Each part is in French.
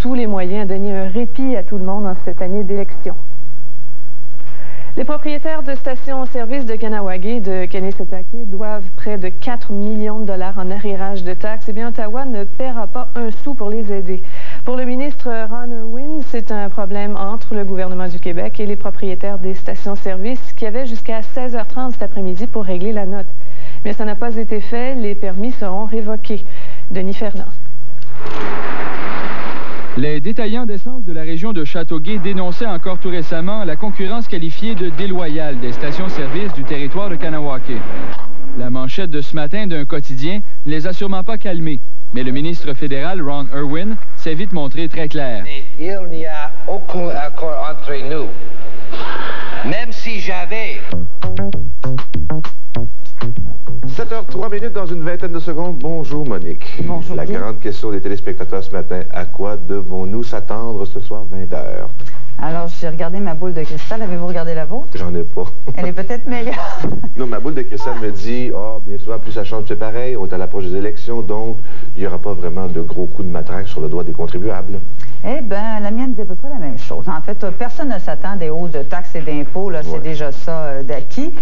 tous les moyens à donner un répit à tout le monde en cette année d'élection. Les propriétaires de stations-service de Kahnawake de Kanesatake doivent près de 4 millions de dollars en arréarage de taxes. Eh bien, Ottawa ne paiera pas un sou pour les aider. Pour le ministre Ron Irwin, c'est un problème entre le gouvernement du Québec et les propriétaires des stations-service qui avaient jusqu'à 16h30 cet après-midi pour régler la note. Mais ça n'a pas été fait. Les permis seront révoqués. Denis Fernand. Les détaillants d'essence de la région de Châteauguay dénonçaient encore tout récemment la concurrence qualifiée de déloyale des stations-service du territoire de Kahnawake. La manchette de ce matin d'un quotidien ne les a sûrement pas calmés, mais le ministre fédéral Ron Irwin s'est vite montré très clair. Il n'y a aucun accord entre nous. Même si j'avais... 7h03 dans une vingtaine de secondes. Bonjour Monique. Bonjour. La grande question des téléspectateurs ce matin, à quoi devons-nous s'attendre ce soir 20h? Alors, j'ai regardé ma boule de cristal. Avez-vous regardé la vôtre? J'en ai pas. Elle est peut-être meilleure. Non, ma boule de cristal me dit, bien souvent, plus ça change, c'est pareil. On est à l'approche des élections, donc il n'y aura pas vraiment de gros coups de matraque sur le doigt des contribuables. Eh bien, la mienne dit à peu près la même chose. En fait, personne ne s'attend à des hausses de taxes et d'impôts. Là, c'est déjà ça d'acquis.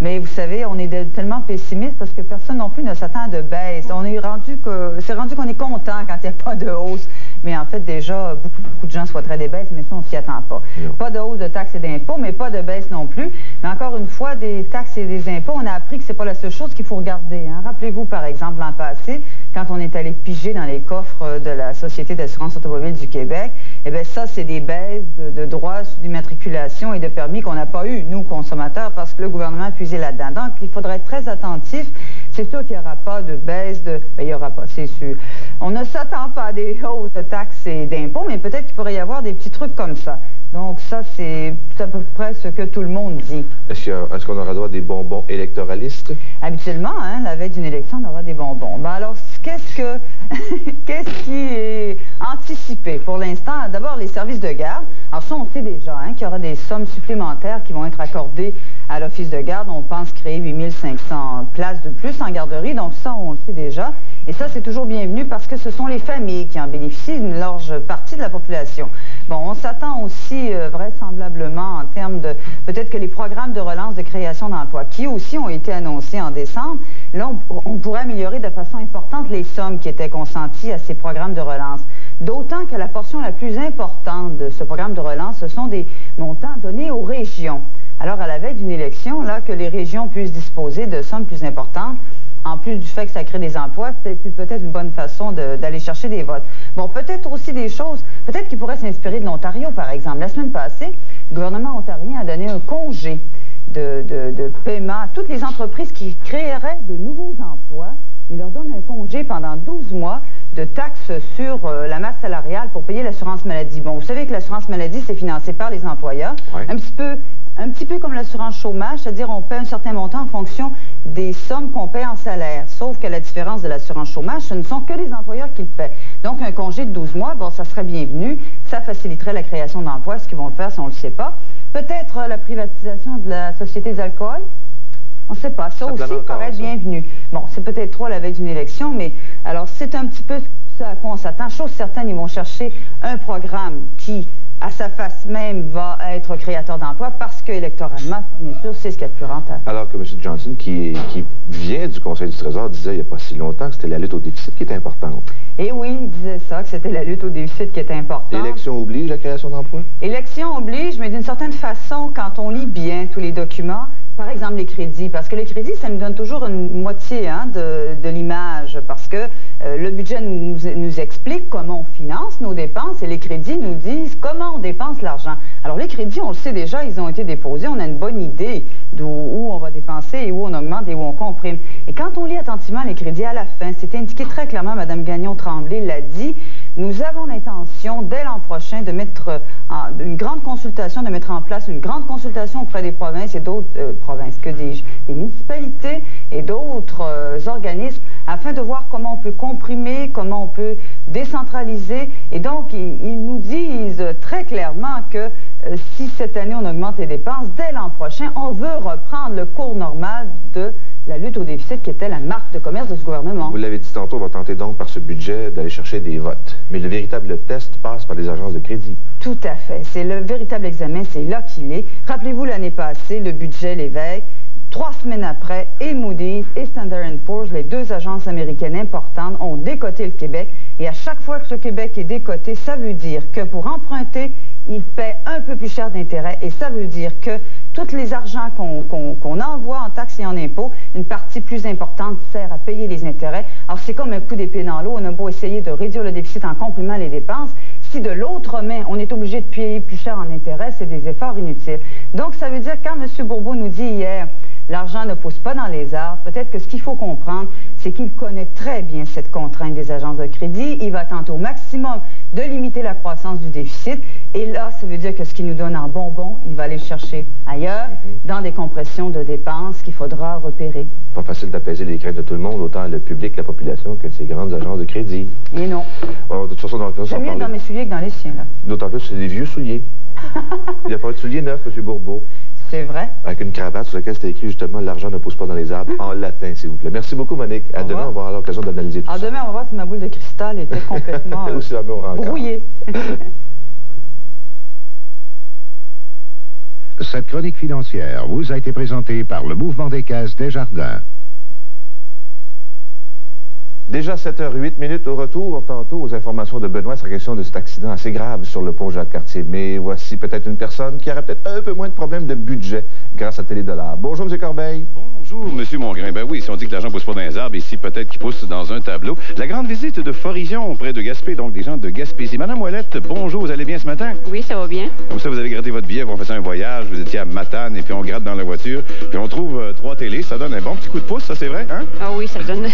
Mais vous savez, on est tellement pessimiste parce que personne non plus ne s'attend à de baisse. C'est rendu qu'on est content quand il n'y a pas de hausse. Mais en fait, déjà, beaucoup de gens souhaiteraient des baisses, mais ça, on ne s'y attend pas. Non. Pas de hausse de taxes et d'impôts, mais pas de baisse non plus. Mais encore une fois, des taxes et des impôts, on a appris que ce n'est pas la seule chose qu'il faut regarder. Hein. Rappelez-vous, par exemple, l'an passé, quand on est allé piger dans les coffres de la Société d'assurance automobile du Québec, eh bien ça, c'est des baisses de droits d'immatriculation et de permis qu'on n'a pas eu, nous, consommateurs, parce que le gouvernement a puisé là-dedans. Donc, il faudrait être très attentif. C'est sûr qu'il n'y aura pas de baisse de... Bien, il n'y aura pas, c'est sûr. On ne s'attend pas à des hausses de taxes et d'impôts, mais peut-être qu'il pourrait y avoir des petits trucs comme ça. Donc ça, c'est à peu près ce que tout le monde dit. Est-ce qu'on aura droit à des bonbons électoralistes? Habituellement, hein, la veille d'une élection, on aura des bonbons. Ben alors, qu'est-ce qui est anticipé pour l'instant? D'abord, les services de garde. Alors ça, on sait déjà qu'il y aura des sommes supplémentaires qui vont être accordées à l'Office de garde. On pense créer 8500 places de plus en garderie, donc ça, on le sait déjà. Et ça, c'est toujours bienvenu parce que ce sont les familles qui en bénéficient, une large partie de la population. Bon, on s'attend aussi vraisemblablement en termes de... Peut-être que les programmes de relance de création d'emplois, qui aussi ont été annoncés en décembre, là, on pourrait améliorer de façon importante les sommes qui étaient consenties à ces programmes de relance. D'autant que la portion la plus importante de ce programme de relance, ce sont des montants donnés aux régions. Alors, à la veille d'une élection, là, que les régions puissent disposer de sommes plus importantes, en plus du fait que ça crée des emplois, c'est peut-être une bonne façon d'aller chercher des votes. Bon, peut-être aussi des choses, peut-être qu'ils pourraient s'inspirer de l'Ontario, par exemple. La semaine passée, le gouvernement ontarien a donné un congé de paiement à toutes les entreprises qui créeraient de nouveaux emplois. Il leur donne un congé pendant 12 mois de taxes sur la masse salariale pour payer l'assurance maladie. Bon, vous savez que l'assurance maladie, c'est financé par les employeurs. Ouais. Un petit peu comme l'assurance chômage, c'est-à-dire on paie un certain montant en fonction des sommes qu'on paie en salaire. Sauf que la différence de l'assurance chômage, ce ne sont que les employeurs qui le paient. Donc, un congé de 12 mois, bon, ça serait bienvenu. Ça faciliterait la création d'emplois. Ce qu'ils vont le faire, si on ne le sait pas. Peut-être la privatisation de la Société d'alcool. On ne sait pas. Ça aussi paraît bienvenu. Bon, c'est peut-être trop à la veille d'une élection, mais alors c'est un petit peu ce à quoi on s'attend. Chose certaine, ils vont chercher un programme qui, à sa face même, va être créateur d'emplois parce que, électoralement, bien sûr, c'est ce qu'il y a de plus rentable. Alors que M. Johnson, qui vient du Conseil du Trésor, disait il n'y a pas si longtemps que c'était la lutte au déficit qui était importante. Et oui, il disait ça, que c'était la lutte au déficit qui était importante. Élection oblige, la création d'emplois? Élection oblige, mais d'une certaine façon, quand on lit bien tous les documents, par exemple les crédits, parce que les crédits, ça nous donne toujours une moitié de l'image, parce que le budget nous explique comment on finance nos dépenses et les crédits nous disent comment on dépense l'argent. Alors les crédits, on le sait déjà, ils ont été déposés, on a une bonne idée où on va dépenser et où on augmente et où on comprime. Et quand on lit attentivement les crédits à la fin, c'est indiqué très clairement, Mme Gagnon-Tremblay l'a dit, nous avons l'intention, dès l'an prochain, de mettre une grande consultation, de mettre en place une grande consultation auprès des provinces et d'autres provinces, que dis-je, des municipalités et d'autres organismes, afin de voir comment on peut comprimer, comment on peut décentraliser. Et donc, ils nous disent très clairement que si cette année on augmente les dépenses, dès l'an prochain, on veut reprendre le cours normal de la lutte au déficit qui était la marque de commerce de ce gouvernement. Vous l'avez dit tantôt, on va tenter donc par ce budget d'aller chercher des votes. Mais le véritable test passe par les agences de crédit. Tout à fait. C'est le véritable examen, c'est là qu'il est. Rappelez-vous l'année passée, le budget Lévesque. 3 semaines après, et Moody's et Standard & Poor's, les 2 agences américaines importantes, ont décoté le Québec. Et à chaque fois que le Québec est décoté, ça veut dire que pour emprunter, il paie un peu plus cher d'intérêt. Et ça veut dire que tous les argents qu'on envoie en taxes et en impôts, une partie plus importante sert à payer les intérêts. Alors c'est comme un coup d'épée dans l'eau. On a beau essayer de réduire le déficit en comprimant les dépenses. Si de l'autre main, on est obligé de payer plus cher en intérêt, c'est des efforts inutiles. Donc ça veut dire quand M. Bourbeau nous dit hier, l'argent ne pousse pas dans les arbres. Peut-être que ce qu'il faut comprendre, c'est qu'il connaît très bien cette contrainte des agences de crédit. Il va tenter au maximum de limiter la croissance du déficit. Et là, ça veut dire que ce qu'il nous donne en bonbons, il va aller le chercher ailleurs, dans des compressions de dépenses qu'il faudra repérer. Pas facile d'apaiser les craintes de tout le monde, autant le public, la population, que ces grandes agences de crédit. Et non. Alors, de toute façon, c'est mieux dans mes souliers que dans les siens, là. D'autant plus, c'est des vieux souliers. Il n'y a pas de souliers neufs, M. Bourbeau. C'est vrai. Avec une cravate sur laquelle c'était écrit justement « L'argent ne pousse pas dans les arbres » en latin, s'il vous plaît. Merci beaucoup, Monique. À demain, on va avoir l'occasion d'analyser tout ça. Demain, on va voir si ma boule de cristal était complètement brouillée. Cette chronique financière vous a été présentée par le Mouvement des caisses Desjardins. Déjà 7h08 au retour, tantôt aux informations de Benoît sur la question de cet accident assez grave sur le pont Jacques-Cartier. Mais voici peut-être une personne qui aurait peut-être un peu moins de problèmes de budget grâce à Télédollar. Bonjour, M. Corbeil. Bonjour, M. Mongrain. Ben oui, si on dit que l'argent ne pousse pas dans les arbres, ici peut-être qu'il pousse dans un tableau. La grande visite de Forison, près de Gaspé, donc des gens de Gaspésie. Madame Ouellette, bonjour, vous allez bien ce matin? Oui, ça va bien. Comme ça, vous avez gratté votre billet, on faisait un voyage, vous étiez à Matane, et puis on gratte dans la voiture, puis on trouve 3 télés, ça donne un bon petit coup de pouce, ça c'est vrai, hein? Ah oui, ça donne...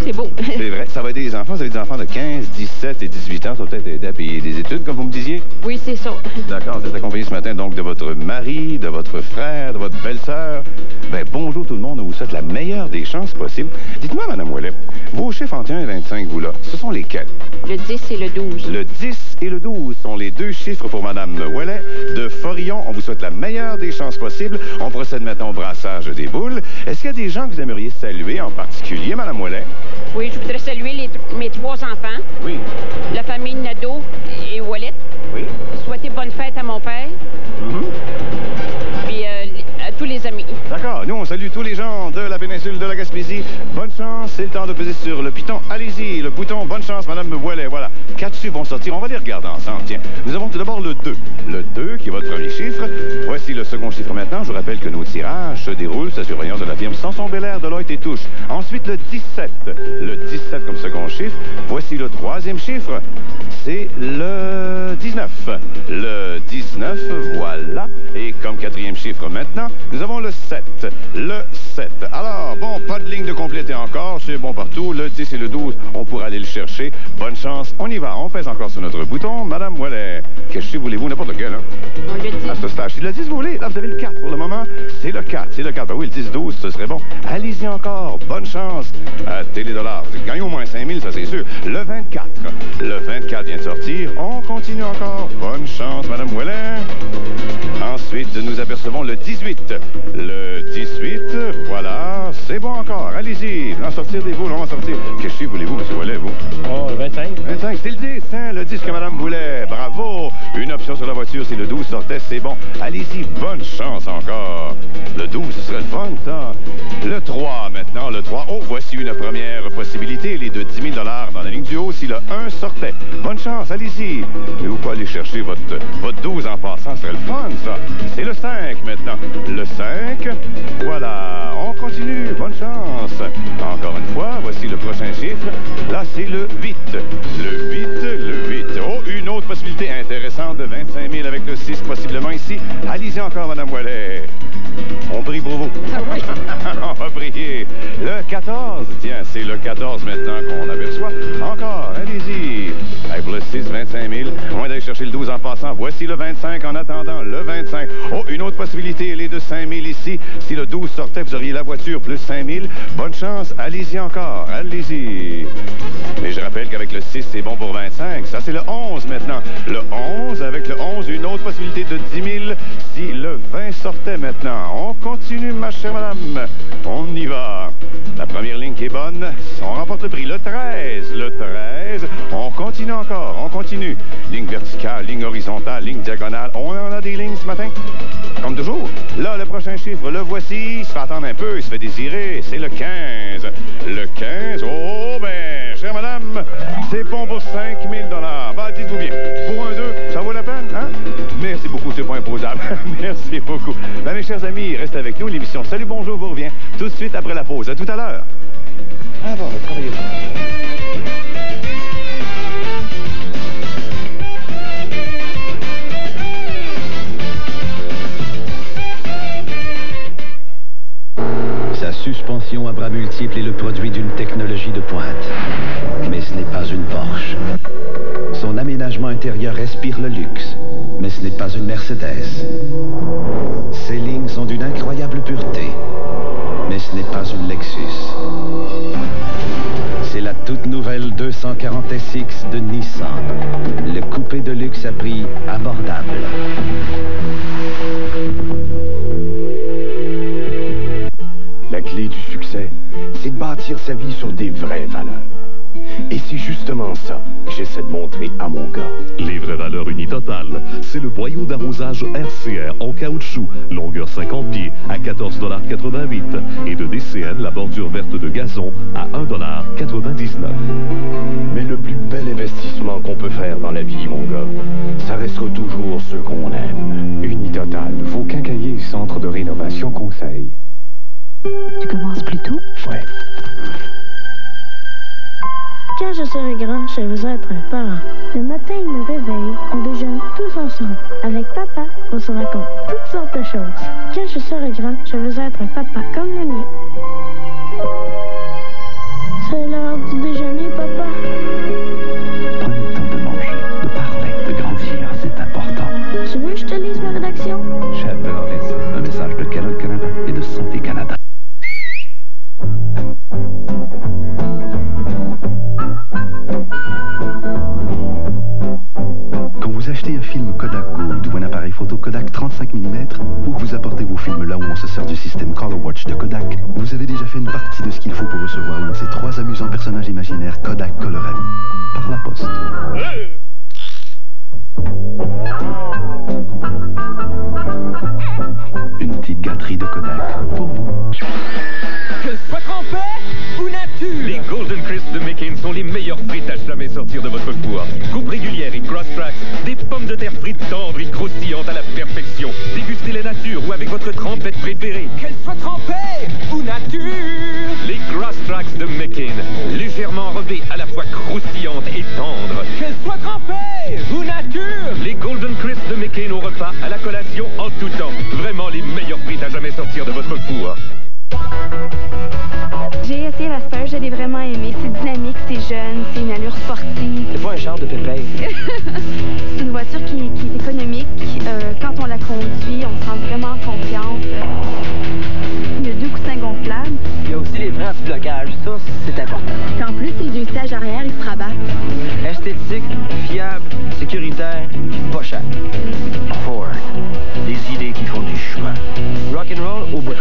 c'est beau. C'est vrai, ça va aider les enfants, vous avez des enfants de 15, 17 et 18 ans, ça va peut-être aider à payer des études, comme vous me disiez? Oui, c'est ça. D'accord, vous êtes accompagné ce matin donc de votre mari, de votre frère, de votre belle-sœur. Ben bonjour tout le monde, on vous souhaite la meilleure des chances possibles. Dites-moi, Mme Ouellet, vos chiffres entre 1 et 25, vous là, ce sont lesquels? Le 10 et le 12. Le 10 et le 12 sont les 2 chiffres pour Mme Ouellet de Forillon. On vous souhaite la meilleure des chances possibles. On procède maintenant au brassage des boules. Est-ce qu'il y a des gens que vous aimeriez saluer en particulier, Mme Ouellet? Oui, je voudrais saluer mes 3 enfants. Oui. La famille Nadeau et Ouellette. Oui. Souhaiter bonne fête à mon père. Puis à tous les amis. D'accord. Nous, on salue tous les gens de la péninsule de la Gaspésie. Bonne chance. C'est le temps de peser sur le piton. Allez-y, le bouton. Bonne chance, Mme Ouellet. Voilà. 4 chiffres vont sortir. On va les regarder ensemble. Tiens, nous avons tout d'abord le 2. Le 2, qui est votre premier chiffre. Voici le second chiffre maintenant. Je vous rappelle que nos tirages se déroulent sous la surveillance de la firme Samson Belair, Deloitte et Touche. Ensuite, le 17. Le 17 comme second chiffre. Voici le 3e chiffre. C'est le 19. Le 19, voilà. Et comme 4e chiffre maintenant, nous avons le 7. Le 7. Alors, bon, pas de ligne de compléter encore. C'est bon partout. Le 10 et le 12, on pourra aller le chercher. Bonne chance. On y va. On pèse encore sur notre bouton. Madame Ouellet, quel chiffre voulez-vous? N'importe quel, hein? On le dit. À ce stage. Si le 10 vous voulez, là, vous avez le 4 pour le moment. C'est le 4. C'est le 4. Ben oui, le 10-12, ce serait bon. Allez-y encore. Bonne chance. À Télédollar. Gagnez au moins 5 000, ça c'est sûr. Le 24. Le 24 vient de sortir. On continue encore. Bonne chance, Madame Ouellet. Ensuite, nous apercevons le 18. Le 18, voilà, c'est bon encore. Allez-y, vous en sortir des boules, on va sortir. Quel chiffre voulez-vous, M. Ouellet, vous? Oh, le 25. 25, c'est le 10, hein? Le 10 que Mme voulait. Bravo. Une option sur la voiture, si le 12 sortait, c'est bon. Allez-y, bonne chance encore. Le 12, ce serait le fun, ça. Le 3, maintenant, le 3. Oh, voici une première possibilité. Les de 10 000 dans la ligne du haut, si le 1 sortait. Bonne chance, allez-y. Mais vous pouvez aller chercher votre 12 en passant, ce serait le fun, ça. C'est le 5, maintenant. Le 5, voilà. On continue, bonne chance. Encore une fois, voici le prochain chiffre. Là, c'est le 8. Le 8, le 8. Oh, une autre possibilité intéressante de 25 000 avec le 6, possiblement ici. Allez-y encore, Mme Ouellet. On prie pour vous. Ah oui. On va prier. Le 14, tiens, c'est le 14 maintenant qu'on aperçoit. Encore, allez-y. Hey, pour le 6, 25 000. Moins d'aller chercher le 12 en passant. Voici le 25 en attendant. Le 25. Oh, une autre possibilité, elle est de 5 000 ici. Si le 12 sortait, vous auriez la voiture plus 5 000. Bonne chance, allez-y encore. Allez-y. Mais je rappelle qu'avec le 6, c'est bon pour 25. Ça, c'est le 11 maintenant. Le 11, avec le 11, une autre possibilité de 10 000 si le 20 sortait maintenant. On continue, ma chère madame. On y va. La première ligne qui est bonne, on remporte le prix. Le 13, le 13. On continue encore, on continue. Ligne verticale, ligne horizontale, ligne diagonale. On en a des lignes ce matin. Comme toujours. Là, le prochain chiffre, le voici. Il se fait attendre un peu, il se fait désirer. C'est le 15. Le 15, oh ben, chère madame, c'est bon pour 5 000 $. Bah, dites-vous bien, pour un 2, ça vaut la peine, hein? Merci beaucoup, c'est pas imposable. Merci beaucoup. Ben, mes chers amis, restez avec nous. L'émission Salut, bonjour vous revient tout de suite après la pause. À tout à l'heure. Ah bon, on va travailler. Sa suspension à bras multiples est le produit d'une technologie de pointe. Mais ce n'est pas une Porsche. Son aménagement intérieur respire le luxe. Mais ce n'est pas une Mercedes. Ses lignes sont d'une incroyable pureté. Mais ce n'est pas une Lexus. C'est la toute nouvelle 240 SX de Nissan. Le coupé de luxe à prix abordable. La clé du succès, c'est de bâtir sa vie sur des vraies valeurs. Et c'est justement ça que j'essaie de montrer à mon gars. Les vraies valeurs Unitotal, c'est le boyau d'arrosage RCR en caoutchouc, longueur 50 pieds à 14,88 $ et de DCN, la bordure verte de gazon, à 1,99 $. Mais le plus bel investissement qu'on peut faire dans la vie, mon gars, ça restera toujours ceux qu'on aime. Unitotal, vos quincailliers centre de rénovation conseil. Tu commences plus tôt? Ouais. Quand je serai grand, je veux être un parent. Le matin, il me réveille, on déjeune tous ensemble. Avec papa, on se raconte toutes sortes de choses. Quand je serai grand, je veux être un papa comme le mien. C'est l'heure du déjeuner, papa. Prenez le temps de manger, de parler, de grandir, c'est important. Tu veux que je te lise ma rédaction? J'adorerais ça. Un message de Kellogg Canada et de Santé Canada. Quand vous achetez un film Kodak Gold ou un appareil photo Kodak 35 mm, ou que vous apportez vos films là où on se sert du système Color Watch de Kodak, vous avez déjà fait une partie de ce qu'il faut pour recevoir l'un de ces 3 amusants personnages imaginaires Kodak Colorami. Par la poste. Une petite gâterie de Kodak pour vous. Que soit trempé ou nature. Les Golden Crisp de McCain sont les meilleurs frites à jamais sortir de votre four. Coupe régulière et cross-tracks, des pommes de terre frites tendres et croustillantes à la perfection. Dégustez les natures ou avec votre trempette préférée. Qu'elle soit trempée ou nature. Les cross-tracks de McCain, légèrement enrobées, à la fois croustillantes et tendres. Qu'elle soit trempée ou nature. Les Golden Crisp de McCain au repas, à la collation, en tout temps. Vraiment les meilleures frites à jamais sortir de votre four. J'ai essayé la Spur, je l'ai vraiment aimé. C'est dynamique, c'est jeune, c'est une allure sportive. C'est pas un char de pépère. C'est une voiture qui est économique. Quand on la conduit, on se sent vraiment en confiance. Il y a 2 coussins gonflables. Il y a aussi les freins anti-blocage, ça, c'est important. Puis en plus, les 2 sièges arrière, ils se rabattent. Esthétique, fiable, sécuritaire, pas cher. Ford, des idées qui font du chemin. Rock'n'roll au bout.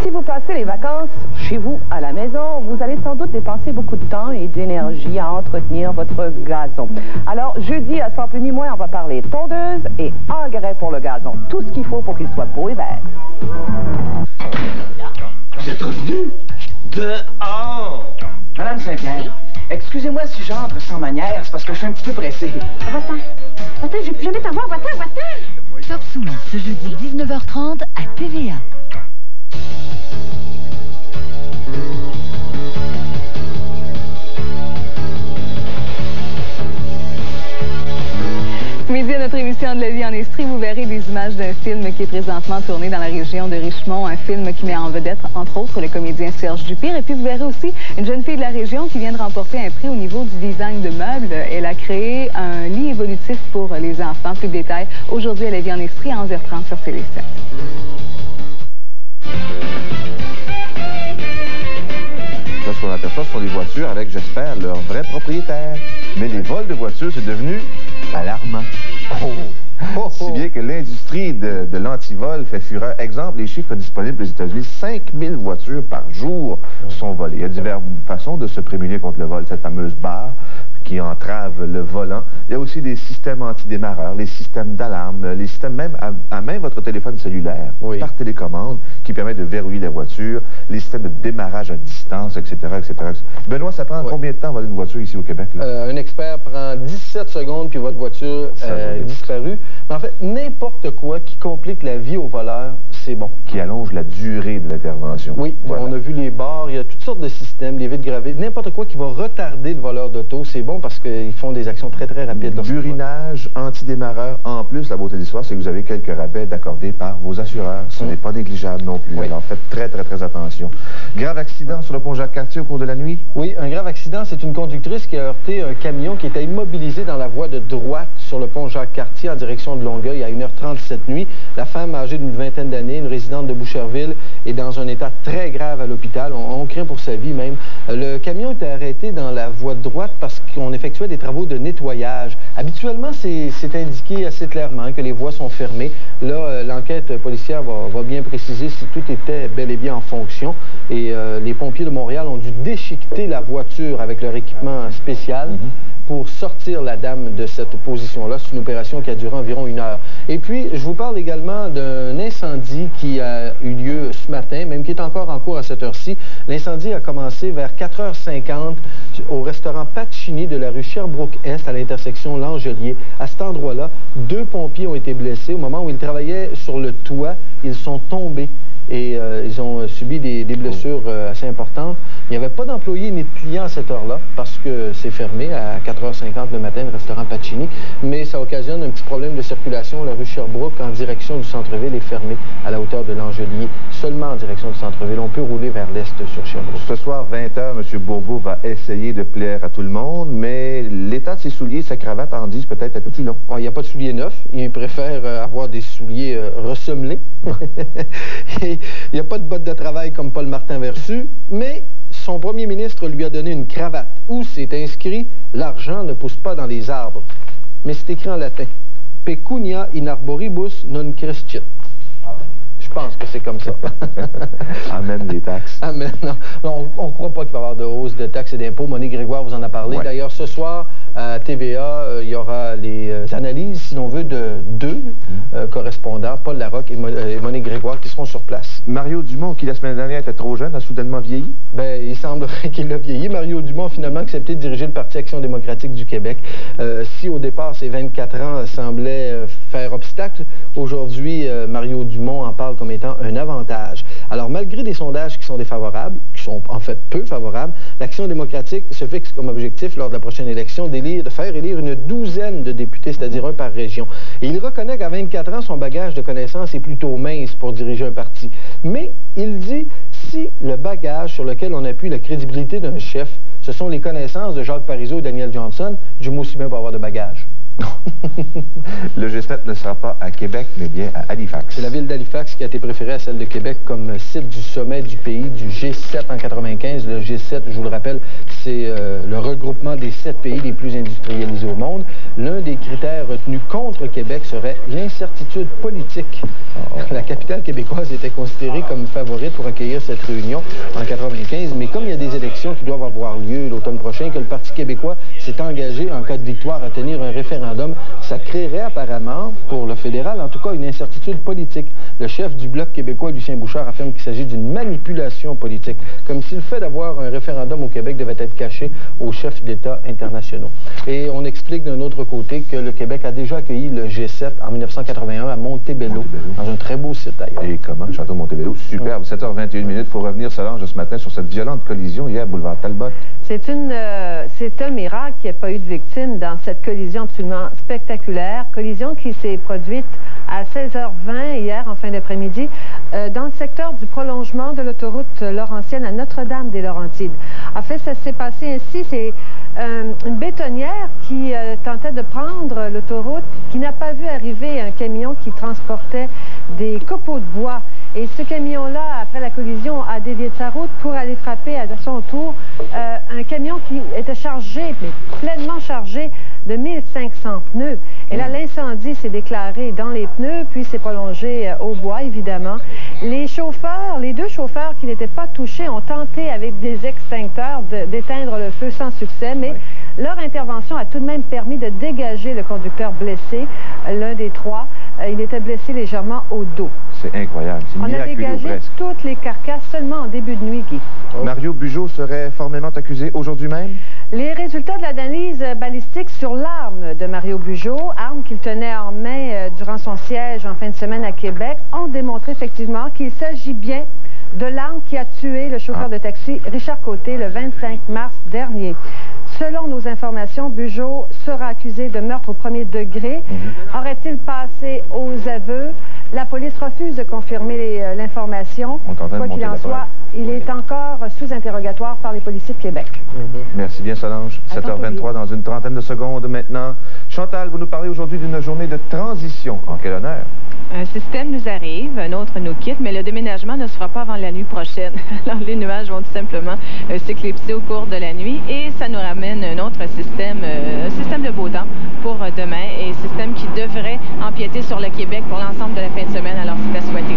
Si vous passez les vacances chez vous, à la maison, vous allez sans doute dépenser beaucoup de temps et d'énergie à entretenir votre gazon. Alors, jeudi, à Sans plus ni moins, on va parler tondeuse et engrais pour le gazon. Tout ce qu'il faut pour qu'il soit beau et vert. Vous êtes revenu dehors. Madame Saint-Pierre, excusez-moi si j'entre sans manière, c'est parce que je suis un petit peu pressé. Va-t'en. Va-t'en, je vais plus jamais t'avoir. Va-t'en, va-t'en. Top Soul, ce jeudi 19h30 à TVA. Ce midi, à notre émission de la vie en Estrie, vous verrez verrez des images d'un film qui est présentement tourné dans la région de Richmond, un film qui met en vedette, entre autres, le comédien Serge Dupire. Et puis, vous verrez aussi une jeune fille de la région qui vient de remporter un prix au niveau du design de meubles. Elle a créé un lit évolutif pour les enfants. Plus de détails, aujourd'hui, elle est bien en esprit à 11h30 sur Télé 7. Là, ce qu'on aperçoit, ce sont des voitures avec, j'espère, leur vrai propriétaire. Mais les vols de voitures, c'est devenu alarmant. Si bien que l'industrie de l'antivol fait fureur. Exemple, les chiffres disponibles aux États-Unis, 5000 voitures par jour sont volées. Il y a diverses façons de se prémunir contre le vol. Cette fameuse barre qui entrave le volant. Il y a aussi des systèmes antidémarreurs, les systèmes d'alarme, les systèmes même à même votre téléphone cellulaire, par télécommande, qui permet de verrouiller la voiture, les systèmes de démarrage à distance, etc., etc. Benoît, ça prend combien de temps voler une voiture ici au Québec? Un expert prend 17 secondes, puis votre voiture est disparue. Mais en fait, n'importe quoi qui complique la vie au voleur, c'est bon. Qui allonge la durée de l'intervention. Oui, voilà. On a vu les barres, il y a toutes sortes de systèmes, les vitres gravées, n'importe quoi qui va retarder le voleur d'auto, c'est bon parce qu'ils font des actions très, très rapides. Burinage, antidémarreur. En plus, la beauté de l'histoire, c'est que vous avez quelques rabais d'accordés par vos assureurs. Ce n'est pas négligeable non plus. Oui. Alors, faites très, très, très attention. Grave accident sur le pont Jacques-Cartier au cours de la nuit? Oui, un grave accident. C'est une conductrice qui a heurté un camion qui était immobilisé dans la voie de droite sur le pont Jacques-Cartier en direction de Longueuil à 1h30 cette nuit. La femme âgée d'une vingtaine d'années, une résidente de Boucherville, est dans un état très grave à l'hôpital. On craint pour sa vie même. Le camion était arrêté dans la voie de droite parce qu'on effectuait des travaux de nettoyage. Habituellement, c'est indiqué assez clairement que les voies sont fermées. Là, l'enquête policière va bien préciser si tout était bel et bien en fonction. Et les pompiers de Montréal ont dû déchiqueter la voiture avec leur équipement spécial pour sortir la dame de cette position-là. C'est une opération qui a duré environ 1 heure. Et puis, je vous parle également d'un incendie qui a eu lieu ce matin, même qui est encore en cours à cette heure-ci. L'incendie a commencé vers 4h50 au restaurant Pacini de la rue Sherbrooke-Est à l'intersection Langelier. À cet endroit-là, 2 pompiers ont été blessés. Au moment où ils travaillaient sur le toit, ils sont tombés et ils ont subi des blessures assez importantes. Il n'y avait pas d'employés ni de clients à cette heure-là parce que c'est fermé à 4h50 le matin, le restaurant Pacini, mais ça occasionne un petit problème de circulation. La rue Sherbrooke en direction du centre-ville est fermée à la hauteur de Langelier, seulement en direction du centre-ville. On peut rouler vers l'est sur Sherbrooke. Ce soir, 20h, M. Bourbeau va essayer de plaire à tout le monde, mais l'état de ses souliers, sa cravate en disent peut-être un peu plus long. Il n'y a pas de souliers neufs. Il préfère avoir des souliers ressemelés. Il n'y a pas de bottes de travail comme Paul Martin Versu, mais son premier ministre lui a donné une cravate où c'est inscrit « L'argent ne pousse pas dans les arbres ». Mais c'est écrit en latin « Pecunia in arboribus non crescit ». Je pense que c'est comme ça. Amen les taxes. Amen. Non, on ne croit pas qu'il va y avoir de hausse de taxes et d'impôts. Monique Grégoire vous en a parlé. Ouais. D'ailleurs, ce soir, à TVA, il y aura les analyses, si l'on veut, de 2 correspondants, Paul Larocque et Monique Grégoire, qui seront sur place. Mario Dumont, qui la semaine dernière était trop jeune, a soudainement vieilli? Bien, il semblerait qu'il a vieilli. Mario Dumont a finalement accepté de diriger le Parti Action démocratique du Québec. Si au départ, ses 24 ans semblaient faire obstacle, aujourd'hui, Mario Dumont en parle comme étant un avantage. Alors, malgré des sondages qui sont défavorables, qui sont en fait peu favorables, l'Action démocratique se fixe comme objectif, lors de la prochaine élection, de faire élire une 12aine de députés, c'est-à-dire 1 par région. Et il reconnaît qu'à 24 ans, son bagage de connaissances est plutôt mince pour diriger un parti. Mais il dit, si le bagage sur lequel on appuie la crédibilité d'un chef, ce sont les connaissances de Jacques Parizeau et Daniel Johnson, du mot aussi bien pour avoir de bagage. Le G7 ne sera pas à Québec, mais bien à Halifax. C'est la ville d'Halifax qui a été préférée à celle de Québec comme site du sommet du pays du G7 en 1995. Le G7, je vous le rappelle, c'est le regroupement des 7 pays les plus industrialisés au monde. L'un des critères retenus contre Québec serait l'incertitude politique. La capitale québécoise était considérée comme favorite pour accueillir cette réunion en 1995, mais comme il y a des élections qui doivent avoir lieu l'automne prochain, que le Parti québécois s'est engagé en cas de victoire à tenir un référendum, ça créerait apparemment, pour le fédéral, en tout cas, une incertitude politique. Le chef du Bloc québécois, Lucien Bouchard, affirme qu'il s'agit d'une manipulation politique, comme si le fait d'avoir un référendum au Québec devait être caché aux chefs d'État internationaux. Et on explique d'un autre côté que le Québec a déjà accueilli le G7 en 1981 à Montebello, dans un très beau site d'ailleurs. Et comment? Château Montebello, superbe. 7h21 minutes. Il faut revenir, Solange, ce matin sur cette violente collision hier, boulevard Talbot. C'est un miracle qu'il n'y ait pas eu de victimes dans cette collision absolument spectaculaire. Collision qui s'est produite à 16h20 hier, en fin d'après-midi, dans le secteur du prolongement de l'autoroute Laurentienne à Notre-Dame-des-Laurentides. En fait, ça s'est passé ainsi. C'est une bétonnière qui tentait de prendre l'autoroute, qui n'a pas vu arriver un camion qui transportait des copeaux de bois. Et ce camion-là, après la collision, a dévié de sa route pour aller frapper à son tour un camion qui était chargé, mais pleinement chargé, de 1500 pneus. Et là, l'incendie s'est déclaré dans les pneus, puis s'est prolongé au bois, évidemment. Les chauffeurs, les deux chauffeurs qui n'étaient pas touchés ont tenté avec des extincteurs d'éteindre le feu sans succès, mais leur intervention a tout de même permis de dégager le conducteur blessé, l'un des trois. Il était blessé légèrement au dos. C'est incroyable. On a dégagé toutes les carcasses seulement en début de nuit, Guy. Mario Bugeaud serait formellement accusé aujourd'hui même? Les résultats de l'analyse balistique sur l'arme de Mario Bugeaud, arme qu'il tenait en main durant son siège en fin de semaine à Québec, ont démontré effectivement qu'il s'agit bien de l'arme qui a tué le chauffeur de taxi Richard Côté le 25 mars dernier. Selon nos informations, Bugeaud sera accusé de meurtre au premier degré. Aurait-il passé aux aveux? La police refuse de confirmer l'information. Quoi qu'il en soit, il est encore sous interrogatoire par les policiers de Québec. Merci bien, Solange. 7h23 dans une trentaine de secondes maintenant. Chantal, vous nous parlez aujourd'hui d'une journée de transition. En quel honneur? Un système nous arrive, un autre nous quitte, mais le déménagement ne se fera pas avant la nuit prochaine. Alors, les nuages vont tout simplement s'éclipser au cours de la nuit et ça nous ramène un autre système, un système de beau temps pour demain et un système qui devrait empiéter sur le Québec pour l'ensemble de la fin de semaine. Alors, c'est à souhaiter.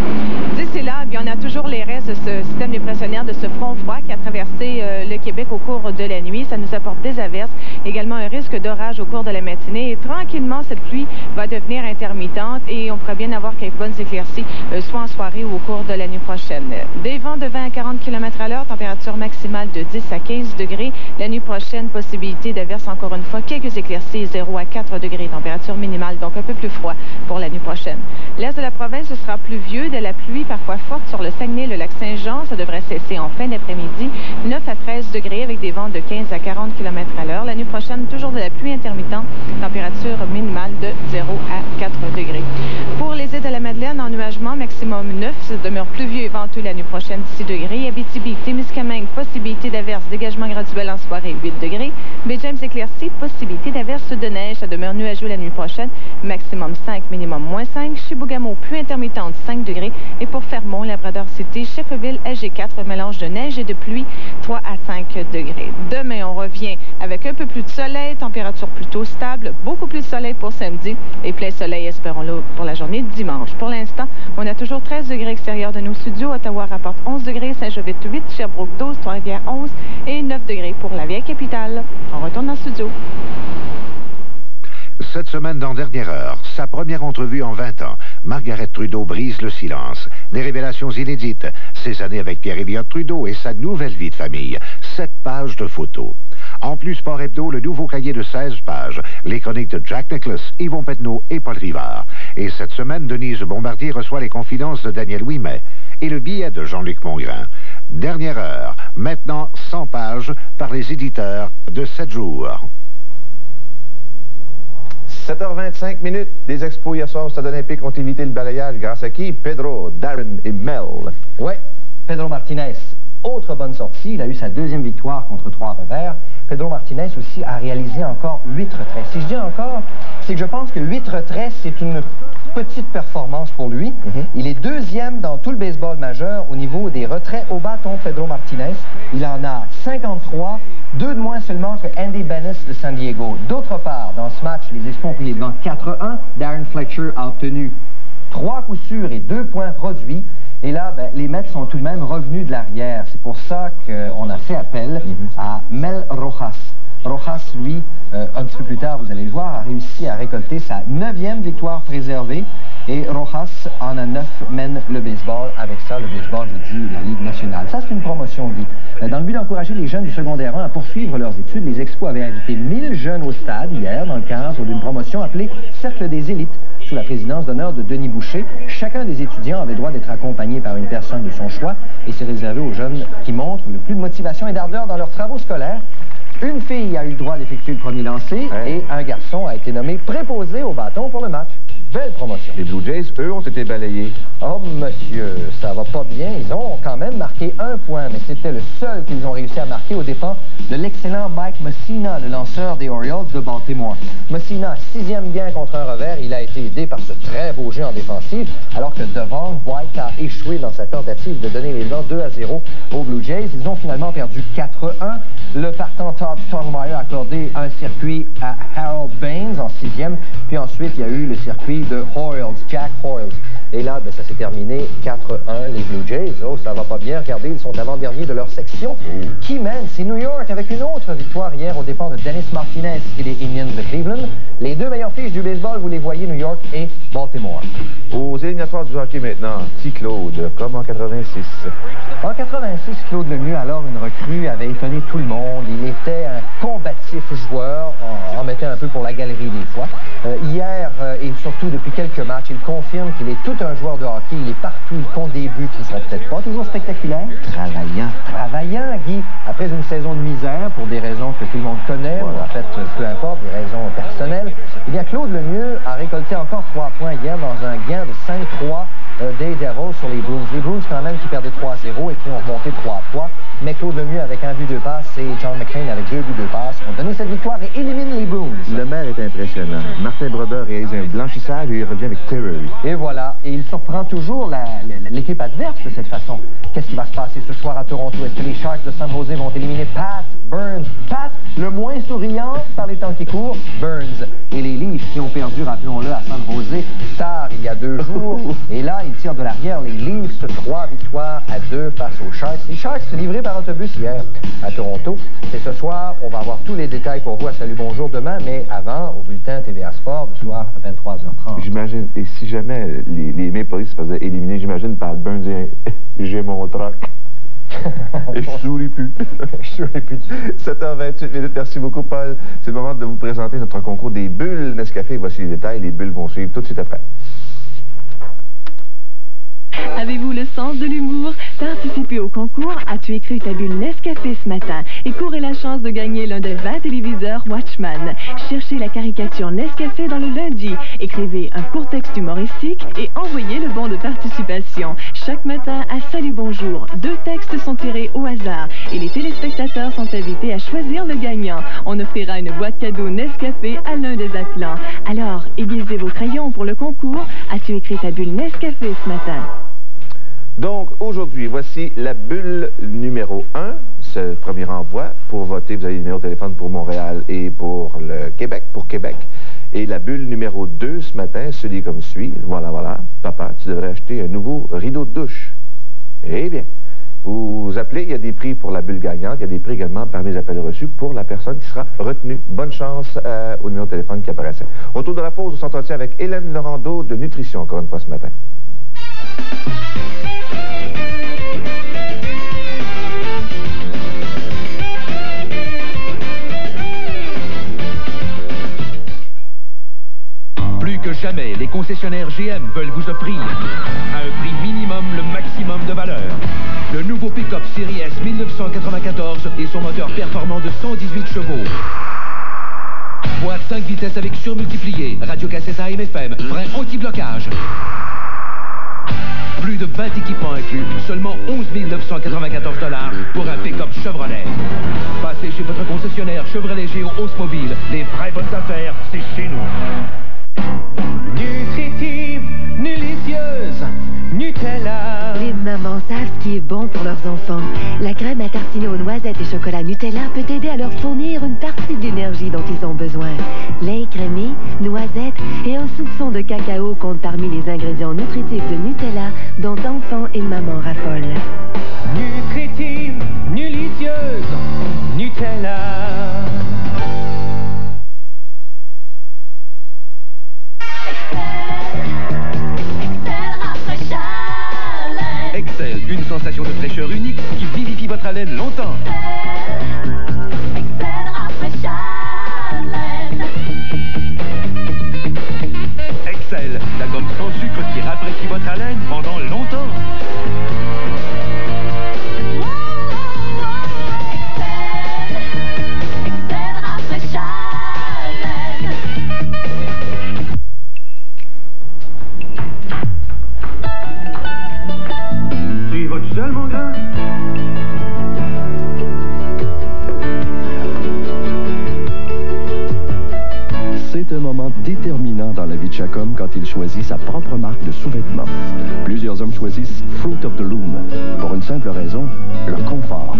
D'ici là, bien, on a toujours les restes de ce système dépressionnaire, de ce front froid qui a traversé le Québec au cours de la nuit. Ça nous apporte des averses, également un risque d'orage au cours de la matinée et tranquillement, cette pluie va devenir intermittente et on pourrait bien avoir quelques bonnes éclaircies, soit en soirée ou au cours de la nuit prochaine. Des vents de 20 à 40 km à l'heure, température maximale de 10 à 15 degrés. La nuit prochaine, possibilité d'averses encore une fois, quelques éclaircies, 0 à 4 degrés, température minimale, donc un peu plus froid pour la nuit prochaine. L'est de la province, ce sera pluvieux, de la pluie parfois forte sur le Saguenay, le lac Saint-Jean, ça devrait cesser en fin d'après-midi, 9 à 13 degrés avec des vents de 15 à 40 km à l'heure. La nuit prochaine, toujours de la pluie intermittente, température minimale de 0 à 4 degrés. Pour les îles de la Madeleine, ennuagement maximum 9, ça demeure pluvieux et venteux la nuit prochaine, 6 degrés. Abitibi, Témiscamingue, possibilité d'averses, dégagement graduel en soirée, 8 degrés. Baie-James éclairci, possibilité d'averses de neige, ça demeure nuageux la nuit prochaine, maximum 5, minimum moins 5. Chibougamau, pluie intermittente, 5 degrés. Et pour Fermont, Labrador City, Chefferville, AG4, mélange de neige et de pluie, 3 à 5 degrés. Demain, on revient avec un peu plus de soleil, température plutôt stable, beaucoup plus de soleil pour samedi et plein soleil, espérons-le, pour la journée de dimanche. Pour l'instant, on a toujours 13 degrés extérieurs de nos studios. Ottawa rapporte 11 degrés, Saint-Jovite 8, Sherbrooke 12, Trois-Rivières 11 et 9 degrés pour la vieille capitale. On retourne en studio. Cette semaine dans Dernière Heure, sa première entrevue en 20 ans, Margaret Trudeau brise le silence. Des révélations inédites, ses années avec Pierre-Éliott Trudeau et sa nouvelle vie de famille. 7 pages de photos. En plus, Sport Hebdo, le nouveau cahier de 16 pages. Les chroniques de Jack Nicklaus, Yvon Penneau et Paul Rivard. Et cette semaine, Denise Bombardier reçoit les confidences de Daniel Ouimet et le billet de Jean-Luc Mongrain. Dernière Heure, maintenant 100 pages par les éditeurs de 7 jours. 7h25 minutes. Les expos hier soir au Stade olympique ont évité le balayage grâce à qui? Pedro, Darren et Mel. Oui, Pedro Martinez. Autre bonne sortie, il a eu sa deuxième victoire contre 3 revers. Pedro Martinez aussi a réalisé encore 8 retraits. Si je dis encore, c'est que je pense que 8 retraits, c'est une petite performance pour lui. Il est deuxième dans tout le baseball majeur au niveau des retraits au bâton, Pedro Martinez. Il en a 53, 2 de moins seulement que Andy Bennis de San Diego. D'autre part, dans ce match, les Expos ont pris les devants 4-1. Darren Fletcher a obtenu 3 coups sûrs et 2 points produits. Et là, les Mets sont tout de même revenus de l'arrière. C'est pour ça qu'on a fait appel à Mel Rojas. Rojas, lui, un petit peu plus tard, vous allez le voir, a réussi à récolter sa 9e victoire préservée. Et Rojas en a 9, mène le baseball. Avec ça, le baseball, je dis, la Ligue nationale. Ça, c'est une promotion, Guy. Dans le but d'encourager les jeunes du secondaire 1 à poursuivre leurs études, les Expos avaient invité 1000 jeunes au stade hier dans le cadre d'une promotion appelée Cercle des élites, sous la présidence d'honneur de Denis Boucher. Chacun des étudiants avait droit d'être accompagné par une personne de son choix et c'est réservé aux jeunes qui montrent le plus de motivation et d'ardeur dans leurs travaux scolaires. Une fille a eu le droit d'effectuer le premier lancer et un garçon a été nommé préposé au bâton pour le match. Belle promotion. Les Blue Jays, eux, ont été balayés. Oh, monsieur, ça va pas bien. Ils ont quand même marqué un point, mais c'était le seul qu'ils ont réussi à marquer aux dépens de l'excellent Mike Mussina, le lanceur des Orioles de Baltimore. Mussina, 6e gain contre un revers. Il a été aidé par ce très beau jeu en défensive, alors que devant, White a échoué dans sa tentative de donner les devants 2-0 aux Blue Jays. Ils ont finalement perdu 4-1. Le partant Todd Stottlemyre a accordé un circuit à Harold Baines en 6e. Puis ensuite, il y a eu le circuit de Hoyles, Jack Hoyles. Et là, ben, ça s'est terminé 4-1, les Blue Jays. Oh, ça va pas bien. Regardez, ils sont avant-derniers de leur section. Qui mène? C'est New York, avec une autre victoire hier aux dépens de Dennis Martinez et des Indians de Cleveland. Les deux meilleures fiches du baseball, vous les voyez, New York et Baltimore. Aux éliminatoires du hockey maintenant, petit Claude, comme en 86. En 86, Claude Lemieux, alors une recrue, avait étonné tout le monde. Il était un combatif joueur, en mettait un peu pour la galerie des fois. Hier, et surtout depuis quelques matchs, il confirme qu'il est tout un joueur de hockey. Il est partout, il compte des buts qui ne sont peut-être pas toujours spectaculaires. Travaillant, Guy. Après une saison de misère, pour des raisons que tout le monde connaît, ou en fait, peu importe, des raisons personnelles, eh bien, Claude Lemieux a récolté encore 3 points hier dans un gain de 5-3 des Devils sur les Bruins. Les Bruins, quand même, qui perdaient 3-0 et qui ont remonté 3 fois. Mais Claude Lemieux, avec un but, 2 passes, et John McClain, avec 2 buts, 2 passes, ont donné cette victoire et éliminent les Bruins. Le maire est impressionnant. Martin Brodeur réalise un blanchissage et il revient avec terreur. Et voilà. Et il surprend toujours l'équipe adverse de cette façon. Qu'est-ce qui va se passer ce soir à Toronto? Est-ce que les Sharks de San Jose vont éliminer Pat Burns? Pat, le moins souriant par les temps qui courent, Burns. Et les Leafs qui ont perdu, rappelons-le, à San Jose tard il y a 2 jours. Et là, ils tirent de l'arrière. Les Leafs, 3 victoires à 2 face aux Sharks. Les Sharks livrés par autobus hier à Toronto. Et ce soir, on va avoir tous les détails pour vous à Salut Bonjour demain, mais avant, au bulletin TVA Sport, ce soir à 23h30. J'imagine, et si jamais les Maple Leafs se faisaient éliminer, j'imagine par Burns et j'ai mon troc. Et je souris plus. 7h28 minutes. Merci beaucoup, Paul. C'est le moment de vous présenter notre concours des bulles Nescafé. Voici les détails. Les bulles vont suivre tout de suite après. Avez-vous le sens de l'humour? Participez au concours As-tu écrit ta bulle Nescafé ce matin et courez la chance de gagner l'un des 20 téléviseurs Watchman. Cherchez la caricature Nescafé dans le lundi. Écrivez un court texte humoristique et envoyez le bon de participation. Chaque matin à Salut Bonjour, 2 textes sont tirés au hasard et les téléspectateurs sont invités à choisir le gagnant. On offrira une boîte cadeau Nescafé à l'un des appelants. Alors, aiguisez vos crayons pour le concours As-tu écrit ta bulle Nescafé ce matin? Donc, aujourd'hui, voici la bulle numéro 1, ce premier envoi. Pour voter, vous avez le numéro de téléphone pour Montréal et pour le Québec, Et la bulle numéro 2 ce matin se lit comme suit. Voilà. Papa, tu devrais acheter un nouveau rideau de douche. Eh bien, vous appelez, il y a des prix pour la bulle gagnante, il y a des prix également parmi les appels reçus pour la personne qui sera retenue. Bonne chance au numéro de téléphone qui apparaissait. Autour de la pause, on s'entretient avec Hélène Laurando de Nutrition, encore une fois ce matin. Plus que jamais, les concessionnaires GM veulent vous offrir à un prix minimum le maximum de valeur. Le nouveau pick-up Série S 1994 et son moteur performant de 118 chevaux. Boîte 5 vitesses avec surmultiplié, radiocassette AM/FM, frein anti-blocage. Plus de 20 équipements inclus, seulement 11 994 $ pour un pick-up Chevrolet. Passez chez votre concessionnaire Chevrolet Géo Oldsmobile. Les vraies bonnes affaires, c'est chez nous. Nutritive, délicieuse, Nutella. Les mamans savent ce qui est bon pour leurs enfants. La crème à tartiner aux noisettes et chocolat Nutella peut aider à leur fournir une partie de l'énergie dont ils ont besoin. Lait écrémé, noisettes et un soupçon de cacao comptent parmi les ingrédients nutritifs de Nutella dont enfants et mamans raffolent. Nutritive, délicieuse, Nutella. Excel, une sensation de fraîcheur unique qui vivifie votre haleine longtemps. Excel, la gomme sans sucre qui rafraîchit votre haleine pendant longtemps. C'est un moment déterminant dans la vie de chaque homme quand il choisit sa propre marque de sous-vêtements. Plusieurs hommes choisissent Fruit of the Loom. Pour une simple raison, le confort.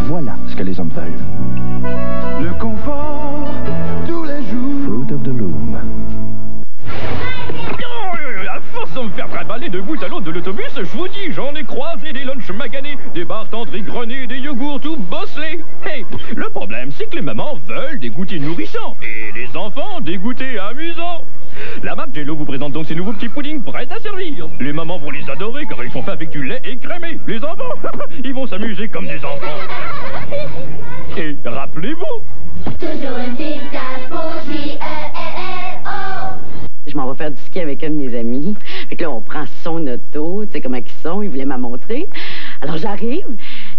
Voilà ce que les hommes veulent. Le confort, tous les jours. Fruit of the Loom. À force de me faire travailler de bout à l'autre de l'autobus, je vous dis, j'en ai croisé des lunchs maganés, des barres tendries grenées, des yogourts tout bosselés. Hey, le problème, c'est que les mamans veulent des goûters nourrissants et les enfants des goûters amusants. La marque Jello vous présente donc ces nouveaux petits puddings prêts à servir. Les mamans vont les adorer car ils sont faits avec du lait écrémé. Les enfants, ils vont s'amuser comme des enfants. Et rappelez-vous... Toujours une petite tasse pour J-E-L-L-O. Je m'en vais faire du ski avec un de mes amis. Fait que là, on prend son auto, tu sais comment ils sont, il voulait m'en montrer. Alors j'arrive,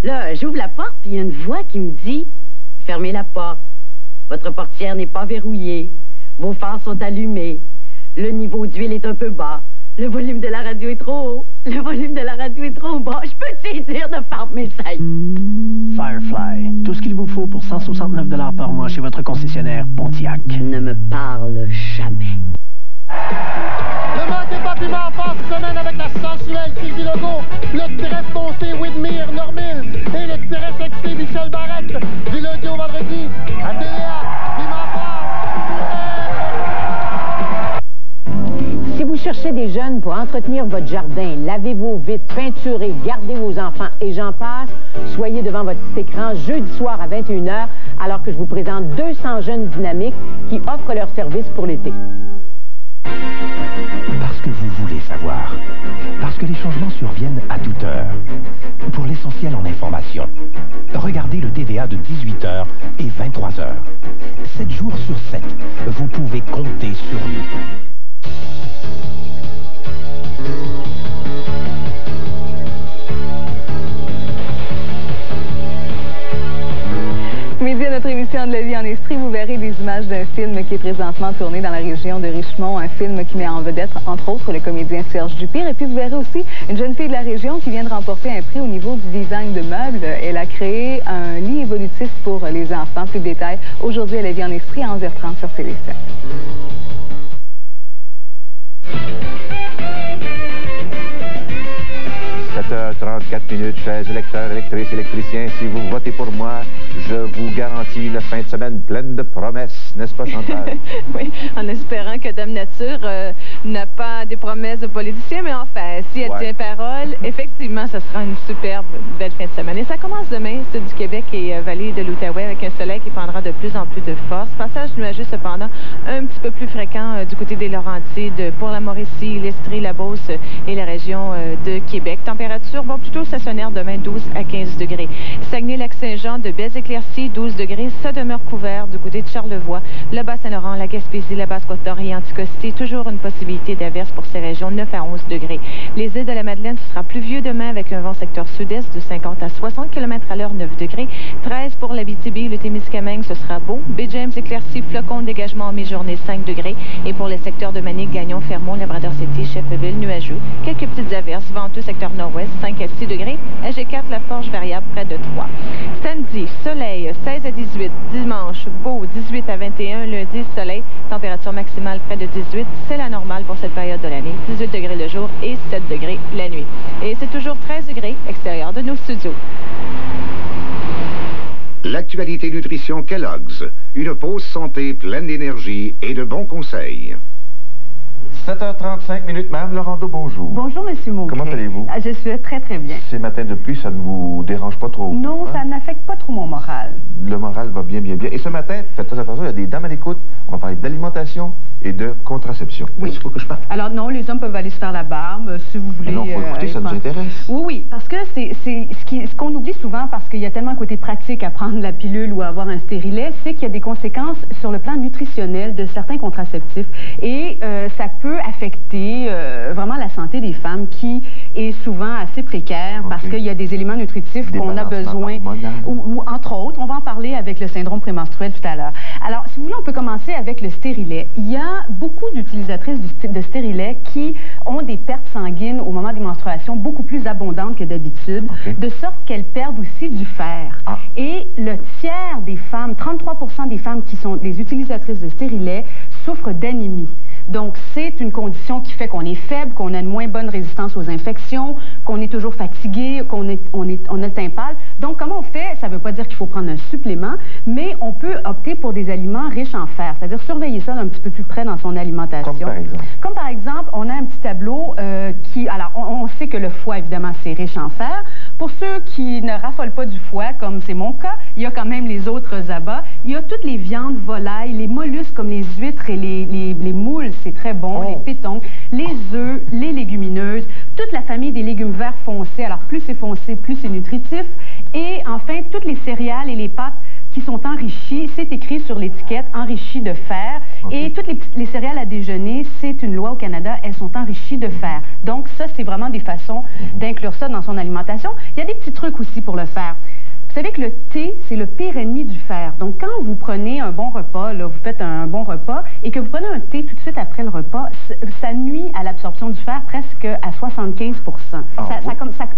là, j'ouvre la porte, puis il y a une voix qui me dit « Fermez la porte, votre portière n'est pas verrouillée, vos phares sont allumés, le niveau d'huile est un peu bas, le volume de la radio est trop haut, le volume de la radio est trop bas, je peux te dire de fermer ça. » Firefly, tout ce qu'il vous faut pour 169 $ par mois chez votre concessionnaire Pontiac. Ne me parle jamais. Ne manquez pas Piment Fort cette semaine avec la sensuelle Sylvie Legault, le très foncé Whitmere Normil et le très sexy Michel Barrette. Du lundi au vendredi à TVA. Piment Fort. Si vous cherchez des jeunes pour entretenir votre jardin, lavez-vos vitres, peinturez, gardez vos enfants et j'en passe, soyez devant votre petit écran jeudi soir à 21h alors que je vous présente 200 jeunes dynamiques qui offrent leurs services pour l'été. Parce que vous voulez savoir. Parce que les changements surviennent à toute heure. Pour l'essentiel en information, regardez le TVA de 18h et 23h. 7 jours sur 7, vous pouvez compter sur nous. Midi à notre émission de La vie en Estrie, vous verrez des images d'un film qui est présentement tourné dans la région de Richemont, un film qui met en vedette, entre autres, le comédien Serge Dupire. Et puis vous verrez aussi une jeune fille de la région qui vient de remporter un prix au niveau du design de meubles. Elle a créé un lit évolutif pour les enfants. Plus de détails aujourd'hui à La vie en Estrie à 11h30 sur Télé 7. 7h34, chers électeurs, électrices, électriciens. Si vous votez pour moi, je vous garantis une fin de semaine pleine de promesses, n'est-ce pas, Chantal? Oui, en espérant que Dame Nature n'a pas des promesses de politiciens, mais enfin, si elle tient parole, effectivement, ce sera une superbe, belle fin de semaine. Et ça commence demain, Sud du Québec et vallée de l'Outaouais, avec un soleil qui prendra de plus en plus de force. Passage nuageux, cependant, un petit peu plus fréquent du côté des Laurentides, pour la Mauricie, l'Estrie, la Beauce et la région de Québec. Température, bon, plutôt stationnaire demain, 12 à 15 degrés. Saguenay-Lac-Saint-Jean, de belles éclaircies, 12 degrés. Ça demeure couvert du côté de Charlevoix, le Bas-Saint-Laurent, la Gaspésie, la Basse-Côte-Nord et Anticosti. Toujours une possibilité d'averse pour ces régions, 9 à 11 degrés. Les îles de la Madeleine, ce sera pluvieux demain avec un vent secteur sud-est de 50 à 60 km à l'heure, 9 degrés. 13 pour l'Abitibi, le Témiscamingue, ce sera beau. Baie-James, éclaircies, flocons, dégagement en mi-journée, 5 degrés. Et pour les secteurs de Manic, Gagnon, Fermont, Labrador-City, Chefferville, nuageux. Quelques petites averses, venteux secteur nord-ouest, 5 à 6 degrés. AG4, la Forge, variable, près de 3. Samedi, soleil, 16 à 18. Dimanche, beau, 18 à 21. Lundi, soleil, température maximale près de 18. C'est la normale pour cette période de l'année. 18 degrés le jour et 7 degrés la nuit. Et c'est toujours 13 degrés extérieur de nos studios. L'actualité nutrition Kellogg's. Une pause santé pleine d'énergie et de bons conseils. 7h35, Mme Laurando, bonjour. Bonjour, M. Mongrain. Comment allez-vous? Je suis très, très bien. Ces matins de pluie, ça ne vous dérange pas trop? Non, ça n'affecte pas trop mon moral. Le moral va bien, bien, bien. Et ce matin, faites très attention, il y a des dames à l'écoute. On va parler d'alimentation et de contraception. Oui. Il faut que je parle. Alors non, les hommes peuvent aller se faire la barbe, si vous voulez. Non, il faut écouter, ça nous intéresse. Oui, oui, parce que c'est ce qu'on oublie souvent, parce qu'il y a tellement un côté pratique à prendre la pilule ou à avoir un stérilet, c'est qu'il y a des conséquences sur le plan nutritionnel de certains contraceptifs. Et ça peut affecter vraiment la santé des femmes qui est souvent assez précaire parce qu'il y a des éléments nutritifs qu'on a besoin, ou entre autres, on va en parler avec le syndrome prémenstruel tout à l'heure. Alors, si vous voulez, on peut commencer avec le stérilet. Il y a beaucoup d'utilisatrices de stérilet qui ont des pertes sanguines au moment des menstruations beaucoup plus abondantes que d'habitude, de sorte qu'elles perdent aussi du fer. Et le tiers des femmes, 33% des femmes qui sont des utilisatrices de stérilet, souffrent souffrent d'anémie. Donc, c'est une condition qui fait qu'on est faible, qu'on a une moins bonne résistance aux infections, qu'on est toujours fatigué, qu'on a le teint pâle. Donc, comment on fait? Ça ne veut pas dire qu'il faut prendre un supplément, mais on peut opter pour des aliments riches en fer, c'est-à-dire surveiller ça d'un petit peu plus près dans son alimentation. Comme par exemple? Comme par exemple, on a un petit tableau qui... Alors, on sait que le foie, évidemment, c'est riche en fer. Pour ceux qui ne raffolent pas du foie, comme c'est mon cas, il y a quand même les autres abats. Il y a toutes les viandes, volailles, les mollusques comme les huîtres et les moules, c'est très bon, les pétons, les œufs, les légumineuses, toute la famille des légumes verts foncés. Alors, plus c'est foncé, plus c'est nutritif. Et enfin, toutes les céréales et les pâtes qui sont enrichies, c'est écrit sur l'étiquette, enrichies de fer. Okay. Et toutes les céréales à déjeuner, c'est une loi au Canada, elles sont enrichies de fer. Donc ça, c'est vraiment des façons d'inclure ça dans son alimentation. Il y a des petits trucs aussi pour le faire. Vous savez que le thé, c'est le pire ennemi du fer. Donc, quand vous prenez un bon repas, là, vous faites un bon repas, et que vous prenez un thé tout de suite après le repas, ça nuit à l'absorption du fer presque à 75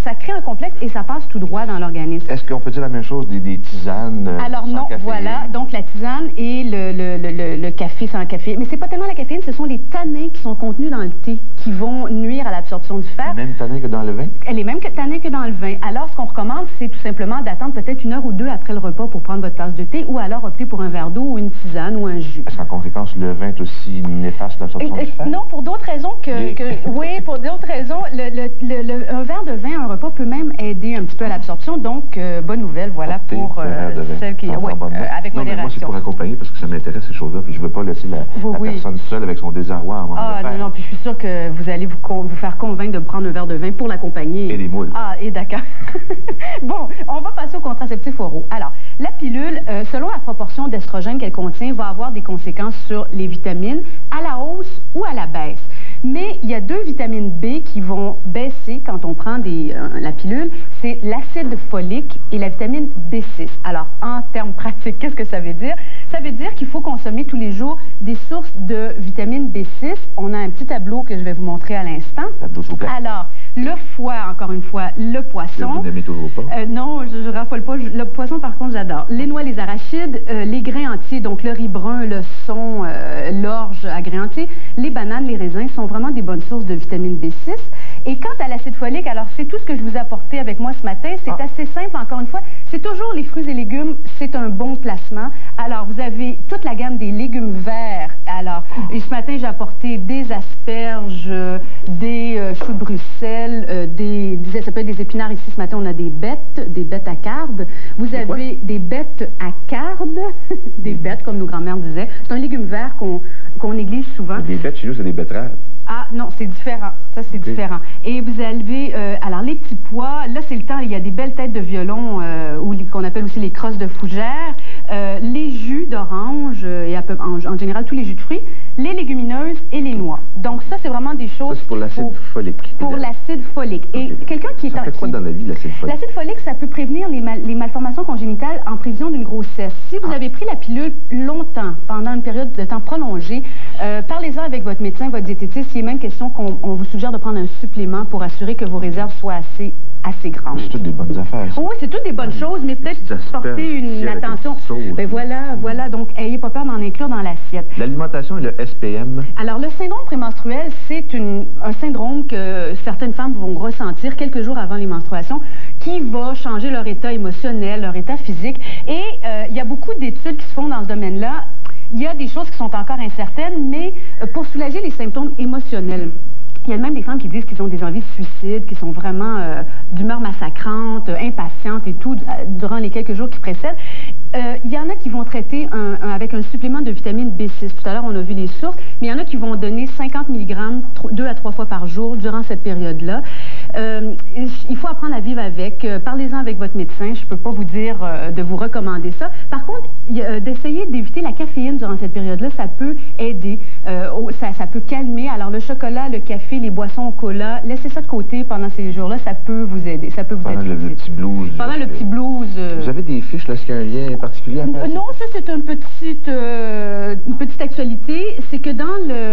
ça crée un complexe et ça passe tout droit dans l'organisme. Est-ce qu'on peut dire la même chose des tisanes Alors non, caféine? Voilà. Donc, la tisane et le café sans caféine. Mais c'est pas tellement la caféine, ce sont les tanins qui sont contenus dans le thé qui vont nuire à l'absorption du fer. Les mêmes tanins que dans le vin? Les mêmes tanins que dans le vin. Alors, ce qu'on recommande, c'est tout simplement d'attendre peut-être 1 heure ou 2 après le repas pour prendre votre tasse de thé, ou alors opter pour un verre d'eau ou une tisane ou un jus. Est-ce qu'en conséquence, le vin est aussi néfaste l'absorption du fer? Non, pour d'autres raisons oui, pour d'autres raisons. Un verre de vin, un repas peut même aider un petit peu à l'absorption. Donc, bonne nouvelle, voilà, pour celles qui... Oui, avec modération. Moi, c'est pour accompagner parce que ça m'intéresse ces choses-là, puis je ne veux pas laisser la personne seule avec son désarroi en manque de fer. Non, puis je suis sûre que vous allez vous faire convaincre de prendre un verre de vin pour l'accompagner. Et les moules. Ah, et d'accord. Bon, on va passer au contraceptif oraux. Alors, la pilule, selon la proportion d'estrogène qu'elle contient, va avoir des conséquences sur les vitamines à la hausse ou à la baisse. Mais il y a 2 vitamines B qui vont baisser quand on prend la pilule. C'est l'acide folique et la vitamine B6. Alors, en termes pratiques, qu'est-ce que ça veut dire? Ça veut dire qu'il faut consommer tous les jours des sources de vitamine B6. On a un petit tableau que je vais vous montrer à l'instant. Tableau souple. Alors, le foie, encore une fois, le poisson. Vous n'aimez toujours pas? Non, je raffole pas. Le poisson, par contre, j'adore. Les noix, les arachides, les grains entiers, donc le riz brun, le son, l'orge à grains entiers, les bananes, les raisins sont vraiment des bonnes sources de vitamine B6. Et quant à l'acide folique, alors c'est tout ce que je vous ai apporté avec moi ce matin. C'est assez simple, encore une fois. C'est toujours les fruits et légumes, c'est un bon placement. Alors, vous avez toute la gamme des légumes verts. Alors, et ce matin, j'ai apporté des asperges, des choux de Bruxelles, ça peut être des épinards. Ici, ce matin, on a des bêtes à cardes. Vous avez des bêtes à cardes, des bêtes, comme nos grands-mères disaient. C'est un légume vert qu'on néglige souvent. Des bêtes, chez nous, c'est des betteraves. Ah non, c'est différent. Ça, c'est différent. Et vous avez, alors les petits pois, là, c'est le temps, il y a des belles têtes de violon, qu'on appelle aussi les crosses de fougère, les jus d'orange, et en général tous les jus de fruits, les légumineuses et les noix. Donc ça, c'est vraiment des choses... Ça, c'est pour l'acide folique. Pour l'acide folique. Et quelqu'un qui est... Ça fait quoi dans la vie, l'acide folique? L'acide folique, ça peut prévenir les malformations congénitales en prévision d'une grossesse. Si vous avez pris la pilule longtemps, pendant une période de temps prolongée, parlez-en avec votre médecin, votre diététiste. Il est même question qu'on vous suggère de prendre un supplément pour assurer que vos réserves soient assez grandes. C'est toutes des bonnes affaires. Oui, c'est toutes des bonnes choses, mais peut-être porter une attention. Ben voilà, donc ayez pas peur d'en inclure dans l'assiette. L'alimentation et le SPM? Alors, le syndrome prémenstruel, c'est un syndrome que certaines femmes vont ressentir quelques jours avant les menstruations, qui va changer leur état émotionnel, leur état physique. Et il y a beaucoup d'études qui se font dans ce domaine-là. Il y a des choses qui sont encore incertaines, mais pour soulager les symptômes émotionnels, il y a même des femmes qui disent qu'ils ont des envies de suicide, qui sont vraiment d'humeur massacrante, impatientes et tout, durant les quelques jours qui précèdent. Il y en a qui vont traiter avec un supplément de vitamine B6. Tout à l'heure, on a vu les sources, mais il y en a qui vont donner 50 mg 2 à 3 fois par jour durant cette période-là. Il faut apprendre à vivre avec. Parlez-en avec votre médecin. Je ne peux pas vous dire de vous recommander ça. Par contre, d'essayer d'éviter la caféine durant cette période-là, ça peut aider. Ça peut calmer. Alors, le chocolat, le café, les boissons au cola, laissez ça de côté pendant ces jours-là. Ça peut vous aider. Ça peut vous aider. Pendant le petit blues. Pendant le petit blues. Vous avez des fiches, là, est-ce qu'il y a un lien particulier à faire? Non, ça, c'est une petite actualité. C'est que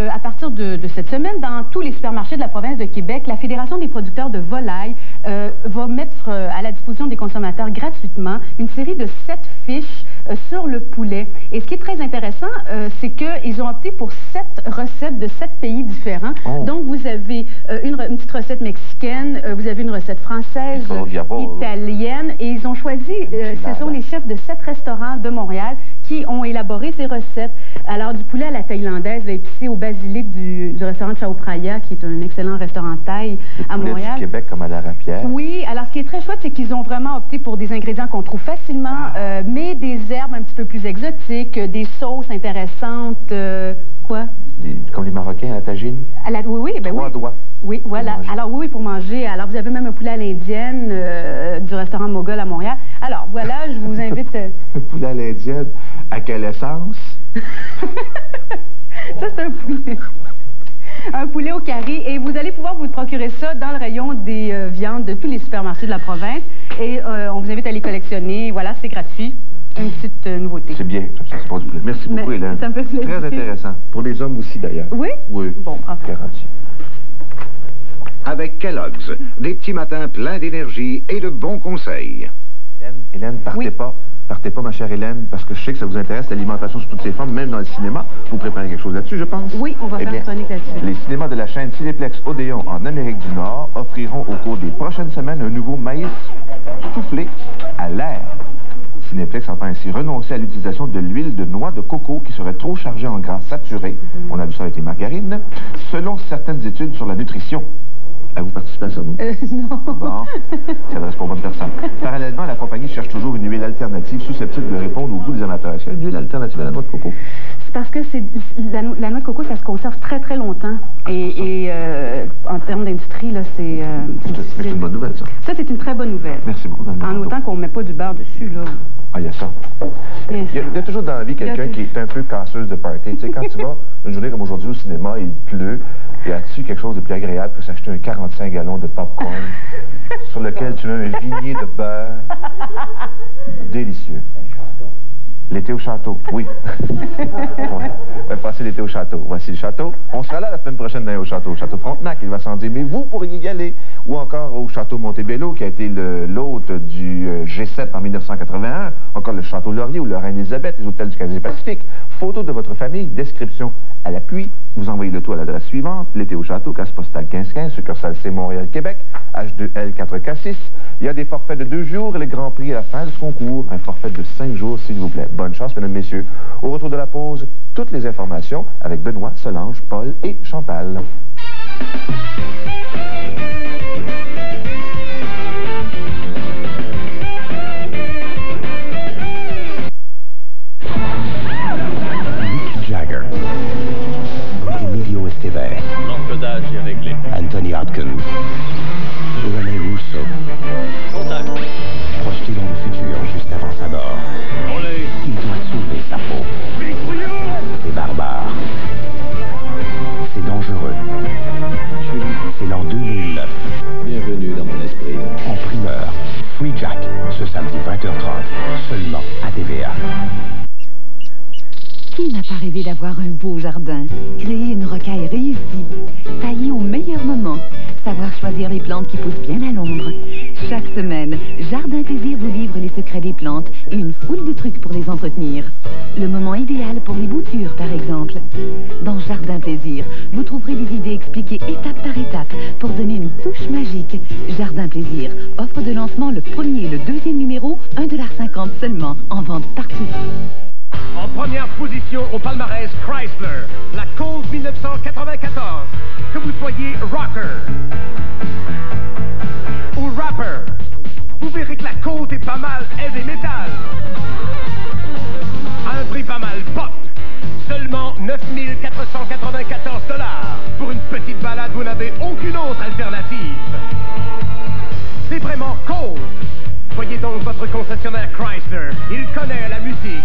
à partir de cette semaine, dans tous les supermarchés de la province de Québec, la Fédération des producteurs de volailles va mettre à la disposition des consommateurs gratuitement une série de 7 fiches sur le poulet. Et ce qui est très intéressant, c'est qu'ils ont opté pour 7 recettes de 7 pays différents. Oh. Donc, vous avez une petite recette mexicaine, vous avez une recette française, italienne, et ils ont choisi, ce sont les chefs de 7 restaurants de Montréal qui ont élaboré ces recettes. Alors, du poulet à la thaïlandaise, épicé au basilic du restaurant Chao Phraya, qui est un excellent restaurant thaï à Montréal. Du Québec comme à la rapière. Oui, alors ce qui est très chouette, c'est qu'ils ont vraiment opté pour des ingrédients qu'on trouve facilement, mais des herbes un petit peu plus exotiques, des sauces intéressantes. Quoi? Comme les Marocains à la tagine? Oui, ben 3 doigts. Oui, voilà. Alors oui, pour manger. Alors vous avez même un poulet à l'indienne du restaurant Mogol à Montréal. Alors voilà, je vous invite... Un poulet à l'indienne, à quelle essence? Ça, c'est un poulet. Un poulet au carré. Et vous allez pouvoir vous procurer ça dans le rayon des viandes de tous les supermarchés de la province. Et on vous invite à les collectionner. Voilà, c'est gratuit. Une petite nouveauté. C'est bien, ça c'est pas du plaisir. Merci beaucoup, Hélène. Ça me fait plaisir. Très intéressant. Pour les hommes aussi, d'ailleurs. Oui? Oui. Bon, bravo. Garanti. Avec Kellogg's, des petits matins pleins d'énergie et de bons conseils. Hélène, partez pas. Partez pas, ma chère Hélène, parce que je sais que ça vous intéresse, l'alimentation sous toutes ses formes, même dans le cinéma. Vous préparez quelque chose là-dessus, je pense? Oui, on va faire une chronique là-dessus. Les cinémas de la chaîne Cinéplex Odéon en Amérique du Nord offriront au cours des prochaines semaines un nouveau maïs soufflé à l'air. Cinéplex entend ainsi renoncer à l'utilisation de l'huile de noix de coco qui serait trop chargée en gras saturés. On a vu ça avec les margarines. Selon certaines études sur la nutrition. Avez-vous participé à ça, vous? Non. Bon, ça adresse pas aux bonnes personnes. Parallèlement, la compagnie cherche toujours une huile alternative susceptible de répondre au goût des amateurs. Est-ce qu'il y a une huile alternative à la noix de coco? C'est parce que la noix de coco, ça se conserve très, très longtemps. Et en termes d'industrie, là, c'est... c'est une bonne nouvelle, ça. Ça, c'est une très bonne nouvelle. Merci beaucoup, en autant qu'on ne met pas du beurre dessus, là. Ah, il y a ça. Il y a toujours dans la vie quelqu'un qui est un peu casseuse de party. Tu sais, quand tu vas une journée comme aujourd'hui au cinéma, il pleut, y a-tu quelque chose de plus agréable que s'acheter un 45 gallons de popcorn sur lequel tu mets un vignier de beurre? Délicieux. L'été au château, oui. On va passer l'été au château. Voici le château. On sera là la semaine prochaine d'aller au château Frontenac. Il va s'en dire, mais vous pourriez y aller. Ou encore au château Montebello, qui a été l'hôte du G7 en 1981. Encore le château Laurier ou le Reine-Élisabeth, les hôtels du Canadien-Pacifique. Photo de votre famille, description à l'appui. Vous envoyez le tout à l'adresse suivante. L'été au château, case postale 1515, succursale C Montréal-Québec, H2L4K6. Il y a des forfaits de 2 jours et le grand prix à la fin de ce concours. Un forfait de 5 jours, s'il vous plaît. Bonne chance, mesdames et messieurs. Au retour de la pause, toutes les informations avec Benoît, Solange, Paul et Chantal. Mick Jagger. Emilio Estevez. L'encodage est réglé. Anthony Hopkins. René Russo. Contact. Projeté dans le futur juste avant sa mort. Il doit sauver sa peau. C'est barbare. C'est dangereux. C'est l'an 2009. Bienvenue dans mon esprit. En primeur, Free Jack, ce samedi 20h30, seulement à TVA. Qui n'a pas rêvé d'avoir un beau jardin? Créer une rocaille réussie, tailler au meilleur moment, savoir choisir les plantes qui poussent bien à l'ombre. Chaque semaine, Jardin Plaisir vous livre les secrets des plantes et une foule de trucs pour les entretenir. Le moment idéal pour les boutures, par exemple. Dans Jardin Plaisir, vous trouverez des idées expliquées étape par étape pour donner une touche magique. Jardin Plaisir, offre de lancement le 1er et le 2e numéro, $1,50 seulement, en vente partout. En première position au palmarès Chrysler, la Colt 1994. Que vous soyez rocker ou rapper, vous verrez que la Colt est pas mal heavy metal. À un prix pas mal pop, seulement $9 494. Pour une petite balade, vous n'avez aucune autre alternative. C'est vraiment Colt. Voyez donc votre concessionnaire Chrysler, il connaît la musique.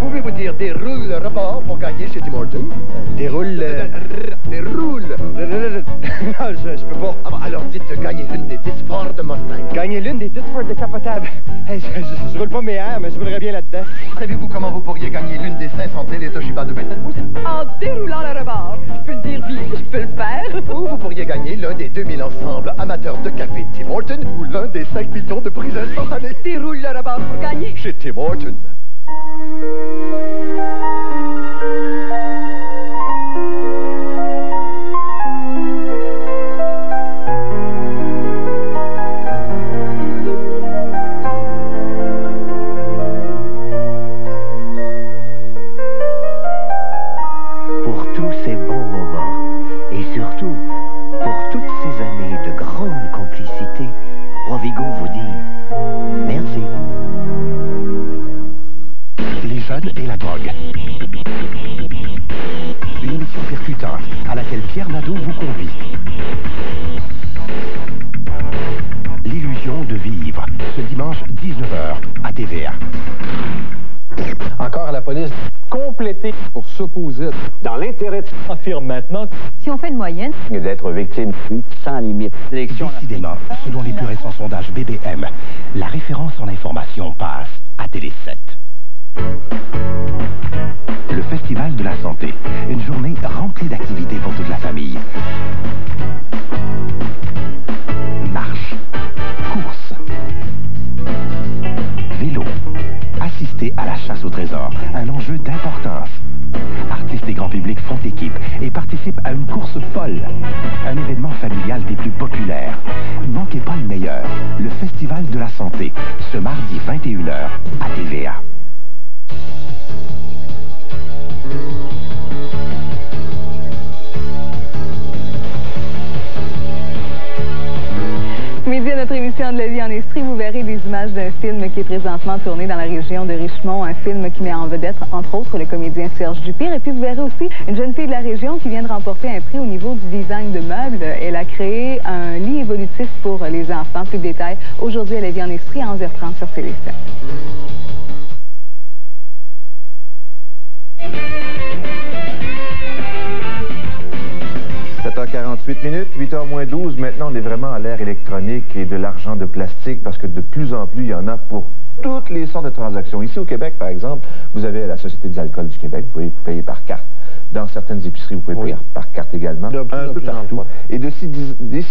Pouvez-vous dire dire déroule le rebord pour gagner chez Tim Hortons. Déroule... Déroule. Non, je peux pas. Ah bah, alors dites gagner l'une des 10 Ford Mustang. Gagner l'une des 10 Ford décapotables. Hey, je roule pas mes airs, mais je voudrais bien là-dedans. Savez-vous comment vous pourriez gagner l'une des 500 télé Toshiba de 27 pouces? En déroulant le rebord. Je peux le dire vite, je peux le faire. Ou vous pourriez gagner l'un des 2000 ensembles amateurs de café Tim Hortons ou l'un des 5 millions de prises instantanées. Déroule le rebord pour gagner. Chez Tim Hortons. Pour tous ces bons moments et surtout pour toutes ces années de grande complicité, Provigo vous dit merci. Les jeunes et la drogue. Une émission percutante à laquelle Pierre Nadeau vous convie. L'illusion de vivre, ce dimanche 19h à TVA. Encore à la police, compléter pour s'opposer. Dans l'intérêt, affirme maintenant. Si on fait une moyenne, D'être victime sans limite. Décidément, selon les plus récents sondages BBM, la référence en information passe à Télé 7. Le Festival de la Santé, une journée remplie d'activités pour toute la famille. Marche, course, vélo, assister à la chasse au trésor, un enjeu d'importance. Artistes et grand public font équipe et participent à une course folle, un événement familial des plus populaires. Ne manquez pas le meilleur, le Festival de la Santé, ce mardi 21h à TVA. Midi à notre émission de La vie en Estrie, vous verrez des images d'un film qui est présentement tourné dans la région de Richemont, un film qui met en vedette, entre autres, le comédien Serge Dupire. Et puis vous verrez aussi une jeune fille de la région qui vient de remporter un prix au niveau du design de meubles. Elle a créé un lit évolutif pour les enfants. Plus de détails aujourd'hui à La vie en Estrie à 11h30 sur Télé 7. 7h48 minutes, 8h moins 12. Maintenant, on est vraiment à l'ère électronique et de l'argent de plastique parce que de plus en plus, il y en a pour toutes les sortes de transactions. Ici au Québec, par exemple, vous avez la Société des alcools du Québec. Vous pouvez payer par carte. Dans certaines épiceries, vous pouvez payer par carte également. Un peu partout. Et d'ici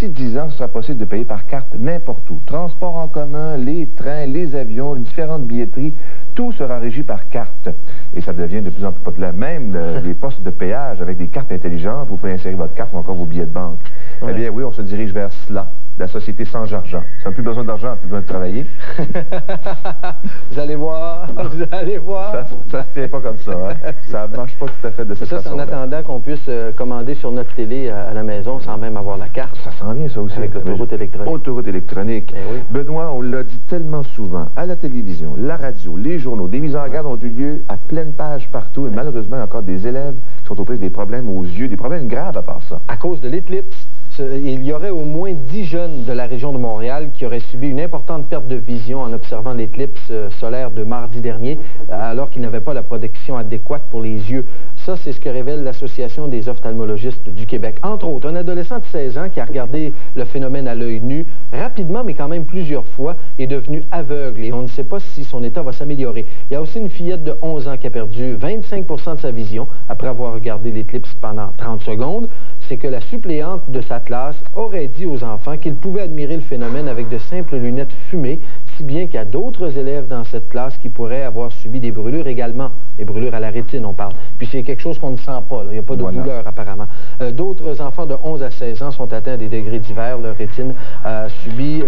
10 ans, ce sera possible de payer par carte n'importe où. Transport en commun, les trains, les avions, les différentes billetteries, tout sera régi par carte. Et ça devient de plus en plus populaire. Même les postes de péage avec des cartes intelligentes, vous pouvez insérer votre carte ou encore vos billets de banque. Eh bien oui, on se dirige vers cela. La société sans argent. Ça n'a plus besoin d'argent, plus besoin de travailler. Vous allez voir, vous allez voir. Ça ne se tient pas comme ça. Hein? Ça ne marche pas tout à fait de cette façon. Ça, c'est en attendant qu'on puisse commander sur notre télé à la maison sans même avoir la carte. Ça s'en vient, ça aussi. Avec l'autoroute électronique. Autoroute électronique. Oui. Benoît, on l'a dit tellement souvent, à la télévision, la radio, les journaux, des mises en garde ont eu lieu à pleine page partout. Et malheureusement, il y a encore des élèves qui sont aux prises des problèmes aux yeux, des problèmes graves à part ça. À cause de l'éclipse. Il y aurait au moins 10 jeunes de la région de Montréal qui auraient subi une importante perte de vision en observant l'éclipse solaire de mardi dernier, alors qu'ils n'avaient pas la protection adéquate pour les yeux. Ça, c'est ce que révèle l'Association des ophtalmologistes du Québec. Entre autres, un adolescent de 16 ans qui a regardé le phénomène à l'œil nu, rapidement, mais quand même plusieurs fois, est devenu aveugle et on ne sait pas si son état va s'améliorer. Il y a aussi une fillette de 11 ans qui a perdu 25% de sa vision après avoir regardé l'éclipse pendant 30 secondes. C'est que la suppléante de sa classe aurait dit aux enfants qu'ils pouvaient admirer le phénomène avec de simples lunettes fumées, si bien qu'il y a d'autres élèves dans cette classe qui pourraient avoir subi des brûlures également. Des brûlures à la rétine, on parle. Puis c'est quelque chose qu'on ne sent pas, il n'y a pas de douleur apparemment. D'autres enfants de 11 à 16 ans sont atteints des degrés divers. Leur rétine a subi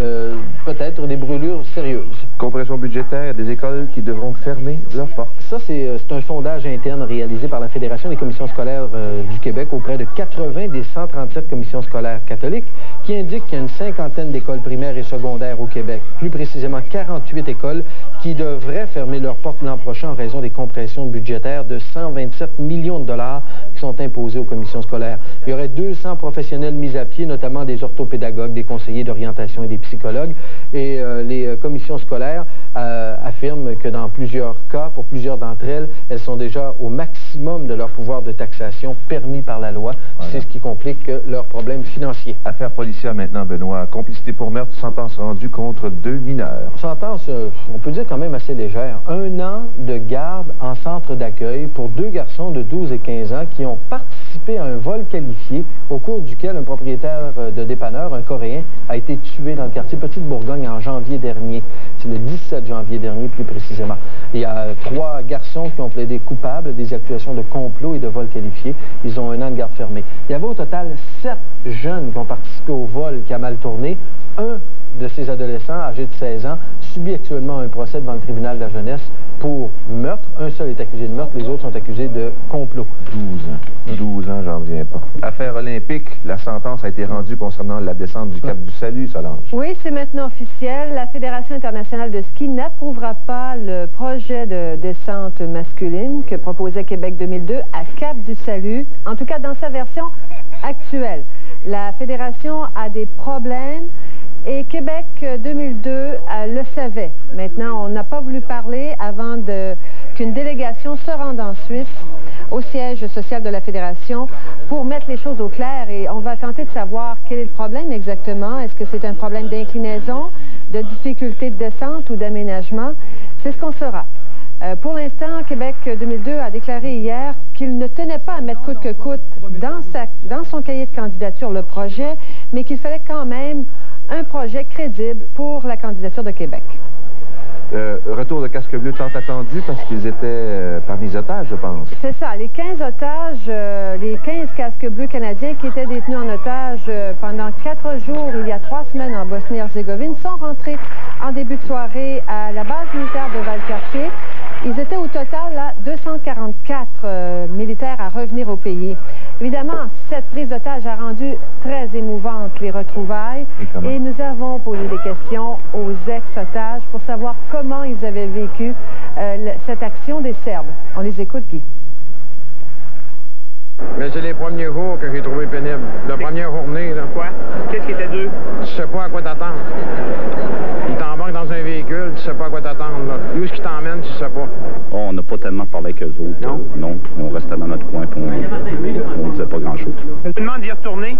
peut-être des brûlures sérieuses. Compression budgétaire, des écoles qui devront fermer leurs portes. Ça, c'est un sondage interne réalisé par la Fédération des commissions scolaires du Québec auprès de 80 des 137 commissions scolaires catholiques qui indique qu'il y a une cinquantaine d'écoles primaires et secondaires au Québec. Plus précisément 48 écoles qui devraient fermer leurs portes l'an prochain en raison des compressions budgétaires de 127 millions de dollars qui sont imposés aux commissions scolaires. Il y aurait 200 professionnels mis à pied, notamment des orthopédagogues, des conseillers d'orientation et des psychologues. Et les commissions scolaires affirment que dans plusieurs cas, pour plusieurs d'entre elles, elles sont déjà au maximum de leur pouvoir de taxation permis par la loi. Voilà. C'est ce qui complique leurs problèmes financiers. Affaire policière maintenant, Benoît. Complicité pour meurtre, sentence rendue contre 2 mineurs. Sentence, on peut dire quand même assez légère. 1 an de garde en centre d'accueil pour 2 garçons de 12 et 15 ans qui ont participé à un vol qualifié au cours duquel un propriétaire de dépanneur, un Coréen, a été tué dans le quartier Petite-Bourgogne en janvier dernier. C'est le 17 janvier dernier, plus précisément. Il y a 3 garçons qui ont plaidé coupables des accusations de complot et de vol qualifié. Ils ont 1 an de garde fermée. Il y avait au total 7 jeunes qui ont participé au vol qui a mal tourné. Un de ces adolescents, âgé de 16 ans, subit actuellement un procès devant le tribunal de la jeunesse pour meurtre. Un seul est accusé de meurtre, les autres sont accusés de complot. 12 ans, j'en reviens pas. Affaire olympique, la sentence a été rendue concernant la descente du Cap du Salut, Solange. Oui, c'est maintenant officiel. La Fédération internationale de ski n'approuvera pas le projet de descente masculine que proposait Québec 2002 à Cap du Salut, en tout cas dans sa version actuelle. La Fédération a des problèmes. Et Québec 2002 le savait. Maintenant, on n'a pas voulu parler avant qu'une délégation se rende en Suisse au siège social de la Fédération pour mettre les choses au clair. Et on va tenter de savoir quel est le problème exactement. Est-ce que c'est un problème d'inclinaison, de difficulté de descente ou d'aménagement? C'est ce qu'on saura. Pour l'instant, Québec 2002 a déclaré hier qu'il ne tenait pas à mettre coûte que coûte dans son cahier de candidature le projet, mais qu'il fallait quand même un projet crédible pour la candidature de Québec. Retour de casque bleu tant attendu parce qu'ils étaient parmi les otages, je pense. C'est ça. Les 15 otages, les 15 casques bleus canadiens qui étaient détenus en otage pendant 4 jours, il y a 3 semaines en Bosnie-Herzégovine, sont rentrés en début de soirée à la base militaire de Valcartier. Ils étaient au total à 244 militaires à revenir au pays. Évidemment, cette prise d'otage a rendu très émouvante les retrouvailles et nous avons posé des questions aux ex-otages pour savoir comment ils avaient vécu cette action des Serbes. On les écoute, Guy. Mais c'est les premiers jours que j'ai trouvé pénible. La première journée, là. Quoi? Qu'est-ce qui était dur? Tu sais pas à quoi t'attendre. Il t'embarque dans un véhicule, tu sais pas à quoi t'attendre. Où est-ce qu'il t'emmène, tu sais pas. Oh, on n'a pas tellement parlé avec eux autres. Non? Non, on restait dans notre coin et on disait pas grand-chose. Tu me demandes d'y retourner?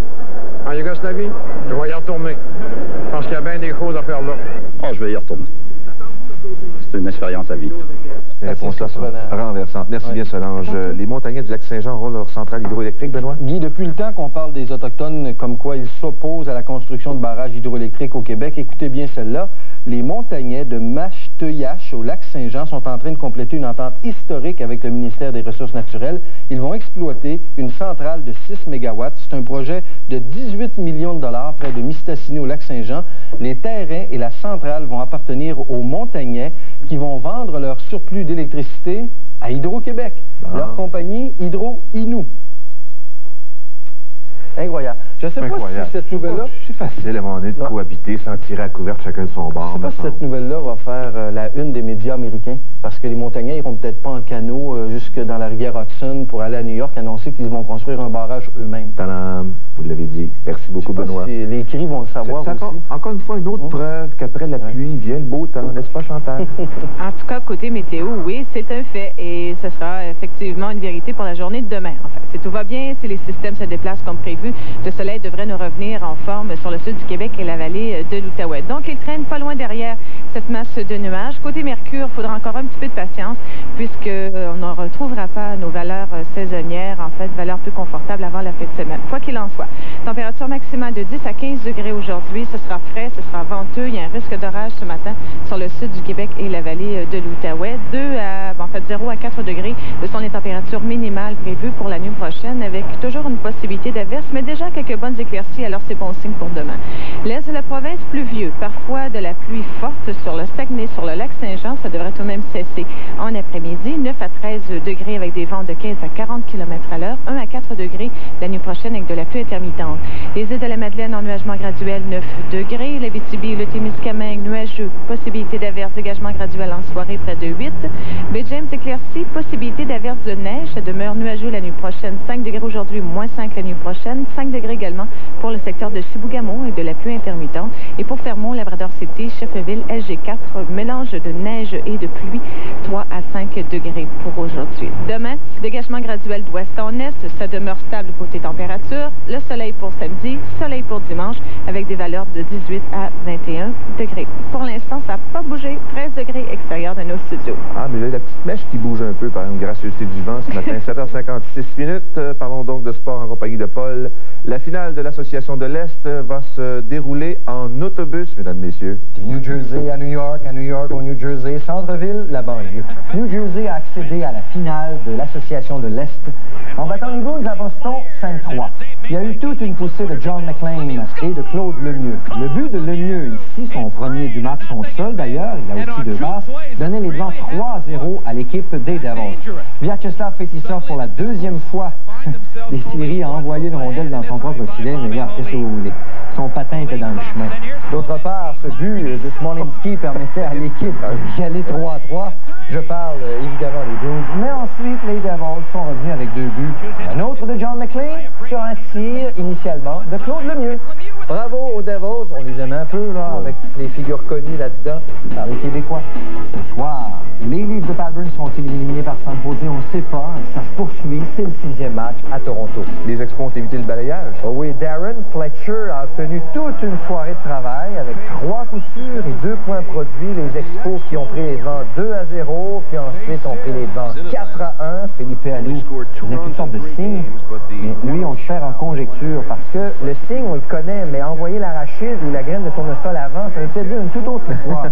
En Yougoslavie, je vais y retourner. Parce qu'il y a bien des choses à faire là. Oh, je vais y retourner. C'est une expérience à vivre. Réponse-là renversante. Merci bien, Solange. Les montagnais du Lac-Saint-Jean auront leur centrale hydroélectrique, Benoît? Guy, depuis le temps qu'on parle des Autochtones comme quoi ils s'opposent à la construction de barrages hydroélectriques au Québec, écoutez bien celle-là. Les montagnais de Mashteuiach au Lac-Saint-Jean sont en train de compléter une entente historique avec le ministère des Ressources naturelles. Ils vont exploiter une centrale de 6 MW. C'est un projet de 18 millions de dollars près de Mistassini au Lac-Saint-Jean. Les terrains et la centrale vont appartenir aux montagnais qui vont vendre leur surplus d'électricité à Hydro-Québec, leur compagnie Hydro-Inou. Incroyable. Je ne sais pas si cette nouvelle-là... C'est facile à un moment donné de cohabiter sans tirer à couvert chacun de son bord. Je ne sais pas si cette nouvelle-là va faire la une des médias américains, parce que les montagnais n'iront peut-être pas en canot jusque dans la rivière Hudson pour aller à New York annoncer qu'ils vont construire un barrage eux-mêmes. Tadam! Vous l'avez dit. Merci beaucoup, Benoît. Si les cris vont le savoir aussi. Encore une fois, une autre preuve qu'après la pluie vient le beau temps, n'est-ce pas, Chantal? En tout cas, côté météo, oui, c'est un fait. Et ce sera effectivement une vérité pour la journée de demain. Enfin, si tout va bien, si les systèmes se déplacent comme prévu, le soleil devrait nous revenir en forme sur le sud du Québec et la vallée de l'Outaouais. Donc, il traîne pas loin derrière cette masse de nuages. Côté Mercure, il faudra encore un petit peu de patience puisqu'on ne retrouvera pas nos valeurs saisonnières, en fait, valeurs plus confortables avant la fin de semaine. Quoi qu'il en soit, température maximale de 10 à 15 degrés aujourd'hui. Ce sera frais, ce sera venteux. Il y a un risque d'orage ce matin sur le sud du Québec et la vallée de l'Outaouais. 0 à 4 degrés, ce sont les températures minimales prévues pour la nuit prochaine avec toujours une possibilité d'averse, mais déjà quelques bonnes éclaircies, alors c'est bon signe pour demain. L'est de la province, pluvieux. Parfois de la pluie forte sur le Saguenay, sur le lac Saint-Jean. Ça devrait tout de même cesser en après-midi. 9 à 13 degrés avec des vents de 15 à 40 km à l'heure. 1 à 4 degrés la nuit prochaine avec de la pluie intermittente. Les îles de la Madeleine, ennuagement graduel, 9 degrés. L'Abitibi, le Témiscamingue, nuageux. Possibilité d'averse, dégagement graduel en soirée, près de 8. Baie James éclairci, possibilité d'averse de neige. Ça demeure nuageux la nuit prochaine. 5 degrés aujourd'hui, moins 5 la nuit prochaine. 5 degrés également pour le secteur de Chibougamau avec de la pluie intermittente. Et pour Fermont, Labrador City, Chefferville, SG4, mélange de neige et de pluie, 3 à 5 degrés pour aujourd'hui. Demain, dégagement graduel d'ouest en est, ça demeure stable côté température. Le soleil pour samedi, soleil pour dimanche, avec des valeurs de 18 à 21 degrés. Pour l'instant, ça n'a pas bougé, 13 degrés extérieur de nos studios. Ah, mais là, la petite mèche qui bouge un peu par une gracieuseté du vent ce matin, 7h56 minutes. Parlons donc de sport en compagnie de Paul. La finale de l'Association de l'Est va se dérouler en autobus, mesdames, messieurs. Du New Jersey à New York au New Jersey, centre-ville, la banlieue. New Jersey a accédé à la finale de l'Association de l'Est en battant les Bruins à Boston 5-3. Il y a eu toute une poussée de John McLean et de Claude Lemieux. Le but de Lemieux ici, son premier du match, son seul d'ailleurs, il a aussi 2 passes, donnait les devants 3-0 à l'équipe des Devils. Vyacheslav Fetisov pour la 2e fois des séries a envoyé une rondelle dans son propre filet, mais regarde, qu'est-ce que vous voulez? Son patin était dans le chemin. D'autre part, ce but de Smolinski permettait à l'équipe d'y aller 3-3. Je parle évidemment des Bruins, mais ensuite les Devils sont revenus avec 2 buts. Un autre de John McLean sur un tir initialement de Claude Lemieux. Bravo aux Devils, on les aime un peu là, avec les figures connues là-dedans par les Québécois. Ce soir, les Leafs de Padburn sont-ils éliminés par San Jose? On ne sait pas. Ça se poursuit, c'est le 6e match à Toronto. Les Expos ont évité le balayage. Oh oui, Darren Fletcher a obtenu toute une soirée de travail avec 3 coups sûrs et 2 points produits. Les Expos qui ont pris les devants 2-0, puis ensuite ont pris les devants 4-1. Philippe Alou faisait toutes sortes de signes, mais lui, on le fait en conjecture parce que le signe, on le connaît, mais envoyer l'arachide ou la graine de tournesol avant, ça veut peut-être dire une toute autre histoire.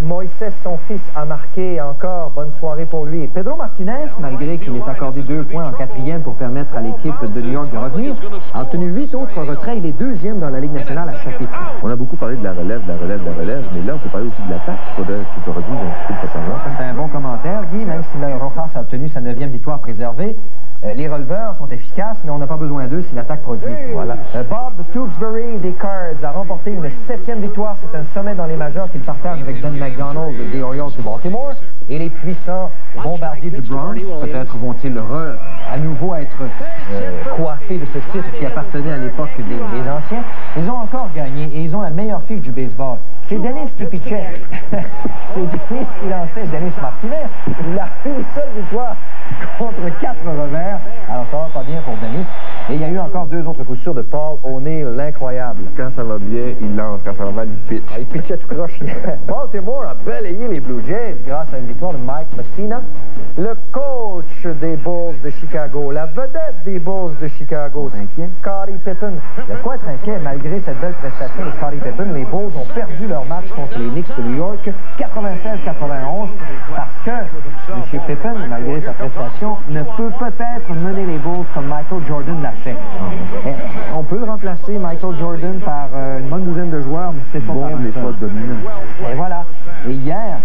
Moïse, son fils, a marqué encore. Bonne soirée pour lui. Pedro Martinez, malgré qu'il ait accordé 2 points en 4e pour permettre à l'équipe de New York de revenir, a obtenu 8 autres retraits. Il est 2e dans la Ligue nationale à chapitre. On a beaucoup parlé de la relève, mais là, on peut parler aussi de l'attaque. Il faudrait qu'il te redise un petit peu de temps en temps. C'est un bon commentaire, Guy, même si Mel Rojas a obtenu sa 9e victoire préservée. Les releveurs sont efficaces, mais on n'a pas besoin d'eux si l'attaque produit. Voilà. Bob Tewksbury des Cards a remporté une 7e victoire. C'est un sommet dans les majors qu'il partage avec Don McDonald des Orioles de Baltimore. Et les puissants bombardiers du Bronx, peut-être vont-ils à nouveau être coiffés de ce titre qui appartenait à l'époque des anciens. Ils ont encore gagné et ils ont la meilleure fiche du baseball. C'est Dennis qui pitchait. C'est Dennis qui lançait Dennis Martinez. Il a eu une seule victoire contre 4 revers. Alors ça va pas bien pour Dennis. Et il y a eu encore 2 autres coups sûrs de Paul O'Neill, l'incroyable. Quand ça va bien, il lance. Quand ça va mal, il pitch. Il pitchait tout croche. Baltimore a balayé les Blue Jays grâce à une victoire de Mike Messina. Le coach des Bulls de Chicago, la vedette des Bulls de Chicago, Scottie Pippen. Il y a quoi être inquiet malgré cette belle prestation de Scottie Pippen? Les Bulls ont perdu leur match contre les Knicks de New York, 96-91, parce que M. Pippen, malgré sa prestation, ne peut peut-être mener les Bulls comme Michael Jordan l'a fait. On peut remplacer Michael Jordan par une bonne douzaine de joueurs, mais c'est pas dominant. Et voilà. Et hier,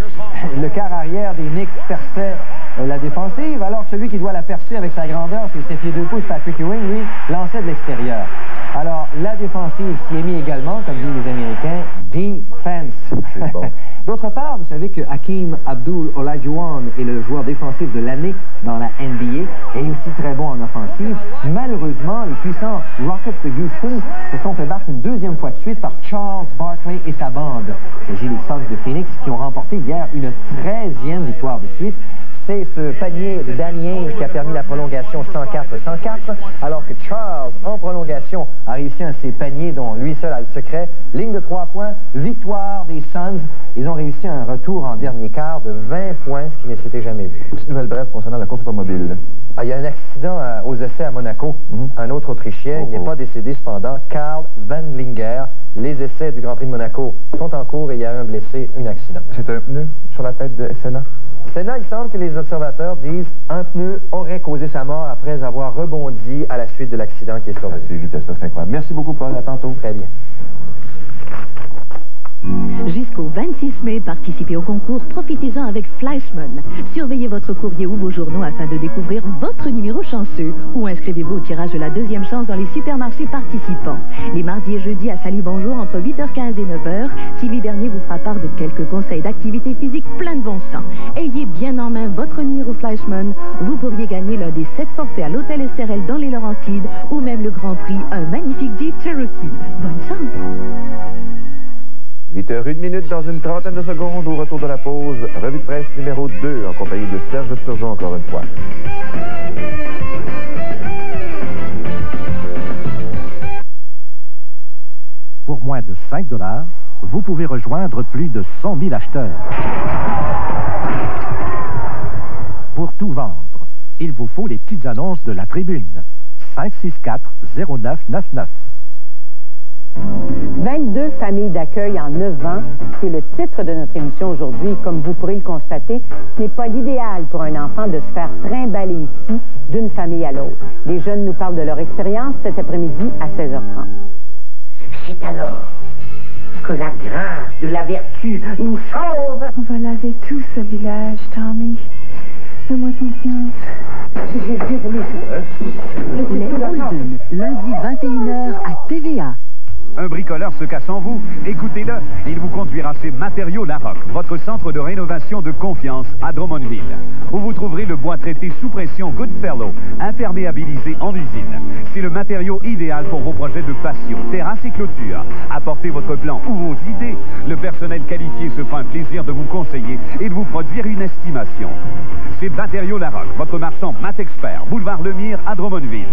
le quart arrière des Knicks perçait la défensive, alors que celui qui doit la percer avec sa grandeur, c'est 7 pieds 2 pouces, Patrick Ewing, lui, lançait de l'extérieur. Alors, la défensive s'y est mise également, comme disent les Américains, defense. C'est bon. D'autre part, vous savez que Hakeem Abdul-Olajuwon est le joueur défensif de l'année dans la NBA et aussi très bon en offensive. Malheureusement, les puissants Rockets de Houston se sont fait battre une 2e fois de suite par Charles Barkley et sa bande. Il s'agit des Suns de Phoenix qui ont remporté hier une 13e victoire de suite. C'est ce panier de Danny Ainge qui a permis la prolongation 104-104, alors que Charles, en prolongation, a réussi un de ses paniers dont lui seul a le secret. Ligne de 3 points, victoire des Suns. Ils ont réussi un retour en dernier quart de 20 points, ce qui ne s'était jamais vu. Petite nouvelle brève concernant la course automobile. Ah, il y a un accident aux essais à Monaco. Un autre Autrichien, il n'est pas décédé cependant, Karl Wendlinger. Les essais du Grand Prix de Monaco sont en cours et il y a un blessé, un accident. C'est un pneu sur la tête de Senna? Senna, il semble que les observateurs disent un pneu aurait causé sa mort après avoir rebondi à la suite de l'accident qui est survenu. des vitesses, c'est incroyable. Merci beaucoup, Paul. À tantôt. Très bien. Jusqu'au 26 mai, participez au concours, profitez-en avec Fleischmann. Surveillez votre courrier ou vos journaux afin de découvrir votre numéro chanceux. Ou inscrivez-vous au tirage de la deuxième chance dans les supermarchés participants. Les mardis et jeudis à Salut Bonjour entre 8h15 et 9h, Sylvie Bernier vous fera part de quelques conseils d'activité physique plein de bon sens. Ayez bien en main votre numéro Fleischmann. Vous pourriez gagner l'un des 7 forfaits à l'hôtel Estérel dans les Laurentides ou même le grand prix, un magnifique Jeep Cherokee. Bonne chance! 8h01 dans une trentaine de secondes au retour de la pause. Revue de presse numéro 2 en compagnie de Serge Turgeon encore une fois. Pour moins de 5 $, vous pouvez rejoindre plus de 100 000 acheteurs. Pour tout vendre, il vous faut les petites annonces de la tribune. 564-0999. 22 familles d'accueil en 9 ans, c'est le titre de notre émission aujourd'hui. Comme vous pourrez le constater, ce n'est pas l'idéal pour un enfant de se faire trimballer ici d'une famille à l'autre. Les jeunes nous parlent de leur expérience cet après-midi à 16h30. C'est alors que la grâce de la vertu nous sauve. On va laver tout ce village, Tommy. Fais-moi confiance. Les Holden, lundi 21h à TVA. Un bricoleur se cache en vous. Écoutez-le, il vous conduira chez Matériaux Larocque, votre centre de rénovation de confiance à Drummondville, où vous trouverez le bois traité sous pression Goodfellow, imperméabilisé en usine. C'est le matériau idéal pour vos projets de patio, terrasse et clôture. Apportez votre plan ou vos idées. Le personnel qualifié se fera un plaisir de vous conseiller et de vous produire une estimation. C'est Matériaux Larocque, votre marchand Mat Expert, boulevard Lemire à Drummondville.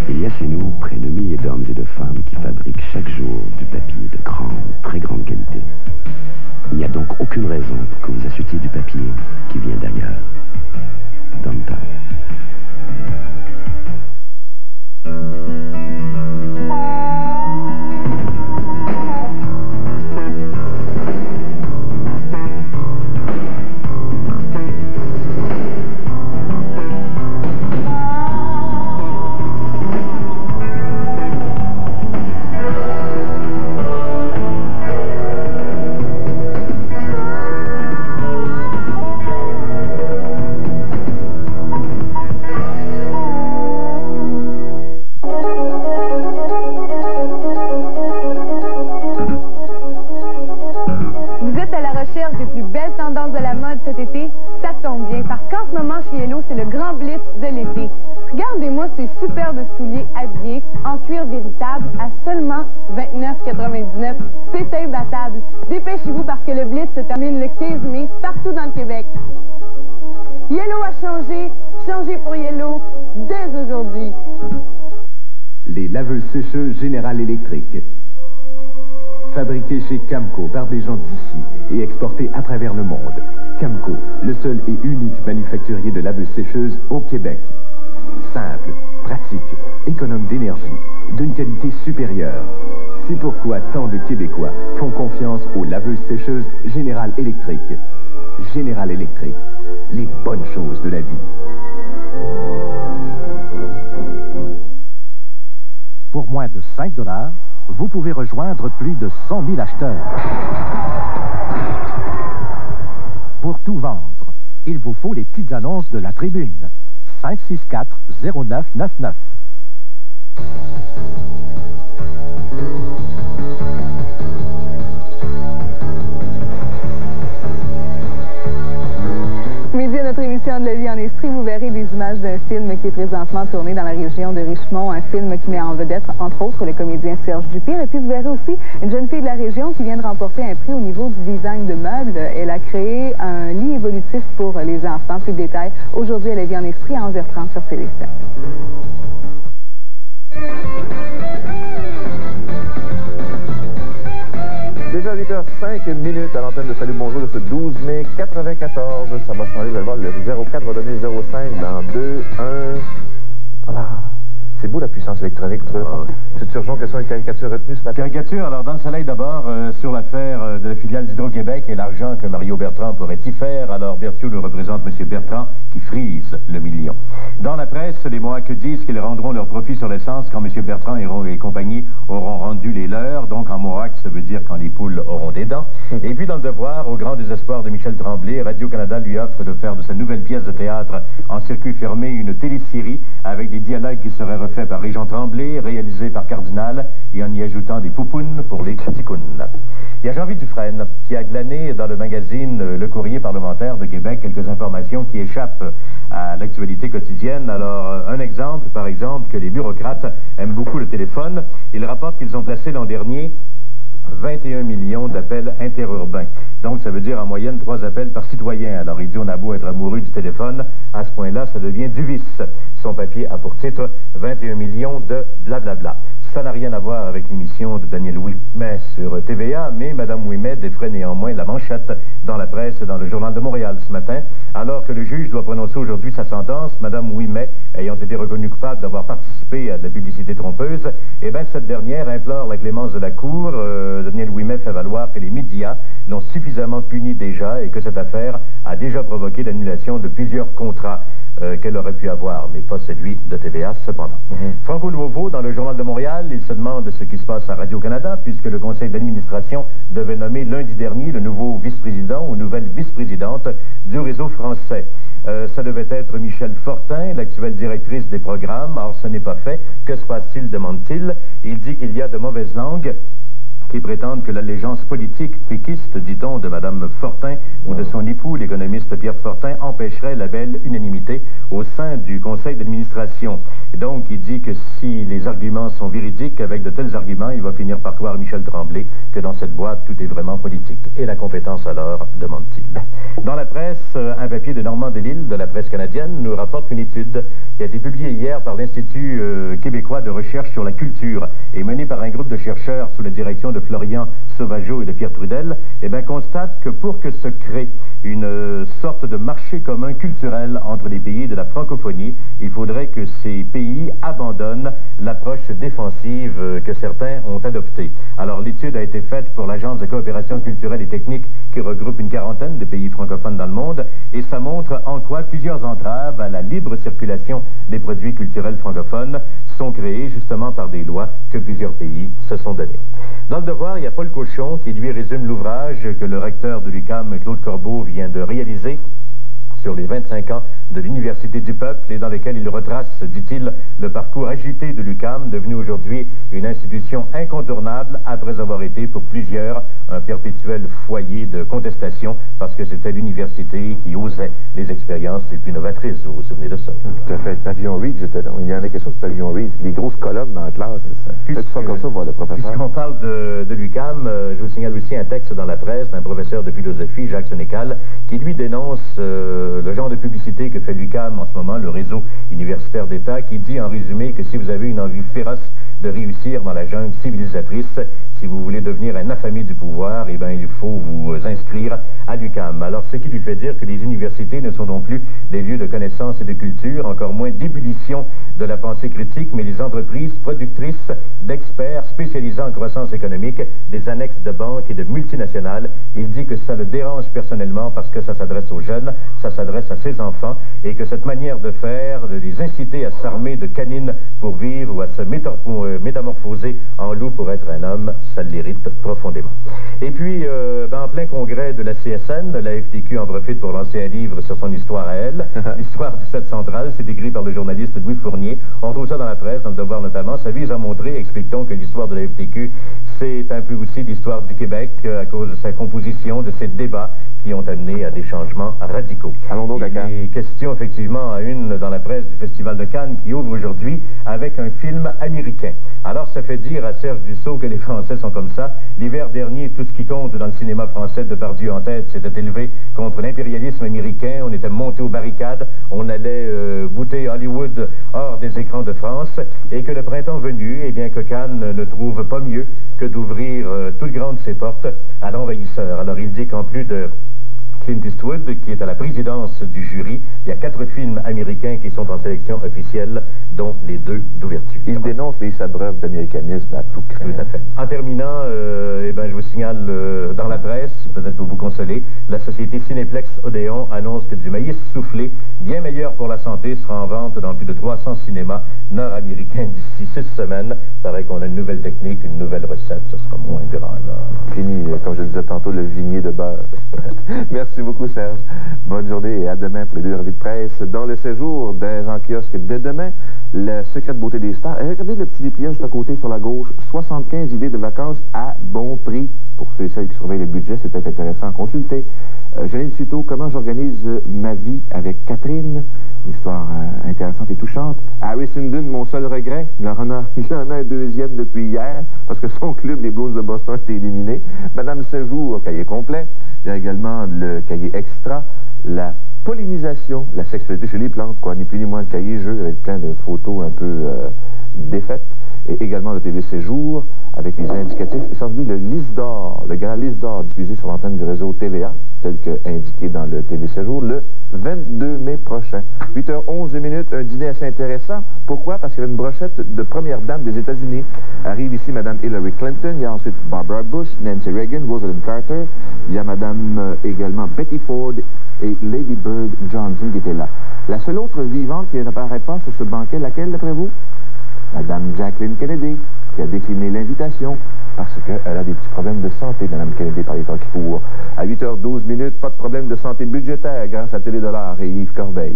Il y a chez nous près de milliers d'hommes et de femmes qui fabriquent chaque jour du papier de grande, très grande qualité. Il n'y a donc aucune raison pour que vous achetiez du papier qui vient d'ailleurs. Downtown. Cet été, ça tombe bien parce qu'en ce moment chez Yellow, c'est le grand blitz de l'été. Regardez-moi ces superbes souliers habillés en cuir véritable à seulement 29,99 $. C'est imbattable. Dépêchez-vous parce que le blitz se termine le 15 mai partout dans le Québec. Yellow a changé. Changez pour Yellow dès aujourd'hui. Les laveuses sécheuses Général Electric. Fabriquées chez Camco par des gens d'ici et exportées à travers le monde. Camco, le seul et unique manufacturier de laveuses sécheuses au Québec. Simple, pratique, économe d'énergie, d'une qualité supérieure. C'est pourquoi tant de Québécois font confiance aux laveuses sécheuses Général Electric. Général Electric, les bonnes choses de la vie. Pour moins de 5 $, vous pouvez rejoindre plus de 100 000 acheteurs. Pour tout vendre, il vous faut les petites annonces de la tribune. 564-0999. Midi à notre émission de La vie en Estrie, vous verrez des images d'un film qui est présentement tourné dans la région de Richmond, un film qui met en vedette, entre autres, le comédien Serge Dupire. Et puis vous verrez aussi une jeune fille de la région qui vient de remporter un prix au niveau du design de meubles. Elle a créé un lit évolutif pour les enfants. Plus de détails aujourd'hui à La vie en Estrie à 11h30 sur Télé7. Déjà 8h05 à l'antenne de Salut Bonjour de ce 12 mai 94. Ça va changer, vous allez voir, le 04 va donner 05 dans 2, 1... Ah, c'est beau la puissance électronique, vous trouvez pas? C'est urgent que ça, une caricature retenue ce matin? Caricature, alors dans le soleil d'abord, sur l'affaire de la filiale d'Hydro-Québec et l'argent que Mario Bertrand pourrait y faire. Alors Berthiaud nous représente M. Bertrand qui frise le million. Dans la presse, les Mohawks disent qu'ils rendront leur profit sur l'essence quand M. Bertrand et compagnie auront rendu les leurs. Donc en Mohawk, ça veut dire quand les poules auront des dents. Et puis dans le devoir, au grand désespoir de Michel Tremblay, Radio-Canada lui offre de faire de sa nouvelle pièce de théâtre en circuit fermé une télésérie avec des dialogues qui seraient refaits par Régent Tremblay, réalisés par Cardinal et en y ajoutant des poupounes pour les criticounes. Il y a Jean-Louis Dufresne qui a glané dans le magazine Le Courrier parlementaire de Québec quelques informations qui échappent à l'actualité quotidienne. Alors, un exemple, par exemple, que les bureaucrates aiment beaucoup le téléphone. Ils rapportent qu'ils ont placé l'an dernier 21 millions d'appels interurbains. Donc, ça veut dire en moyenne 3 appels par citoyen. Alors, il dit, on a beau être amoureux du téléphone, à ce point-là, ça devient du vice. Son papier a pour titre 21 millions de blablabla. Ça n'a rien à voir avec l'émission de Daniel Ouimet sur TVA, mais Mme Ouimet défraie néanmoins la manchette dans la presse et dans le Journal de Montréal ce matin. Alors que le juge doit prononcer aujourd'hui sa sentence, Mme Ouimet, ayant été reconnue coupable d'avoir participé à de la publicité trompeuse, eh bien, cette dernière implore la clémence de la Cour. Daniel Ouimet fait valoir que les médias l'ont suffisamment puni déjà et que cette affaire a déjà provoqué l'annulation de plusieurs contrats qu'elle aurait pu avoir, mais pas celui de TVA cependant. Franco Nuovo, dans le Journal de Montréal, il se demande ce qui se passe à Radio-Canada, puisque le conseil d'administration devait nommer lundi dernier le nouveau vice-président ou nouvelle vice-présidente du réseau français. Ça devait être Michel Fortin, l'actuelle directrice des programmes. Or, ce n'est pas fait. Que se passe-t-il, demande-t-il? Il dit qu'il y a de mauvaises langues qui prétendent que l'allégeance politique péquiste, dit-on, de Mme Fortin ou de son époux, l'économiste Pierre Fortin, empêcherait la belle unanimité au sein du conseil d'administration. Donc, il dit que si les arguments sont véridiques, avec de tels arguments, il va finir par croire Michel Tremblay que dans cette boîte, tout est vraiment politique. Et la compétence alors, demande-t-il. Dans la presse, un papier de Normand Delisle, de la presse canadienne, nous rapporte qu'une étude qui a été publiée hier par l'Institut québécois de recherche sur la culture et menée par un groupe de chercheurs sous la direction de Florian Sauvageau et de Pierre Trudel, eh bien, constate que pour que se crée une sorte de marché commun culturel entre les pays de la francophonie, il faudrait que ces pays abandonnent l'approche défensive que certains ont adoptée. Alors, l'étude a été faite pour l'Agence de coopération culturelle et technique qui regroupe une quarantaine de pays francophones dans le monde, et ça montre en quoi plusieurs entraves à la libre circulation des produits culturels francophones sont créées justement par des lois que plusieurs pays se sont données. Dans le devoir, il y a Paul Cochon qui lui résume l'ouvrage que le recteur de l'UQAM, Claude Corbeau, vient de réaliser sur les 25 ans de l'Université du Peuple et dans lequel il retrace, dit-il, le parcours agité de l'UQAM, devenu aujourd'hui une institution incontournable après avoir été pour plusieurs un perpétuel foyer de contestation parce que c'était l'université qui osait les expériences les plus novatrices. Vous vous souvenez de ça? Tout à fait. Le pavillon Reed, j'étais là. Il y en a question du pavillon Reed. Les grosses colonnes dans la classe. Peut-être ça comme ça, voir le professeur. Puisqu'on parle de l'UQAM, je vous signale aussi un texte dans la presse d'un professeur de philosophie, Jacques Sénécal, qui lui dénonce le genre de publicité que fait l'UQAM en ce moment, le réseau universitaire d'État, qui dit en résumé que si vous avez une envie féroce de réussir dans la jungle civilisatrice, si vous voulez devenir un affamé du pouvoir, eh bien, il faut vous inscrire à l'UQAM. Alors, ce qui lui fait dire que les universités ne sont non plus des lieux de connaissance et de culture, encore moins d'ébullition de la pensée critique, mais des entreprises productrices d'experts spécialisés en croissance économique, des annexes de banques et de multinationales. Il dit que ça le dérange personnellement parce que ça s'adresse aux jeunes, ça s'adresse à ses enfants, et que cette manière de faire, de les inciter à s'armer de canines pour vivre ou à se métamorphoser en loup pour être un homme, ça l'irrite profondément. Et puis, en plein congrès de la CSN, la FTQ en profite pour lancer un livre sur son histoire à elle, l'histoire de cette centrale, c'est écrit par le journaliste Louis Fournier. On trouve ça dans la presse, dans le Devoir notamment. Ça vise à montrer, explique-t-on, que l'histoire de la FTQ, c'est un peu aussi l'histoire du Québec à cause de sa composition, de ses débats qui ont amené à des changements radicaux. Allons donc à Cannes. Il est question effectivement à une dans la presse du Festival de Cannes qui ouvre aujourd'hui avec un film américain. Alors ça fait dire à Serge Dussault que les Français sont comme ça. L'hiver dernier, tout ce qui compte dans le cinéma français, Depardieu en tête, s'était élevé contre l'impérialisme américain. On était monté aux barricades, on allait bouter Hollywood hors des écrans de France, et que le printemps venu, eh bien que Cannes ne trouve pas mieux que d'ouvrir toutes grandes ses portes à l'envahisseur. Alors il dit qu'en plus de Clint Eastwood, qui est à la présidence du jury. Il y a 4 films américains qui sont en sélection officielle, dont les 2 d'ouverture. Il dénonce les s'abreuve d'américanisme à tout craint. Tout à fait. En terminant, je vous signale dans la presse, peut-être pour vous consoler, la société Cinéplex Odéon annonce que du maïs soufflé, bien meilleur pour la santé, sera en vente dans plus de 300 cinémas nord-américains d'ici 6 semaines. Il paraît qu'on a une nouvelle technique, une nouvelle recette, ce sera moins grand. Fini, comme je le disais tantôt, le vignier de beurre. Merci beaucoup, Serge. Bonne journée et à demain pour les 2 revues de presse. Dans le séjour en kiosque dès demain, le secret de beauté des stars. Et regardez le petit dépliant juste à côté sur la gauche. 75 idées de vacances à bon prix. Pour ceux et celles qui surveillent le budget, c'est peut-être intéressant à consulter. Janine Suto, comment j'organise ma vie avec Catherine? Une histoire intéressante et touchante. Harrison Dunn, mon seul regret, il en a un deuxième depuis hier, parce que son club, les Blues de Boston, a été éliminé. Madame Séjour, cahier complet. Il y a également le cahier extra, la pollinisation, la sexualité chez les plantes, quoi, ni plus ni moins le cahier jeu, avec plein de photos un peu défaites. Et également le TV Séjour, avec les indicatifs, et sans oublier le Lys d'or, le grand Lys d'or diffusé sur l'antenne du réseau TVA, tel que indiqué dans le TV Séjour, le 22 mai prochain. 8h11, un dîner assez intéressant. Pourquoi? Parce qu'il y avait une brochette de première dame des États-Unis. Arrive ici Mme Hillary Clinton, il y a ensuite Barbara Bush, Nancy Reagan, Rosalind Carter, il y a Mme également Betty Ford et Lady Bird Johnson qui étaient là. La seule autre vivante qui n'apparaît pas sur ce banquet, laquelle d'après vous? Mme Jacqueline Kennedy, qui a décliné l'invitation parce qu'elle a des petits problèmes de santé, Mme Kennedy, par les temps qui courent. À 8h12, pas de problème de santé budgétaire grâce à Télédollar et Yves Corbeil.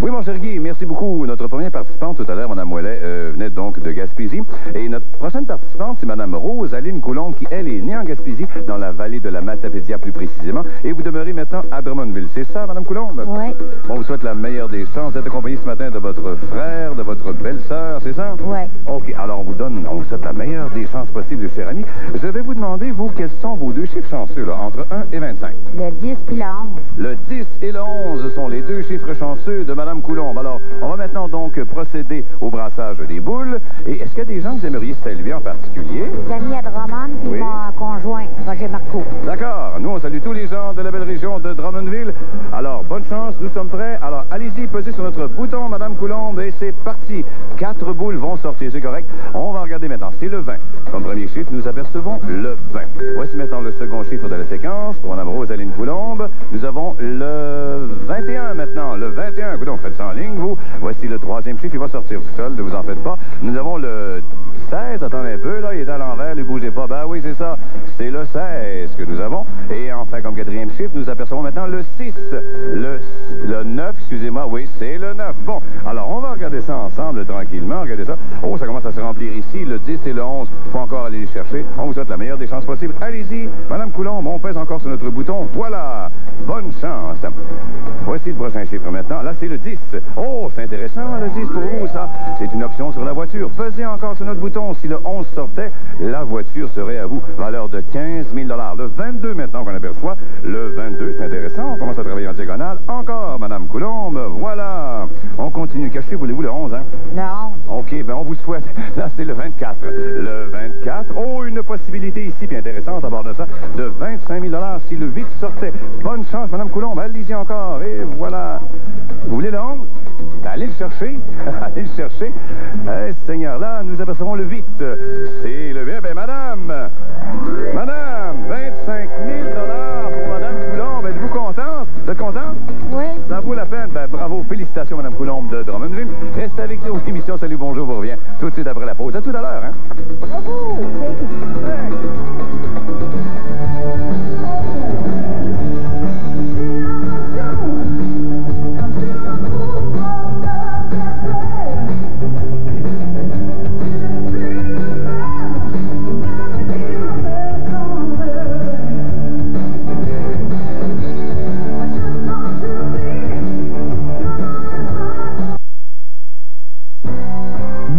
Oui, mon cher Guy, merci beaucoup. Notre première participante tout à l'heure, Mme Ouellet, venait donc de Gaspésie. Et notre prochaine participante, c'est Mme Rose-Aline Coulombe, qui, elle, est née en Gaspésie, dans la vallée de la Matapédia plus précisément. Et vous demeurez maintenant à Drummondville. C'est ça, Mme Coulombe? Oui. On vous souhaite la meilleure des chances d'être accompagnée ce matin de votre frère, de votre belle-sœur, c'est ça? Oui. OK, alors on vous souhaite la meilleure des chances possibles, cher ami. Je vais vous demander, vous, quels sont vos 2 chiffres chanceux, là, entre 1 et 25? Le 10 puis le 11. Le 10 et le 11 sont les 2 chiffres chanceux de Mme Coulombe. Alors, on va maintenant donc procéder au brassage des boules. Et est-ce qu'il y a des gens que vous aimeriez saluer en particulier? Les amis à Drummond, puis oui. Mon conjoint, Roger Marcoux. D'accord. Nous, on salue tous les gens de la belle région de Drummondville. Alors, bonne chance, nous sommes prêts. Alors, allez-y, pesez sur notre bouton, Mme Coulombe, et c'est parti. 4 boules vont sortir, c'est correct. On va regarder maintenant, c'est le 20. Comme premier chiffre, nous apercevons le 20. Voici maintenant le second chiffre de la séquence pour Mme Rose-Aline Coulombe. Nous avons le 21 maintenant. Le 21, écoutez, on fait ça en ligne, vous. Voici le 3e chiffre, il va sortir tout seul, ne vous en faites pas. Nous avons le 16, attendez un peu, là, il est à l'envers, ne bougez pas. Ben oui, c'est ça, c'est le 16 que nous avons. Et enfin, comme 4e chiffre, nous apercevons maintenant le 6, le 9, excusez-moi, oui, c'est le 9. Bon, alors on va regarder ça ensemble, tranquillement, regardez ça. Oh, ça commence à se remplir ici, le 10 et le 11, il faut encore aller les chercher. On vous souhaite la meilleure des chances possibles. Allez-y, Mme Coulombe, on pèse encore sur notre bouton. Voilà, bonne chance. Voici le prochain chiffre maintenant. Là, c'est le 10. Oh, c'est intéressant, le 10 pour vous, ça. C'est une option sur la voiture. Pesez encore sur notre bouton. Si le 11 sortait, la voiture serait à vous. Valeur de 15 000 $. Le 22 maintenant qu'on aperçoit. Le 22, c'est intéressant. On commence à travailler en diagonale. Encore, Mme Coulombe. Voilà. On continue. Cachez, voulez-vous le 11, hein? Le 11. OK, ben on vous le souhaite. Là, c'est le 24. Le 24. Oh, une possibilité ici, puis intéressante à bord de ça, de 25 000 $ si le 8 sortait. Bonne chance, Mme Coulombe. Allez-y encore. Et voilà. Vous voulez le 11? Ben, allez le chercher. Allez le chercher. Seigneur, là, nous apercevons le 8. C'est le 8. Ben, madame, 25 000 $ pour Mme Coulombe. Êtes-vous contente? Vous êtes contente? Oui. Ça vaut la peine. Ben, bravo. Félicitations, Mme Coulombe de Drummondville. Restez avec nous. L'émission Salut, bonjour vous revient tout de suite après la pause. À tout à l'heure, hein? Bravo.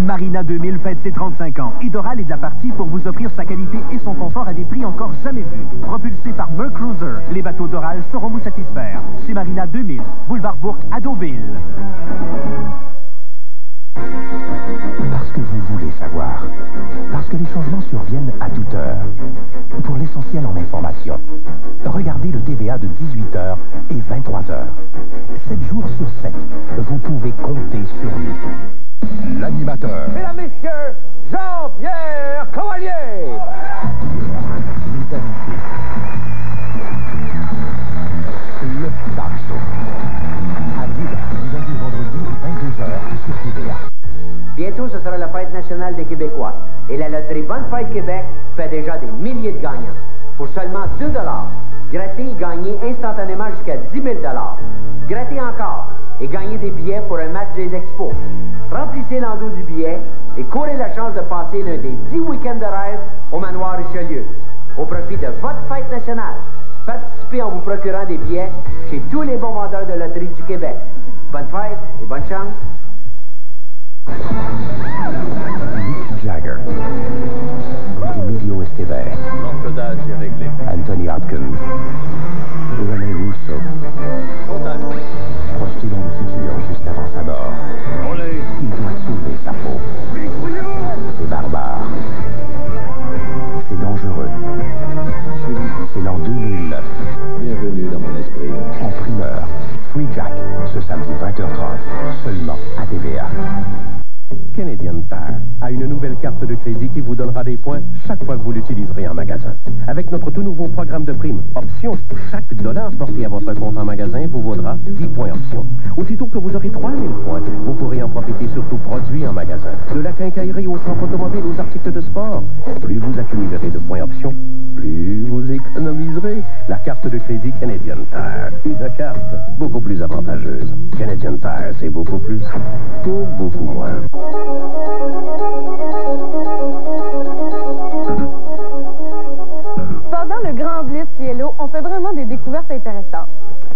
Marina 2000 fête ses 35 ans. Et Doral est de la partie pour vous offrir sa qualité et son confort à des prix encore jamais vus. Propulsé par Merc Cruiser, les bateaux Doral sauront vous satisfaire. Chez Marina 2000, boulevard Bourg à Deauville. Parce que vous voulez savoir. Parce que les changements surviennent à toute heure. Pour l'essentiel en information, regardez le TVA de 18h et 23h. 7 jours sur 7, vous pouvez compter sur nous. L'animateur. Mesdames, Messieurs, Jean-Pierre Cavalier. Les invités. Le Talk Show. À vivre du lundi au vendredi, 22h sur TVA. Bientôt, ce sera la fête nationale des Québécois. Et la loterie Bonne Fête Québec fait déjà des milliers de gagnants. Pour seulement 2 $, grattez et gagnez instantanément jusqu'à 10 000 $. Grattez encore et gagnez des billets pour un match des Expos. Remplissez l'endos du billet et courez la chance de passer l'un des 10 week-ends de rêve au Manoir Richelieu. Au profit de votre fête nationale. Participez en vous procurant des billets chez tous les bons vendeurs de loterie du Québec. Bonne fête et bonne chance. Mick Jagger. Emilio Estevez. L'encodage est réglé. Anthony Hopkins. René Russo. Projeté dans le futur juste avant sa mort. Il doit sauver sa peau. C'est barbare. C'est dangereux. C'est l'an 2009. Bienvenue dans mon esprit. En primeur, Free Jack, ce samedi 20h30, seulement à TVA. Canadian Tire a une nouvelle carte de crédit qui vous donnera des points chaque fois que vous l'utiliserez en magasin. Avec notre tout nouveau programme de prime Option, chaque dollar porté à votre compte en magasin vous vaudra 10 points Option. Aussitôt que vous aurez 3000 points, vous pourrez en profiter sur tout produit en magasin. De la quincaillerie au centre automobile aux articles de sport. Plus vous accumulerez de points Option, plus vous économiserez. La carte de crédit Canadian Tire. Une carte beaucoup plus avantageuse. Canadian Tire, c'est beaucoup plus pour beaucoup moins. Pendant le Grand Blitz Yellow, on fait vraiment des découvertes intéressantes.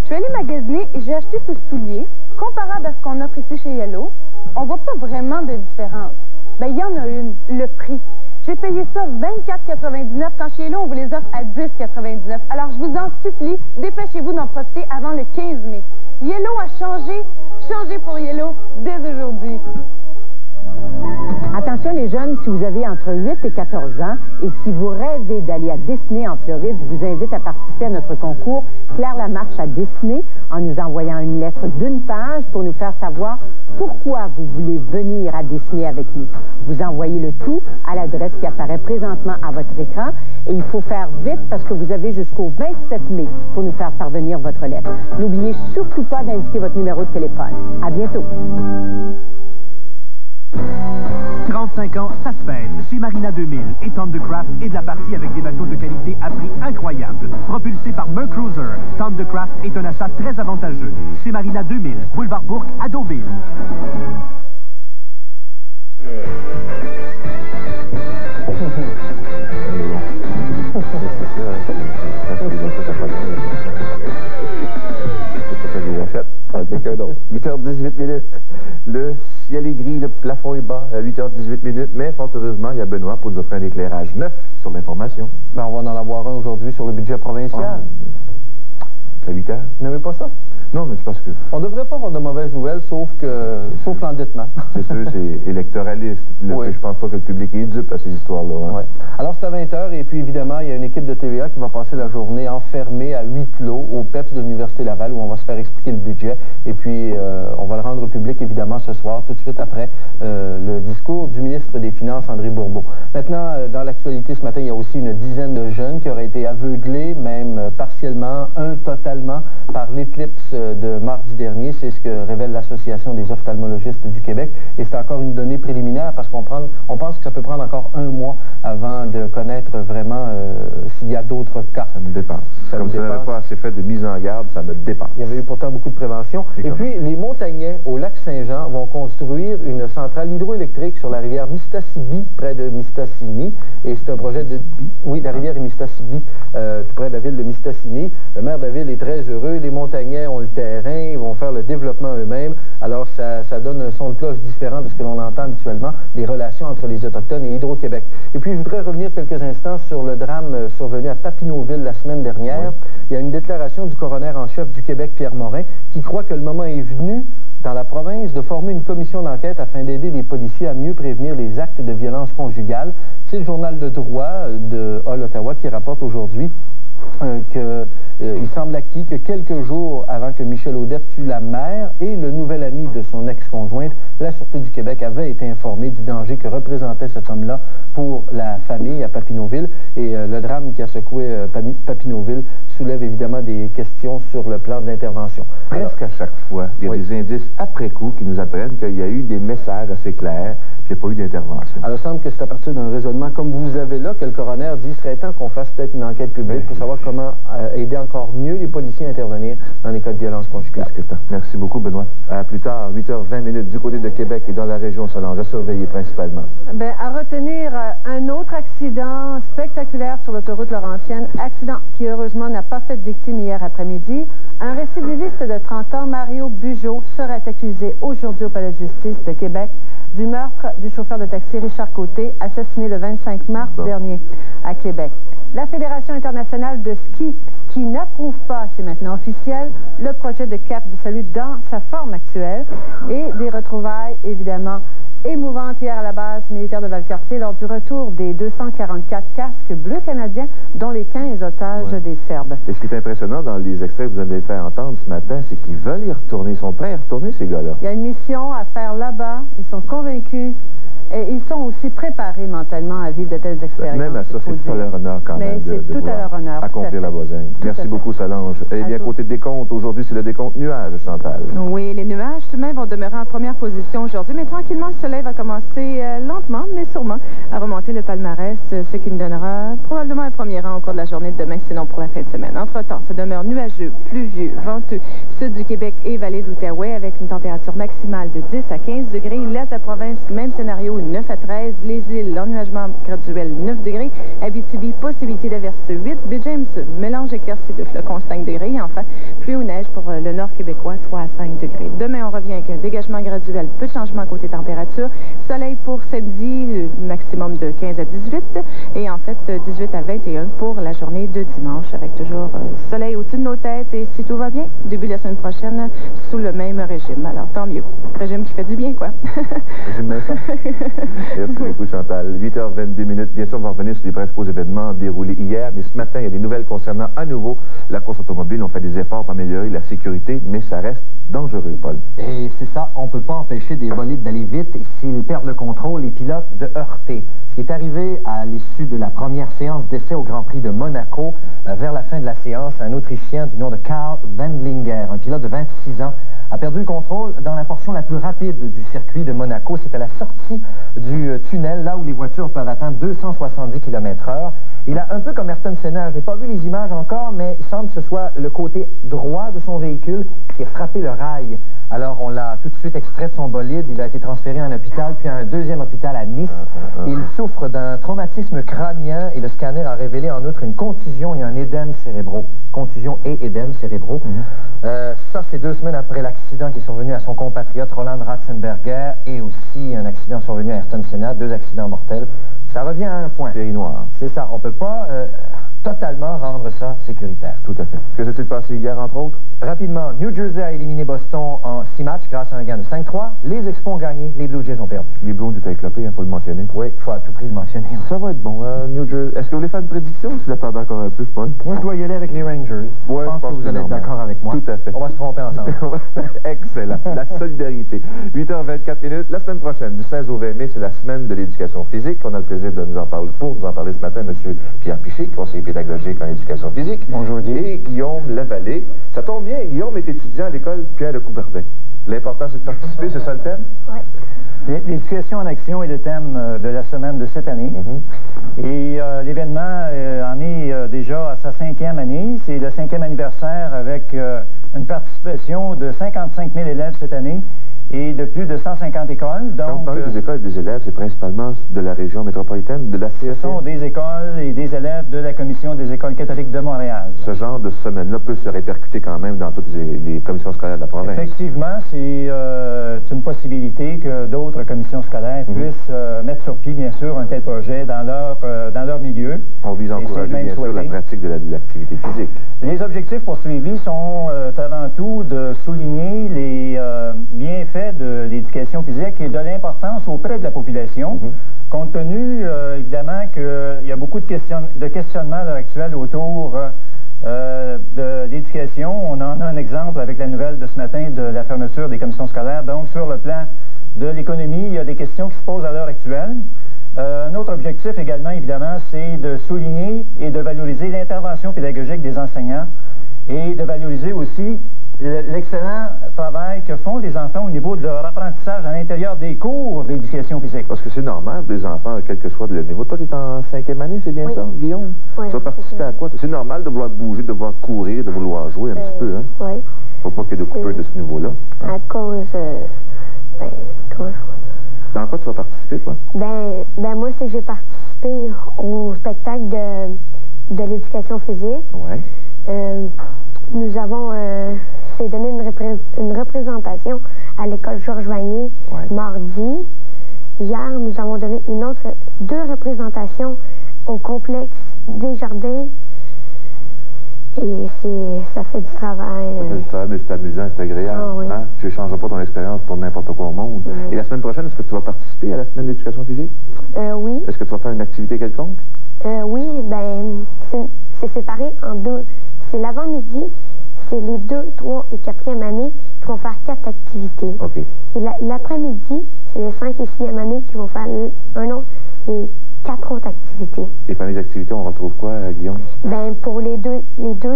Je suis allée magasiner et j'ai acheté ce soulier, comparable à ce qu'on offre ici chez Yellow. On voit pas vraiment de différence. Ben, il y en a une, le prix. J'ai payé ça 24,99 quand chez Yellow, on vous les offre à 10,99. Alors, je vous en supplie, dépêchez-vous d'en profiter avant le 15 mai. Yellow a changé. Changez pour Yellow dès aujourd'hui. Attention les jeunes, si vous avez entre 8 et 14 ans et si vous rêvez d'aller à Disney en Floride, je vous invite à participer à notre concours Claire la marche à Disney en nous envoyant une lettre d'une page pour nous faire savoir pourquoi vous voulez venir à Disney avec nous. Vous envoyez le tout à l'adresse qui apparaît présentement à votre écran et il faut faire vite parce que vous avez jusqu'au 27 mai pour nous faire parvenir votre lettre. N'oubliez surtout pas d'indiquer votre numéro de téléphone. À bientôt. 35 ans, ça se fête. Chez Marina 2000 et Thundercraft est de la partie avec des bateaux de qualité à prix incroyable. Propulsé par Mercruiser, Thundercraft est un achat très avantageux. Chez Marina 2000, boulevard Bourque à Deauville. Quelqu'un d'autre. 8h18. Le ciel est gris, le plafond est bas à 8h18, mais fort heureusement, il y a Benoît pour nous offrir un éclairage neuf sur l'information. Ben, on va en avoir un aujourd'hui sur le budget provincial. À 8h? Vous n'aimez pas ça? Non, mais c'est parce que... On ne devrait pas avoir de mauvaises nouvelles, sauf l'endettement. C'est sûr, c'est électoraliste. Oui. Je pense pas que le public est dupe à ces histoires-là. Hein. Ouais. Alors, c'est à 20h, et puis évidemment, il y a une équipe de TVA qui va passer la journée enfermée à huis clos au PEPS de l'Université Laval, où on va se faire expliquer le budget. Et puis, on va le rendre public, évidemment, ce soir, tout de suite après le discours du ministre des Finances, André Bourbeau. Maintenant, dans l'actualité, ce matin, il y a aussi une dizaine de jeunes qui auraient été aveuglés, même partiellement, un totalement, par l'éclipse de mardi dernier. C'est ce que révèle l'Association des ophtalmologistes du Québec. Et c'est encore une donnée préliminaire parce qu'on pense que ça peut prendre encore un mois avant de connaître vraiment s'il y a d'autres cas. Ça me dépasse. Comme ça n'avait pas assez fait de mise en garde, ça me dépasse. Il y avait eu pourtant beaucoup de prévention. Et puis, les Montagnais, au lac Saint-Jean, vont construire une centrale hydroélectrique sur la rivière Mistassini, près de Mistassini. Et c'est un projet de... Oui, la rivière est Mistassini, tout près de la ville de Mistassini. Le maire de la ville est très heureux. Les Montagnais ont le terrain, ils vont faire le développement eux-mêmes. Alors, ça donne un son de cloche différent de ce que l'on entend habituellement, des relations entre les Autochtones et Hydro-Québec. Et puis, je voudrais revenir quelques instants sur le drame survenu à Papineauville la semaine dernière. Oui. Il y a une déclaration du coroner en chef du Québec, Pierre Morin, qui croit que le moment est venu dans la province de former une commission d'enquête afin d'aider les policiers à mieux prévenir les actes de violence conjugale. C'est le journal de droit de Hull, Ottawa, qui rapporte aujourd'hui qu'il semble acquis que quelques jours avant que Michel Audette tue la mère et le nouvel ami de son ex-conjointe, la Sûreté du Québec avait été informée du danger que représentait cet homme-là pour la famille à Papineauville. Et le drame qui a secoué Papineauville soulève évidemment des questions sur le plan d'intervention. Presque à chaque fois, il y a des indices après coup qui nous apprennent qu'il y a eu des messages assez clairs, puis il n'y a pas eu d'intervention. Alors, il semble que c'est à partir d'un raisonnement comme vous avez là que le coroner dit qu'il serait temps qu'on fasse peut-être une enquête publique pour savoir comment aider encore mieux les policiers à intervenir dans les cas de violence conjugale. Merci beaucoup, Benoît. À plus tard, 8h20 du côté de Québec et dans la région Solange, à surveiller principalement. Bien, à retenir un autre accident spectaculaire sur l'autoroute Laurentienne, accident qui heureusement n'a pas fait de victime hier après-midi. Un récidiviste de 30 ans, Mario Bugeaud, serait accusé aujourd'hui au Palais de justice de Québec du meurtre du chauffeur de taxi Richard Côté, assassiné le 25 mars dernier à Québec. La Fédération internationale de ski, qui n'approuve pas, c'est maintenant officiel, le projet de Cap du Salut dans sa forme actuelle, et des retrouvailles, évidemment, émouvantes hier à la base militaire de Valcartier lors du retour des 244 casques bleus canadiens, dont les 15 otages des Serbes. Et ce qui est impressionnant dans les extraits que vous avez fait entendre ce matin, c'est qu'ils veulent y retourner. Ils sont prêts à y retourner, ces gars-là. Il y a une mission à faire là-bas. Ils sont convaincus. Et ils sont aussi préparés mentalement à vivre de telles expériences. Même à ça, c'est tout à leur honneur quand même de tout à leur honneur, accomplir la besogne. Merci beaucoup, Solange. Eh bien, côté décompte, aujourd'hui, c'est le décompte nuage, Chantal. Oui, les nuages tout de même vont demeurer en première position aujourd'hui, mais tranquillement, le soleil va commencer lentement, mais sûrement, à remonter le palmarès, ce qui nous donnera probablement un premier rang au cours de la journée de demain, sinon pour la fin de semaine. Entre-temps, ça demeure nuageux, pluvieux, venteux, sud du Québec et vallée d'Outaouais, avec une température maximale de 10 à 15 degrés. L'est de la province, même scénario, 9 à 13. Les îles, l'ennuagement graduel, 9 degrés. Abitibi, possibilité d'averse 8. Baie James, mélange éclairci de flocons, 5 degrés. Et enfin, pluie ou neige pour le nord québécois, 3 à 5 degrés. Demain, on revient avec un dégagement graduel, peu de changement côté température. Soleil pour samedi, maximum de 15 à 18. Et en fait, 18 à 21 pour la journée de dimanche, avec toujours soleil au-dessus de nos têtes. Et si tout va bien, début de la semaine prochaine, sous le même régime. Alors, tant mieux. Régime qui fait du bien, quoi. Régime mince. Merci beaucoup, Chantal. 8h22. Bien sûr, on va revenir sur les principaux événements déroulés hier, mais ce matin, il y a des nouvelles concernant à nouveau la course automobile. On fait des efforts pour améliorer la sécurité, mais ça reste dangereux, Paul. Et c'est ça, on ne peut pas empêcher des bolides d'aller vite et s'ils perdent le contrôle, les pilotes de heurter. Ce qui est arrivé à l'issue de la première séance d'essai au Grand Prix de Monaco, vers la fin de la séance, un Autrichien du nom de Karl Wendlinger, un pilote de 26 ans, a perdu le contrôle dans la portion la plus rapide du circuit de Monaco. C'est à la sortie du tunnel, là où les voitures peuvent atteindre 270 km/h. Il a un peu comme Ayrton Senna, je n'ai pas vu les images encore, mais il semble que ce soit le côté droit de son véhicule qui a frappé le rail. Alors on l'a tout de suite extrait de son bolide, il a été transféré à un hôpital, puis à un deuxième hôpital à Nice. Il souffre d'un traumatisme crânien et le scanner a révélé en outre une contusion et un édème cérébraux. Contusion et édème cérébraux. Ça, c'est 2 semaines après l'accident qui est survenu à son compatriote Roland Ratzenberger et aussi un accident survenu à Ayrton Senna, 2 accidents mortels. Ça revient à un point. Série noire. C'est ça, on ne peut pas totalement rendre ça sécuritaire. Tout à fait. Que s'est-il passé hier, entre autres? Rapidement, New Jersey a éliminé Boston en 6 matchs grâce à un gain de 5-3. Les Expos ont gagné, les Blue Jays ont perdu. Les Blues étaient éclopés, il faut le mentionner. Oui, il faut à tout prix le mentionner. Ça va être bon, New Jersey. Est-ce que vous voulez faire une prédiction ou vous attendez encore un peu, Paul? Moi, je dois y aller avec les Rangers. Ouais, je pense que vous allez être d'accord avec moi. Tout à fait. On va se tromper ensemble. Excellent. La solidarité. 8h24. La semaine prochaine, du 16 au 20 mai, c'est la semaine de l'éducation physique. On a le plaisir de nous en parler ce matin, M. Pierre Piché, conseiller pédagogique en éducation physique. Bonjour, Guy. Et Guillaume Lavallée. Ça tombe bien, Guillaume est étudiant à l'école Pierre de Coubertin. L'important, c'est de participer, c'est ça le thème? Oui. L'éducation en action est le thème de la semaine de cette année. Et l'événement en est déjà à sa 5e année. C'est le 5e anniversaire avec une participation de 55 000 élèves cette année. Et depuis plus de 150 écoles. Donc, quand vous parlez des écoles et des élèves, c'est principalement de la région métropolitaine, de la CSC? Ce sont des écoles et des élèves de la Commission des écoles catholiques de Montréal. Ce genre de semaine-là peut se répercuter quand même dans toutes les commissions scolaires de la province. Effectivement, c'est une possibilité que d'autres commissions scolaires puissent mettre sur pied, bien sûr, un tel projet dans leur milieu. On vise à encourager, bien sûr, la pratique de l'activité physique. Les objectifs poursuivis sont avant tout de souligner les bienfaits de l'éducation physique et de l'importance auprès de la population, compte tenu, évidemment, qu'il y a beaucoup de questionnements à l'heure actuelle autour de l'éducation. On en a un exemple avec la nouvelle de ce matin de la fermeture des commissions scolaires. Donc, sur le plan de l'économie, il y a des questions qui se posent à l'heure actuelle. Un autre objectif également, évidemment, c'est de souligner et de valoriser l'intervention pédagogique des enseignants et de valoriser aussi l'excellent travail que font les enfants au niveau de leur apprentissage à l'intérieur des cours d'éducation physique. Parce que c'est normal, les enfants, quel que soit le niveau. Toi, tu es en 5e année, c'est bien ça, Guillaume? Oui. Tu vas participer à quoi? C'est normal de vouloir bouger, de vouloir courir, de vouloir jouer un petit peu, hein? Oui. Faut pas qu'il y ait de coupures de ce niveau-là. À cause, comment je... Dans quoi tu vas participer, toi? Ben moi, c'est que j'ai participé au spectacle de l'éducation physique. Oui. Nous avons c'est donné une représentation à l'école Georges Vanier mardi. Hier, nous avons donné deux représentations au complexe des jardins. Et ça fait du travail. Ça fait du travail, mais c'est amusant, c'est agréable. Ah, oui. Hein? Tu ne changeras pas ton expérience pour n'importe quoi au monde. Et la semaine prochaine, est-ce que tu vas participer à la semaine d'éducation physique? Oui. Est-ce que tu vas faire une activité quelconque? Oui, c'est séparé en deux. C'est l'avant-midi, c'est les 2, 3 et 4e années qui vont faire 4 activités. OK. Et l'après-midi, c'est les 5 et 6e années qui vont faire les 4 autres activités. Et parmi les activités, on retrouve quoi, Guillaume? Pour les 2,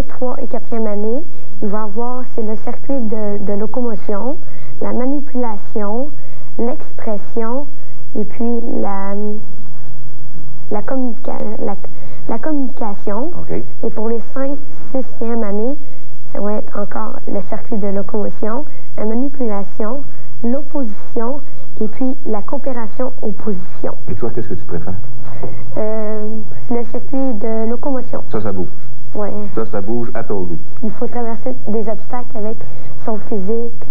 3 et 4e années, il va y avoir, c'est le circuit de locomotion, la manipulation, l'expression et puis la communication. Okay. Et pour les 5, 6e années, ça va être encore le circuit de locomotion, la manipulation, l'opposition et puis la coopération-opposition. Et toi, qu'est-ce que tu préfères? Le circuit de locomotion. Ça bouge. Oui. Ça bouge à ton goût. Il faut traverser des obstacles avec son physique.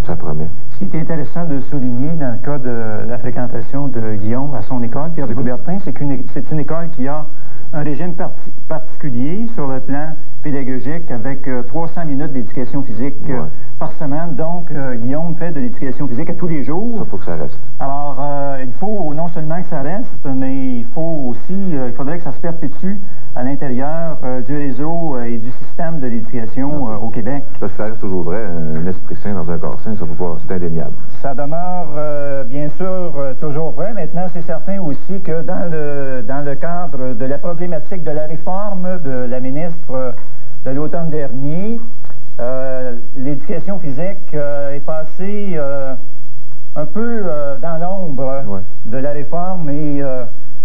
Ça promet. Ce qui est intéressant de souligner dans le cas de la fréquentation de Guillaume à son école, Pierre de Coubertin, c'est c'est une école qui a un régime particulier sur le plan pédagogique avec 300 minutes d'éducation physique par semaine. Donc, Guillaume fait de l'éducation physique à tous les jours. Ça, faut que ça reste. Alors, il faut non seulement que ça reste, mais il faut aussi, il faudrait que ça se perpétue à l'intérieur du réseau et du système de l'éducation au Québec. Parce que ça reste toujours vrai, un esprit sain dans un corps sain, ça faut pas, c'est indéniable. Ça demeure bien sûr toujours vrai. Maintenant, c'est certain aussi que dans le cadre de la problématique de la réforme de la ministre de l'automne dernier, l'éducation physique est passée un peu dans l'ombre de la réforme et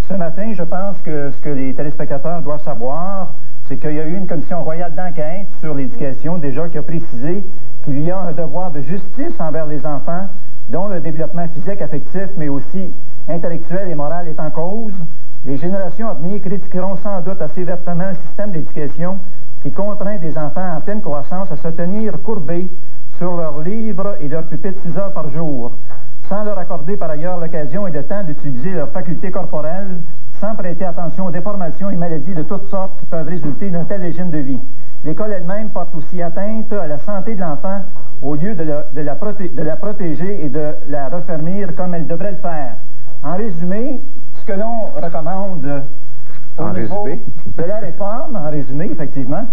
ce matin, je pense que ce que les téléspectateurs doivent savoir, c'est qu'il y a eu une commission royale d'enquête sur l'éducation, déjà qui a précisé qu'il y a un devoir de justice envers les enfants, dont le développement physique, affectif, mais aussi intellectuel et moral est en cause. Les générations à venir critiqueront sans doute assez vertement un système d'éducation qui contraint des enfants en pleine croissance à se tenir courbés sur leurs livres et leurs pupitres 6 heures par jour, sans leur accorder par ailleurs l'occasion et le temps d'utiliser leurs facultés corporelles, sans prêter attention aux déformations et maladies de toutes sortes qui peuvent résulter d'un tel régime de vie. L'école elle-même porte aussi atteinte à la santé de l'enfant au lieu de la protéger et de la refermir comme elle devrait le faire. En résumé, ce que l'on recommande au niveau de la réforme, en résumé, effectivement,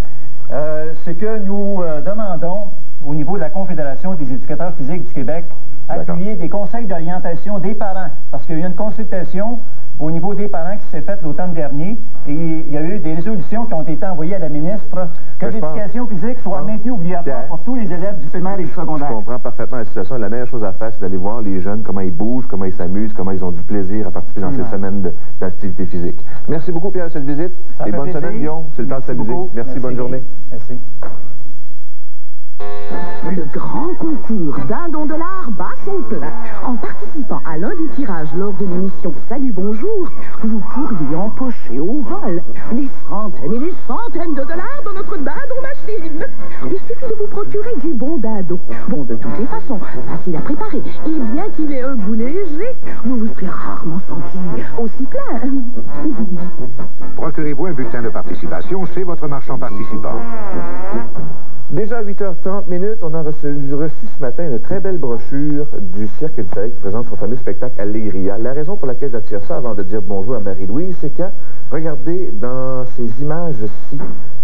c'est que nous demandons au niveau de la Confédération des éducateurs physiques du Québec appuyer des conseils d'orientation des parents, parce qu'il y a eu une consultation au niveau des parents qui s'est faite l'automne dernier et il y a eu des résolutions qui ont été envoyées à la ministre que l'éducation physique soit maintenue obligatoire pour tous les élèves du primaire et du secondaire. Je comprends parfaitement la situation. La meilleure chose à faire, c'est d'aller voir les jeunes, comment ils bougent, comment ils s'amusent, comment ils ont du plaisir à participer dans ces semaines d'activité physique. Merci beaucoup, Pierre, de cette visite. Et bonne semaine, Guillaume. C'est le temps de s'amuser. Merci, bonne journée. Merci. Le grand concours Dindon de l'art bat son plein. En participant à l'un des tirages lors de l'émission Salut Bonjour, vous pourriez empocher au vol des centaines et des centaines de dollars dans notre dindon machine. Il suffit de vous procurer du bon dindon. Bon, de toutes les façons, facile à préparer. Et bien qu'il ait un goût léger, vous vous serez rarement senti aussi plein. Procurez-vous un bulletin de participation chez votre marchand participant. Déjà à 8h30, on a reçu ce matin une très belle brochure du Cirque du Soleil qui présente son fameux spectacle Allegria. La raison pour laquelle j'attire ça avant de dire bonjour à Marie-Louise, c'est que, regardez, dans ces images-ci,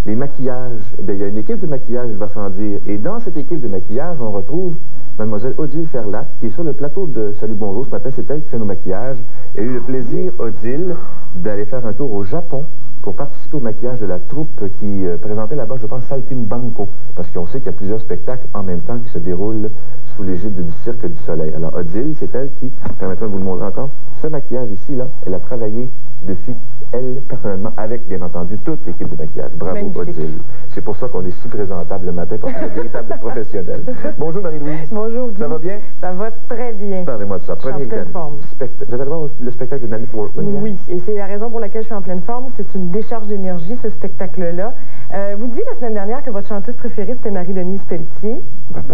les maquillages, eh bien, il y a une équipe de maquillage, il va sans dire. Et dans cette équipe de maquillage, on retrouve Mademoiselle Odile Ferlat, qui est sur le plateau de Salut Bonjour. Ce matin, c'est elle qui fait nos maquillages. Elle a eu le plaisir, Odile, d'aller faire un tour au Japon pour participer au maquillage de la troupe qui présentait là-bas, je pense, Saltimbanco, parce qu'on sait qu'il y a plusieurs spectacles en même temps qui se déroulent sous l'égide du Cirque du Soleil. Alors, Odile, c'est elle qui, permettez-moi de vous le montrer encore, ce maquillage ici, là, elle a travaillé dessus, elle, personnellement, avec, bien entendu, toute l'équipe de maquillage. Bravo, magnifique. Odile. C'est pour ça qu'on est si présentable le matin, parce qu'on est véritable professionnel. Bonjour, Marie-Louise. Bonjour, Guy. Ça va bien? Ça va très bien. Parlez-moi de ça. Je suis en pleine forme. Vous allez voir le spectacle de Nanette Workman? Oui, et c'est la raison pour laquelle je suis en pleine forme. C'est une décharge d'énergie, ce spectacle-là. Vous disiez la semaine dernière que votre chanteuse préférée, c'était Marie-Denise Pelletier.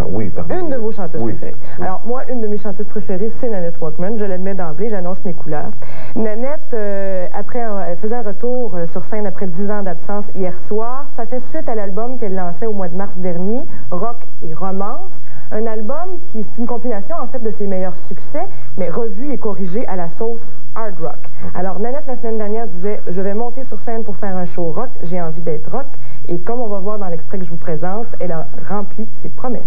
Oui, pardon. Une de vos chanteuses préférées. Oui. Alors, moi, une de mes chanteuses préférées, c'est Nanette Workman. Je l'admets d'emblée, j'annonce mes couleurs. Nanette, elle faisait un retour sur scène après 10 ans d'absence hier soir. Ça fait suite à l'album qu'elle lançait au mois de mars dernier, Rock et Romance. Un album qui est une compilation, en fait, de ses meilleurs succès, mais revu et corrigé à la sauce hard rock. Alors, Nanette, la semaine dernière, disait « Je vais monter sur scène pour faire un show rock. J'ai envie d'être rock. » Et comme on va voir dans l'extrait que je vous présente, elle a rempli ses promesses.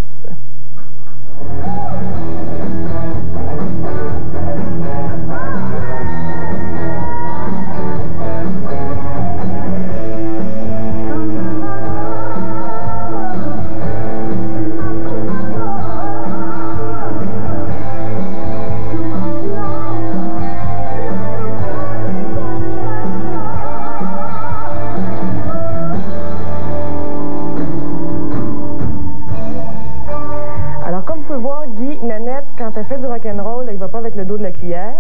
Quand elle fait du rock'n'roll, elle ne va pas avec le dos de la cuillère.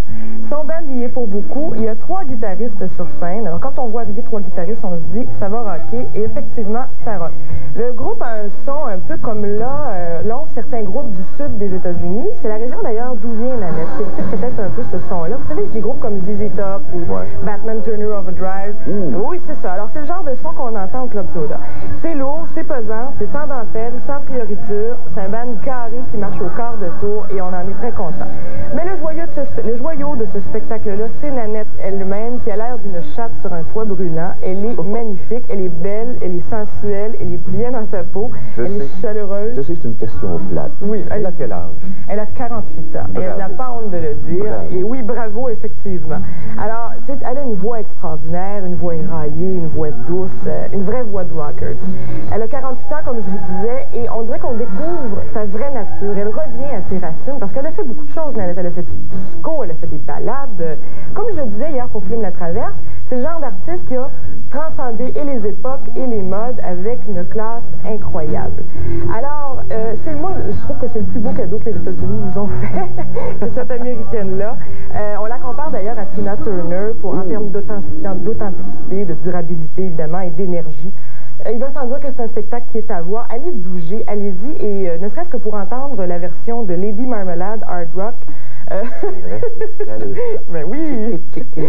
Son band y est pour beaucoup. Il y a 3 guitaristes sur scène. Alors, quand on voit arriver 3 guitaristes, on se dit, ça va rocker. Et effectivement, ça rock. Le groupe a un son un peu comme l'ont certains groupes du sud des États-Unis. C'est la région d'ailleurs d'où vient Nanette. C'est peut-être un peu ce son-là. Vous savez, des groupes comme ZZ Top ou Batman Turner Overdrive. Oui, c'est ça. Alors, c'est le genre de son qu'on entend au Club Soda. C'est lourd, c'est pesant, c'est sans dentelle, sans prioriture. C'est un band carré qui marche au quart de tour et on en est très content. Mais le joyau de ce spectacle-là, c'est Nanette elle-même qui a l'air d'une chatte sur un toit brûlant. Elle est magnifique, elle est belle, elle est sensuelle, elle est bien dans sa peau, elle est chaleureuse. Je sais que c'est une question plate. Oui. Elle a quel âge? Elle a 48 ans. Bravo. Et elle n'a pas honte de le dire. Bravo. Et oui, bravo, effectivement. Alors, elle a une voix extraordinaire, une voix éraillée, une voix douce, une vraie voix de rockers. Elle a 48 ans, comme je vous disais, et on dirait qu'on découvre sa vraie nature. Elle revient à ses racines, parce qu'elle a fait beaucoup de choses, Nanette. Elle a fait du disco, elle a fait des ballades. Comme je le disais hier pour Plume la Traverse, c'est le genre d'artiste qui a transcendé et les époques et les modes avec une classe incroyable. Alors, moi, je trouve que c'est le plus beau cadeau que les États-Unis nous ont fait, cette américaine-là. On la compare d'ailleurs à Tina Turner en termes d'authenticité, de durabilité, évidemment, et d'énergie. Il va sans dire que c'est un spectacle qui est à voir. Allez bouger, allez-y, et ne serait-ce que pour entendre la version de Lady Marmalade Hard Rock. Ben oui. Oui,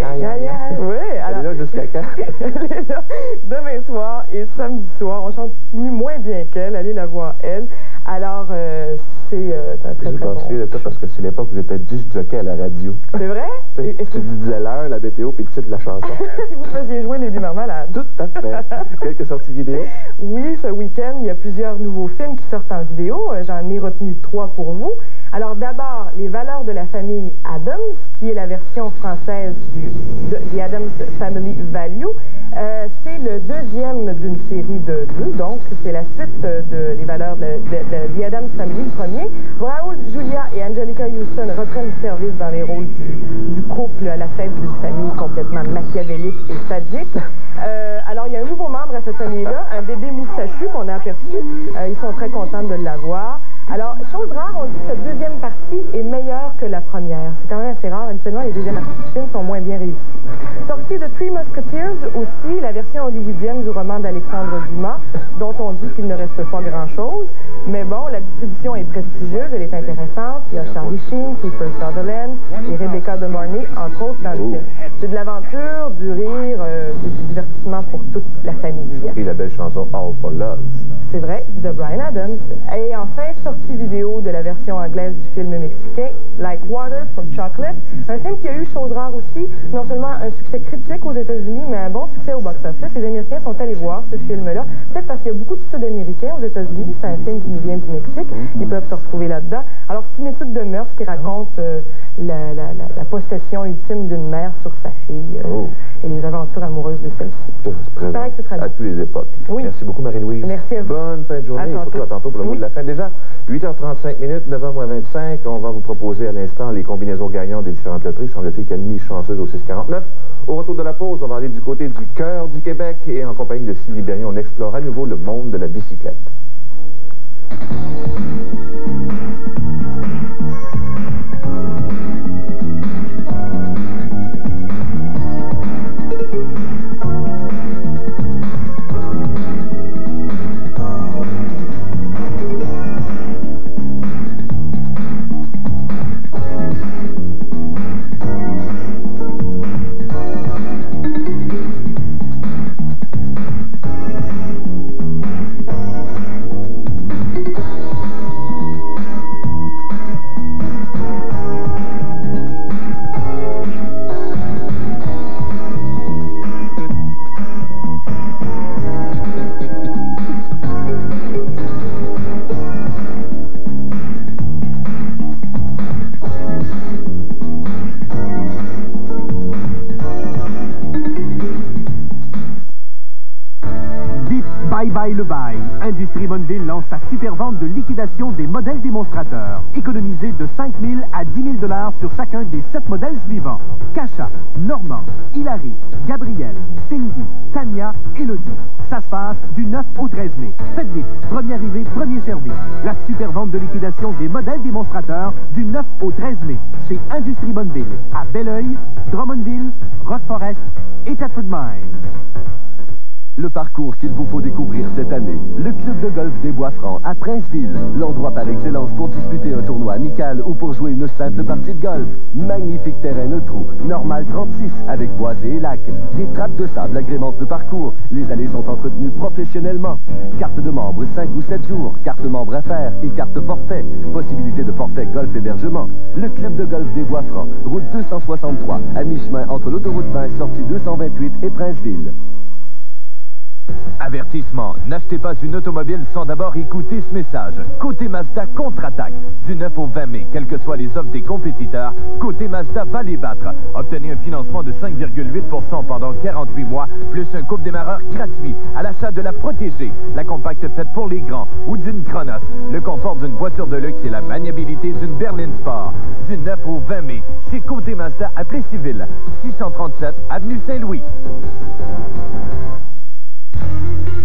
alors, elle est là jusqu'à quand? Elle est là demain soir et samedi soir. On chante moins bien qu'elle. Allez la voir, elle. Alors, c'est un très bon. Je m'en souviens de ça parce que c'est l'époque où j'étais disc jockey à la radio. C'est vrai? Tu disais l'heure, la météo, puis le titre de la chanson. Si vous faisiez jouer Lady Marmalade. Tout à fait. Quelques sorties vidéo? Oui, ce week-end, il y a plusieurs nouveaux films qui sortent en vidéo. J'en ai retenu 3 pour vous. Alors d'abord, Les valeurs de la famille Addams, qui est la version française de The Addams Family Value. C'est le deuxième d'une série de 2, donc c'est la suite de Les valeurs de The Addams Family, le premier. Raoul Julia et Angelica Houston reprennent le service dans les rôles du couple à la tête d'une famille complètement machiavélique et sadique. Alors, il y a un nouveau membre à cette famille-là, un bébé moustachu qu'on a aperçu. Ils sont très contents de l'avoir. Alors, chose rare, on dit que cette deuxième partie est meilleure que la première. C'est quand même assez rare. Habituellement, les deuxièmes parties du film sont moins bien réussies. Sortie de Three Musketeers aussi, la version hollywoodienne du roman d'Alexandre Dumas, dont on dit qu'il ne reste pas grand-chose. Mais bon, la distribution est prestigieuse, elle est intéressante. Il y a Charlie Sheen, Kiefer Sutherland et Rebecca De Mornay, entre autres, dans le film. C'est de l'aventure, du rire, du divertissement pour toute la famille. Et la belle chanson All for Love. C'est vrai, de Bryan Adams. Et enfin, sortie vidéo de la version anglaise du film mexicain, Like Water for Chocolate. Un film qui a eu, chose rare aussi, non seulement un succès critique aux États-Unis, mais un bon succès au box-office. Les Américains sont allés voir ce film-là, peut-être parce qu'il y a beaucoup de Sud-Américains aux États-Unis. C'est un film qui nous vient du Mexique. Ils peuvent se retrouver là-dedans. Alors, c'est une étude de mœurs qui raconte la possession ultime d'une mère sur sa fille et les aventures amoureuses de celle-ci. Il paraît que c'est très bien. À toutes les époques. Oui. Merci beaucoup, Marie-Louise. Merci à vous. Bonne fin de journée et surtout à tantôt pour le mot de la fin. Déjà, 8h35 minutes, 9h25, on va vous proposer à l'instant les combinaisons gagnantes des différentes loteries. Semble-t-il qu'il y a une mise chanceuse au 649. Au retour de la pause, on va aller du côté du cœur du Québec et en compagnie de Sylvie Bernier, on explore à nouveau le monde de la bicyclette. Le bail. Industrie Bonneville lance sa super vente de liquidation des modèles démonstrateurs. Économisez de 5 000 à 10 000 $ sur chacun des 7 modèles suivants. Kasha, Normand, Hilary, Gabriel, Cindy, Tania, Elodie. Ça se passe du 9 au 13 mai. Faites vite, premier arrivé, premier servi. La super vente de liquidation des modèles démonstrateurs du 9 au 13 mai chez Industrie Bonneville, à Belleuil, Drummondville, Rock Forest et Thetford Mines. Le parcours qu'il vous faut découvrir cette année, le club de golf des Bois-Francs à Princeville. L'endroit par excellence pour disputer un tournoi amical ou pour jouer une simple partie de golf. Magnifique terrain neutre, normal 36 avec boisé et lac. Des trappes de sable agrémentent le parcours. Les allées sont entretenues professionnellement. Carte de membre 5 ou 7 jours, carte membre à faire et carte forfait. Possibilité de forfait golf hébergement. Le club de golf des Bois-Francs, route 263, à mi-chemin entre l'autoroute 20, sortie 228 et Princeville. Avertissement, n'achetez pas une automobile sans d'abord écouter ce message. Côté Mazda contre-attaque. Du 9 au 20 mai, quelles que soient les offres des compétiteurs, Côté Mazda va les battre. Obtenez un financement de 5,8% pendant 48 mois, plus un couple démarreur gratuit à l'achat de la Protégée, la compacte faite pour les grands, ou d'une Chronos, le confort d'une voiture de luxe et la maniabilité d'une berline sport. Du 9 au 20 mai, chez Côté Mazda à Plessisville, 637 avenue Saint-Louis.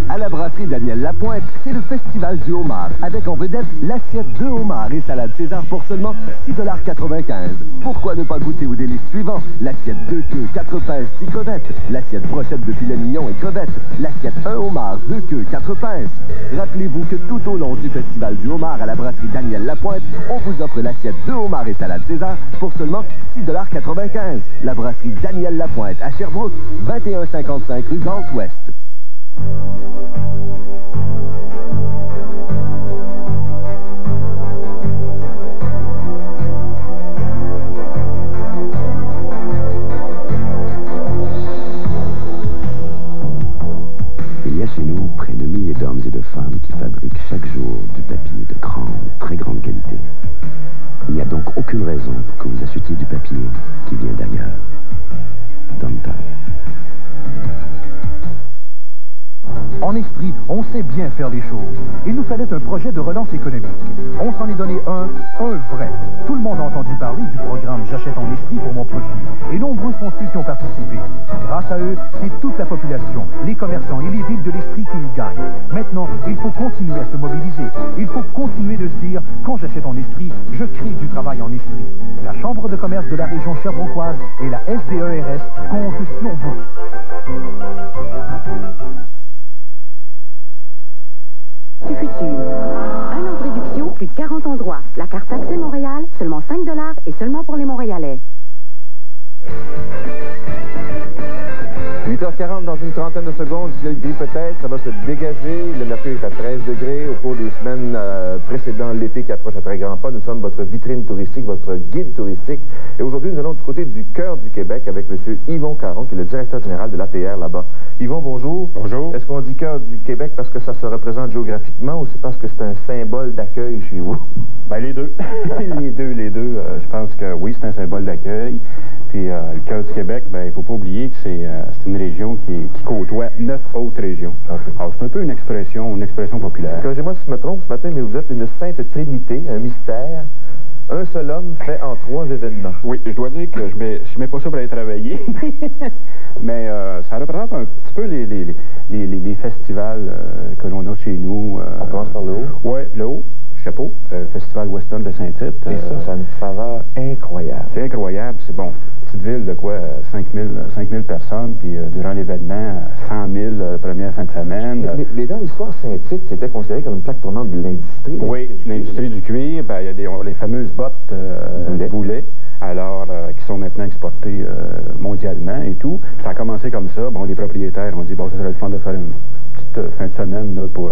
À la brasserie Daniel Lapointe, c'est le festival du homard, avec en vedette l'assiette de homard et salade César pour seulement 6,95 $. Pourquoi ne pas goûter aux délices suivants? L'assiette 2 queues, 4 pinces, 6 crevettes, l'assiette brochette de filet mignon et crevettes, l'assiette 1 homard, 2 queues, 4 pinces. Rappelez-vous que tout au long du festival du homard à la brasserie Daniel Lapointe, on vous offre l'assiette 2 homards et salade César pour seulement 6,95 $. La brasserie Daniel Lapointe à Sherbrooke, 2155 rue Gant-Ouest. Il y a chez nous près de milliers d'hommes et de femmes qui fabriquent chaque jour du papier de grande, très grande qualité. Il n'y a donc aucune raison pour que vous achetiez du papier qui vient d'ailleurs. Domtar. En Estrie, on sait bien faire les choses. Il nous fallait un projet de relance économique. On s'en est donné un vrai. Tout le monde entend entendu parler du programme J'achète en Estrie pour mon profit et nombreux fonciers y ont participé. Grâce à eux, c'est toute la population, les commerçants et les villes de l'Estrie qui y gagnent. Maintenant, il faut continuer à se mobiliser. Il faut continuer de se dire, quand j'achète en Estrie, je crée du travail en Estrie. La Chambre de commerce de la région Sherbrookeoise et la SDERS comptent sur vous. Du futur. Un an de réduction, plus de 40 endroits. La carte Accès Montréal, seulement 5 $ et seulement pour les Montréalais. 8h40 dans une trentaine de secondes, ciel gris peut-être, ça va se dégager. Le mercure est à 13 degrés. Au cours des semaines précédant l'été qui approche à très grands pas, nous sommes votre vitrine touristique, votre guide touristique. Et aujourd'hui, nous allons du côté du cœur du Québec avec M. Yvon Caron, qui est le directeur général de l'ATR là-bas. Yvon, bonjour. Bonjour. Est-ce qu'on dit cœur du Québec parce que ça se représente géographiquement ou c'est parce que c'est un symbole d'accueil chez vous? Ben, les deux. les deux. Je pense que oui, c'est un symbole d'accueil. Puis le cœur du Québec, ben, il ne faut pas oublier que c'est une région qui côtoie 9 autres régions. Okay. Alors, c'est un peu une expression populaire. Corrigez-moi si je me trompe ce matin, mais vous êtes une sainte trinité, un mystère. Un seul homme fait en 3 événements. Oui, je dois dire que je mets pas ça pour aller travailler. Mais ça représente un petit peu les festivals que l'on a chez nous. On commence par le haut? Oui, le haut. Chapeau, Festival Western de Saint-Tite. Et ça a une faveur incroyable. C'est incroyable, c'est bon. Petite ville de quoi, 5000 personnes, puis durant l'événement, 100 000 première fin de semaine. Mais dans l'histoire, Saint-Tite, c'était considéré comme une plaque tournante de l'industrie. Oui, l'industrie du cuir, ben, il y a les fameuses bottes Boulet, alors qui sont maintenant exportées mondialement et tout. Ça a commencé comme ça. Bon, les propriétaires ont dit, bon, ça serait le fun de faire une petite fin de semaine là, pour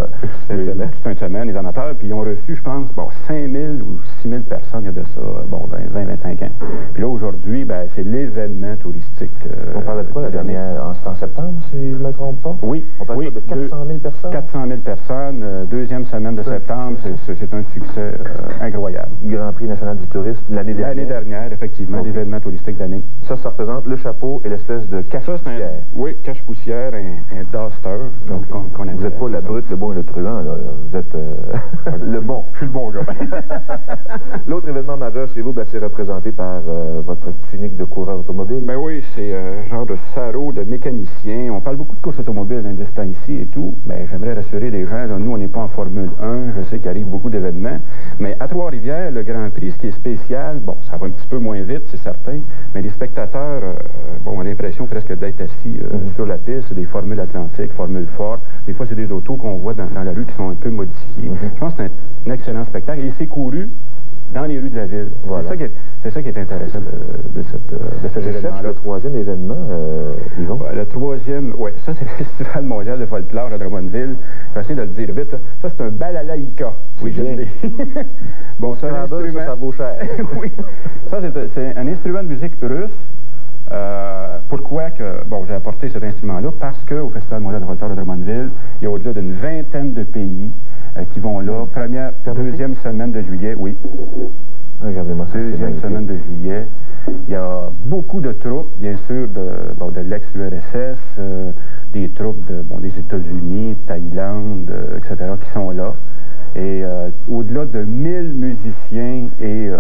petite fin de semaine, les amateurs, puis ils ont reçu, je pense, bon, 5 000 ou 6 000 personnes il y a de ça, bon, 20-25 ans. Puis là, aujourd'hui, ben, c'est l'événement touristique. On parlait de quoi la dernière? En septembre, si je ne me trompe pas? Oui. On parlait de 400 000 personnes? 400 000 personnes, deuxième semaine de septembre, c'est un succès incroyable. Grand Prix national du tourisme l'année dernière? L'année dernière, effectivement, l'événement touristique d'année. Ça représente le chapeau et l'espèce de cache-poussière. Oui, cache-poussière, un duster, donc qu'on appelle. Vous n'êtes pas la brute, le bon et le truand, là. Vous êtes le bon. Je suis le bon gars. L'autre événement majeur chez vous, ben, c'est représenté par votre tunique de coureur automobile. Ben oui, c'est un genre de sarrau de mécanicien. On parle beaucoup de course automobile dans ce temps ici et tout, mais j'aimerais rassurer les gens, là, nous, on n'est pas en Formule 1, je sais qu'il arrive beaucoup d'événements, mais à Trois-Rivières, le Grand Prix, ce qui est spécial, bon, ça va un petit peu moins vite, c'est certain, mais les spectateurs, bon, ont l'impression presque d'être assis sur la piste, des formules atlantiques, formules Ford. Des fois, c'est des autos qu'on voit dans la rue qui sont un peu modifiées. Je pense que c'est un excellent spectacle et c'est couru dans les rues de la ville. Voilà. C'est ça qui est intéressant de cet événement-là. Le troisième événement, Yvon? Le troisième, oui, ça c'est le Festival mondial de folklore à Drummondville. Je vais essayer de le dire vite. Là. Ça, c'est un balalaïka. Oui, je l'ai. Bon, c'est un instrument... ça vaut cher. Oui. Ça, c'est un instrument de musique russe. Pourquoi que, bon, j'ai apporté cet instrument-là? Parce qu'au Festival mondial de folklore de Drummondville, il y a au-delà d'une vingtaine de pays qui vont là. Deuxième semaine de juillet, oui. Regardez-moi ça. Deuxième semaine de juillet. Il y a beaucoup de troupes, bien sûr, de l'ex-URSS, des troupes des États-Unis, Thaïlande, etc., qui sont là. Et au-delà de 1000 musiciens et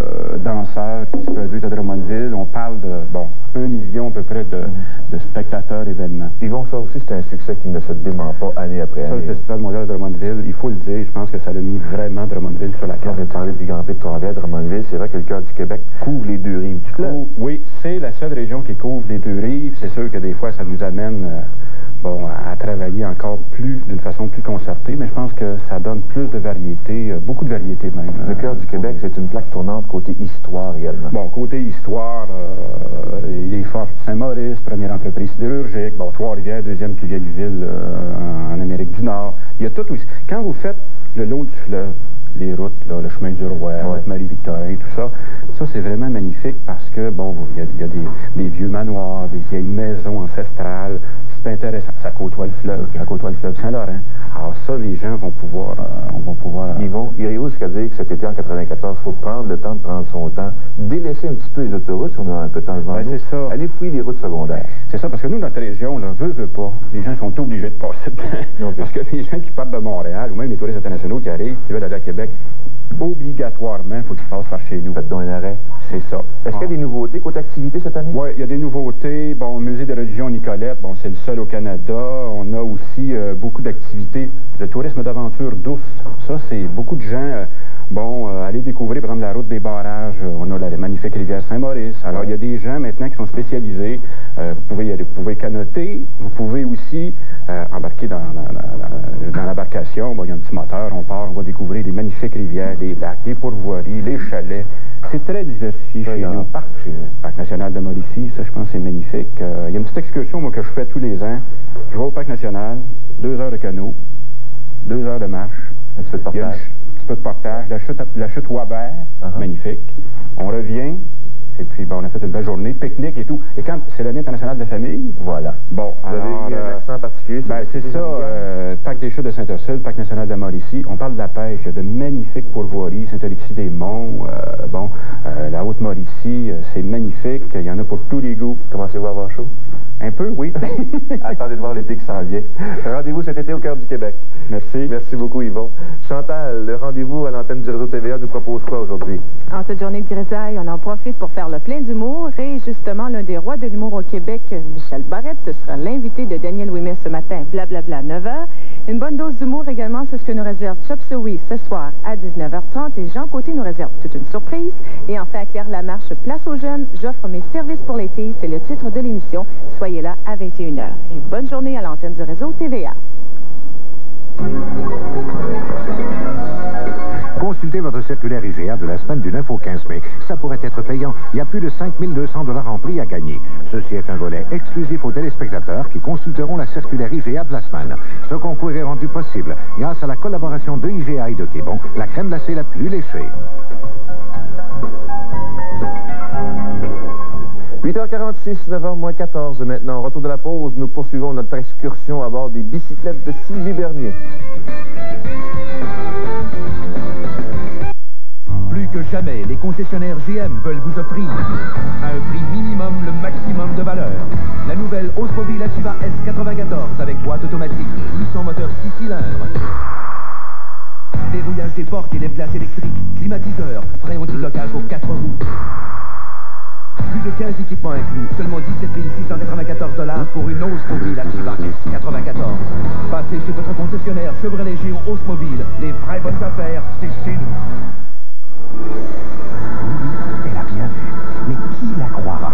danseurs qui se produisent à Drummondville, on parle de, 1 million à peu près de spectateurs événements. Yvon, ça aussi, c'est un succès qui ne se dément pas année après année. Ça, le Festival mondial de Drummondville, il faut le dire, je pense que ça a mis vraiment Drummondville sur la carte. On vient de parler du Grand Prix de Trois-Rivières, Drummondville, c'est vrai que le cœur du Québec couvre les deux rives du fleuve. Oui, c'est la seule région qui couvre les deux rives. C'est sûr que des fois, ça nous amène... à travailler encore d'une façon plus concertée, mais je pense que ça donne plus de variété, beaucoup de variété même. Le cœur du Québec, c'est une plaque tournante côté histoire également. Bon, côté histoire, les Forges Saint-Maurice, première entreprise sidérurgique, Trois-Rivières, deuxième plus vieille ville en Amérique du Nord. Il y a tout aussi. Quand vous faites le long du fleuve, les routes, là, le chemin du roi, Marie-Victorin, tout ça, c'est vraiment magnifique parce que, il y a des vieux manoirs, des vieilles maisons ancestrales. c'est intéressant. Ça côtoie le fleuve Saint-Laurent. Alors ça, les gens vont pouvoir... Iriez-vous jusqu'à dire que cet été en 94, il faut prendre le temps de prendre son temps, délaisser un petit peu les autoroutes, si on a un peu de temps devant nous, c'est ça. Aller fouiller les routes secondaires. C'est ça, parce que nous, notre région, là, veut pas, les gens sont obligés de passer dedans. Parce que les gens qui partent de Montréal, ou même les touristes internationaux qui arrivent, qui veulent aller à Québec, obligatoirement, il faut qu'ils passent par chez nous. Faites donc un arrêt. C'est ça. Est-ce qu'il y a des nouveautés côté activité cette année? Oui, il y a des nouveautés. Bon, au Musée de religion Nicolette, bon, c'est le seul au Canada. On a aussi beaucoup d'activités. Le tourisme d'aventure douce, ça, c'est beaucoup de gens... aller découvrir, par exemple, la route des barrages. On a la magnifique rivière Saint-Maurice. Alors, il y a des gens maintenant qui sont spécialisés. Vous pouvez y aller, vous pouvez canoter. Vous pouvez aussi embarquer dans l'embarcation. Bon, il y a un petit moteur, on part, on va découvrir les magnifiques rivières, les lacs, les pourvoiries, les chalets. C'est très diversifié chez nous. Parc national de Mauricie, ça, je pense, c'est magnifique. Il y a une petite excursion, moi, que je fais tous les ans. Je vais au parc national, 2 heures de canot, 2 heures de marche. Un petit peu de portage. De portage, la chute Wabert, magnifique. On revient, et puis on a fait une belle journée, pique-nique et tout. Et quand c'est l'année internationale de la famille, voilà. Bon, vous alors... avez mis un accent particulier sur c'est ça, Parc des Chutes de Saint-Ursule, Parc national de Mauricie. On parle de la pêche, il y a de magnifiques pourvoiries, Saint-Alexis-des-Monts, la Haute-Mauricie, c'est magnifique, il y en a pour tous les goûts. Commencez-vous à avoir chaud? Un peu, oui. Attendez de voir l'été qui s'en vient. Rendez-vous cet été au cœur du Québec. Merci. Merci beaucoup, Yvon. Chantal, le rendez-vous à l'antenne du réseau TVA nous propose quoi aujourd'hui? En cette journée de grisaille, on en profite pour faire le plein d'humour et justement, l'un des rois de l'humour au Québec, Michel Barrette, sera l'invité de Daniel Ouimet ce matin, blablabla, 9h. Une bonne dose d'humour également, c'est ce que nous réserve Chop Suey ce soir à 19h30 et Jean Côté nous réserve toute une surprise. Et enfin, à Claire Lamarche, place aux jeunes, j'offre mes services pour l'été, c'est le titre de l'émission. Soyez là à 21h. Et bonne journée à l'antenne du réseau TVA. Consultez votre circulaire IGA de la semaine du 9 au 15 mai. Ça pourrait être payant. Il y a plus de 5 200 $ en prix à gagner. Ceci est un volet exclusif aux téléspectateurs qui consulteront la circulaire IGA de la semaine. Ce concours est rendu possible grâce à la collaboration de IGA et de Québon, la crème glacée la plus léchée. 8h46, 9h-14 maintenant. Retour de la pause, nous poursuivons notre excursion à bord des bicyclettes de Sylvie Bernier. Plus que jamais, les concessionnaires GM veulent vous offrir à un prix minimum le maximum de valeur. La nouvelle Oldsmobile Achieva S94 avec boîte automatique, puissant moteur 6 cylindres. Verrouillage des portes et lève-glace électriques, climatiseur, frein anti-blocage aux 4 roues. Plus de 15 équipements inclus, seulement 17 694 $ pour une Oldsmobile Achieva S94. Passez chez votre concessionnaire Chevrolet Géo Oldsmobile. Les vraies bonnes affaires, c'est chez nous. Elle a bien vu, mais qui la croira?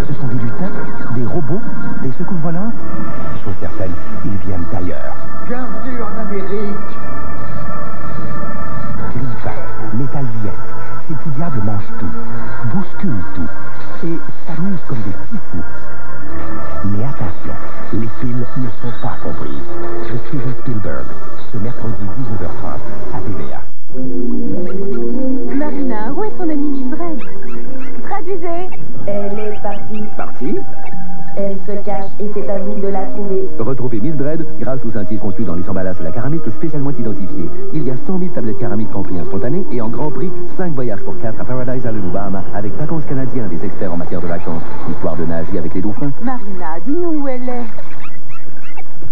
Ce sont des lutins, des robots, des secousses volantes. Chose certaine, ils viennent d'ailleurs. Bienvenue en Amérique. Gris-Vac, métal-diète, ces petits diables mangent tout, bousculent tout, et s'amusent comme des petits fous. Mais attention, les piles ne sont pas comprises. Je suis Steven Spielberg, ce mercredi 19h30 à TVA. Marina, où est son amie Mildred? Traduisez. Elle est partie. Partie? Elle se cache et c'est à vous de la trouver. Retrouvez Mildred grâce aux indices contenus dans les emballages de la Caramilk spécialement identifiés. Il y a 100 000 tablettes Caramilk en prix instantané et en grand prix, 5 voyages pour 4 à Paradise Island, Bahama avec Vacances Canadiens, des experts en matière de vacances, histoire de nager avec les dauphins. Marina, dis-nous où elle est.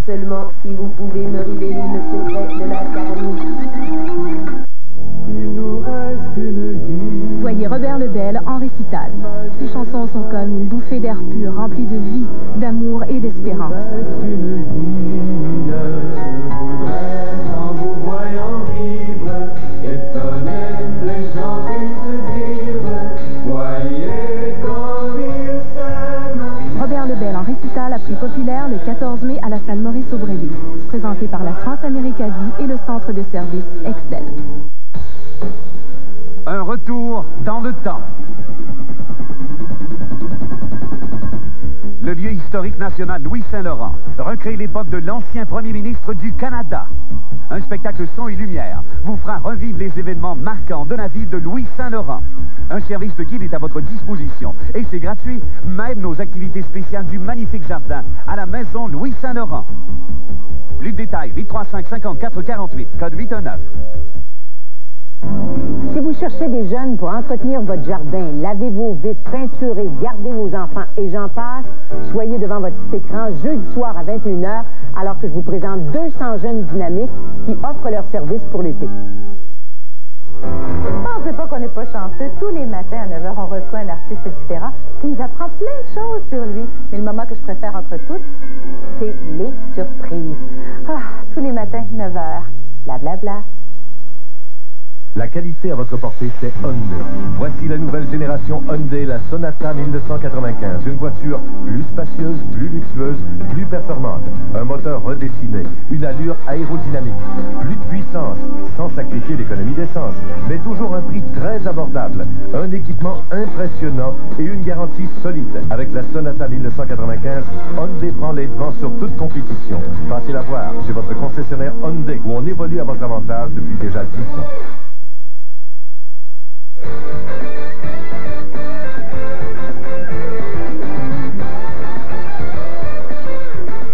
Seulement si vous pouvez me révéler le secret de la Caramilk. Voyez Robert Lebel en récital. Ses chansons sont comme une bouffée d'air pur, remplie de vie, d'amour et d'espérance. Robert Lebel en récital a pris populaire le 14 mai à la salle Maurice Aubrély, présenté par la France America Vie et le centre de service Excel. Un retour dans le temps. Le lieu historique national Louis-Saint-Laurent recrée l'époque de l'ancien premier ministre du Canada. Un spectacle son et lumière vous fera revivre les événements marquants de la ville de Louis-Saint-Laurent. Un service de guide est à votre disposition et c'est gratuit, même nos activités spéciales du magnifique jardin à la maison Louis-Saint-Laurent. Plus de détails, 835-54-48, code 819. Si vous cherchez des jeunes pour entretenir votre jardin, lavez vos vitres, peinturez, gardez vos enfants et j'en passe, soyez devant votre petit écran jeudi soir à 21h alors que je vous présente 200 jeunes dynamiques qui offrent leurs services pour l'été. Pensez pas qu'on n'est pas chanceux. Tous les matins à 9h, on reçoit un artiste différent qui nous apprend plein de choses sur lui. Mais le moment que je préfère entre toutes, c'est les surprises. Ah, tous les matins, 9h. Blablabla. La qualité à votre portée, c'est Hyundai. Voici la nouvelle génération Hyundai, la Sonata 1995. Une voiture plus spacieuse, plus luxueuse, plus performante. Un moteur redessiné, une allure aérodynamique, plus de puissance, sans sacrifier l'économie d'essence, mais toujours un prix très abordable. Un équipement impressionnant et une garantie solide. Avec la Sonata 1995, Hyundai prend les devants sur toute compétition. Passez la voir chez votre concessionnaire Hyundai, où on évolue à votre avantage depuis déjà 10 ans.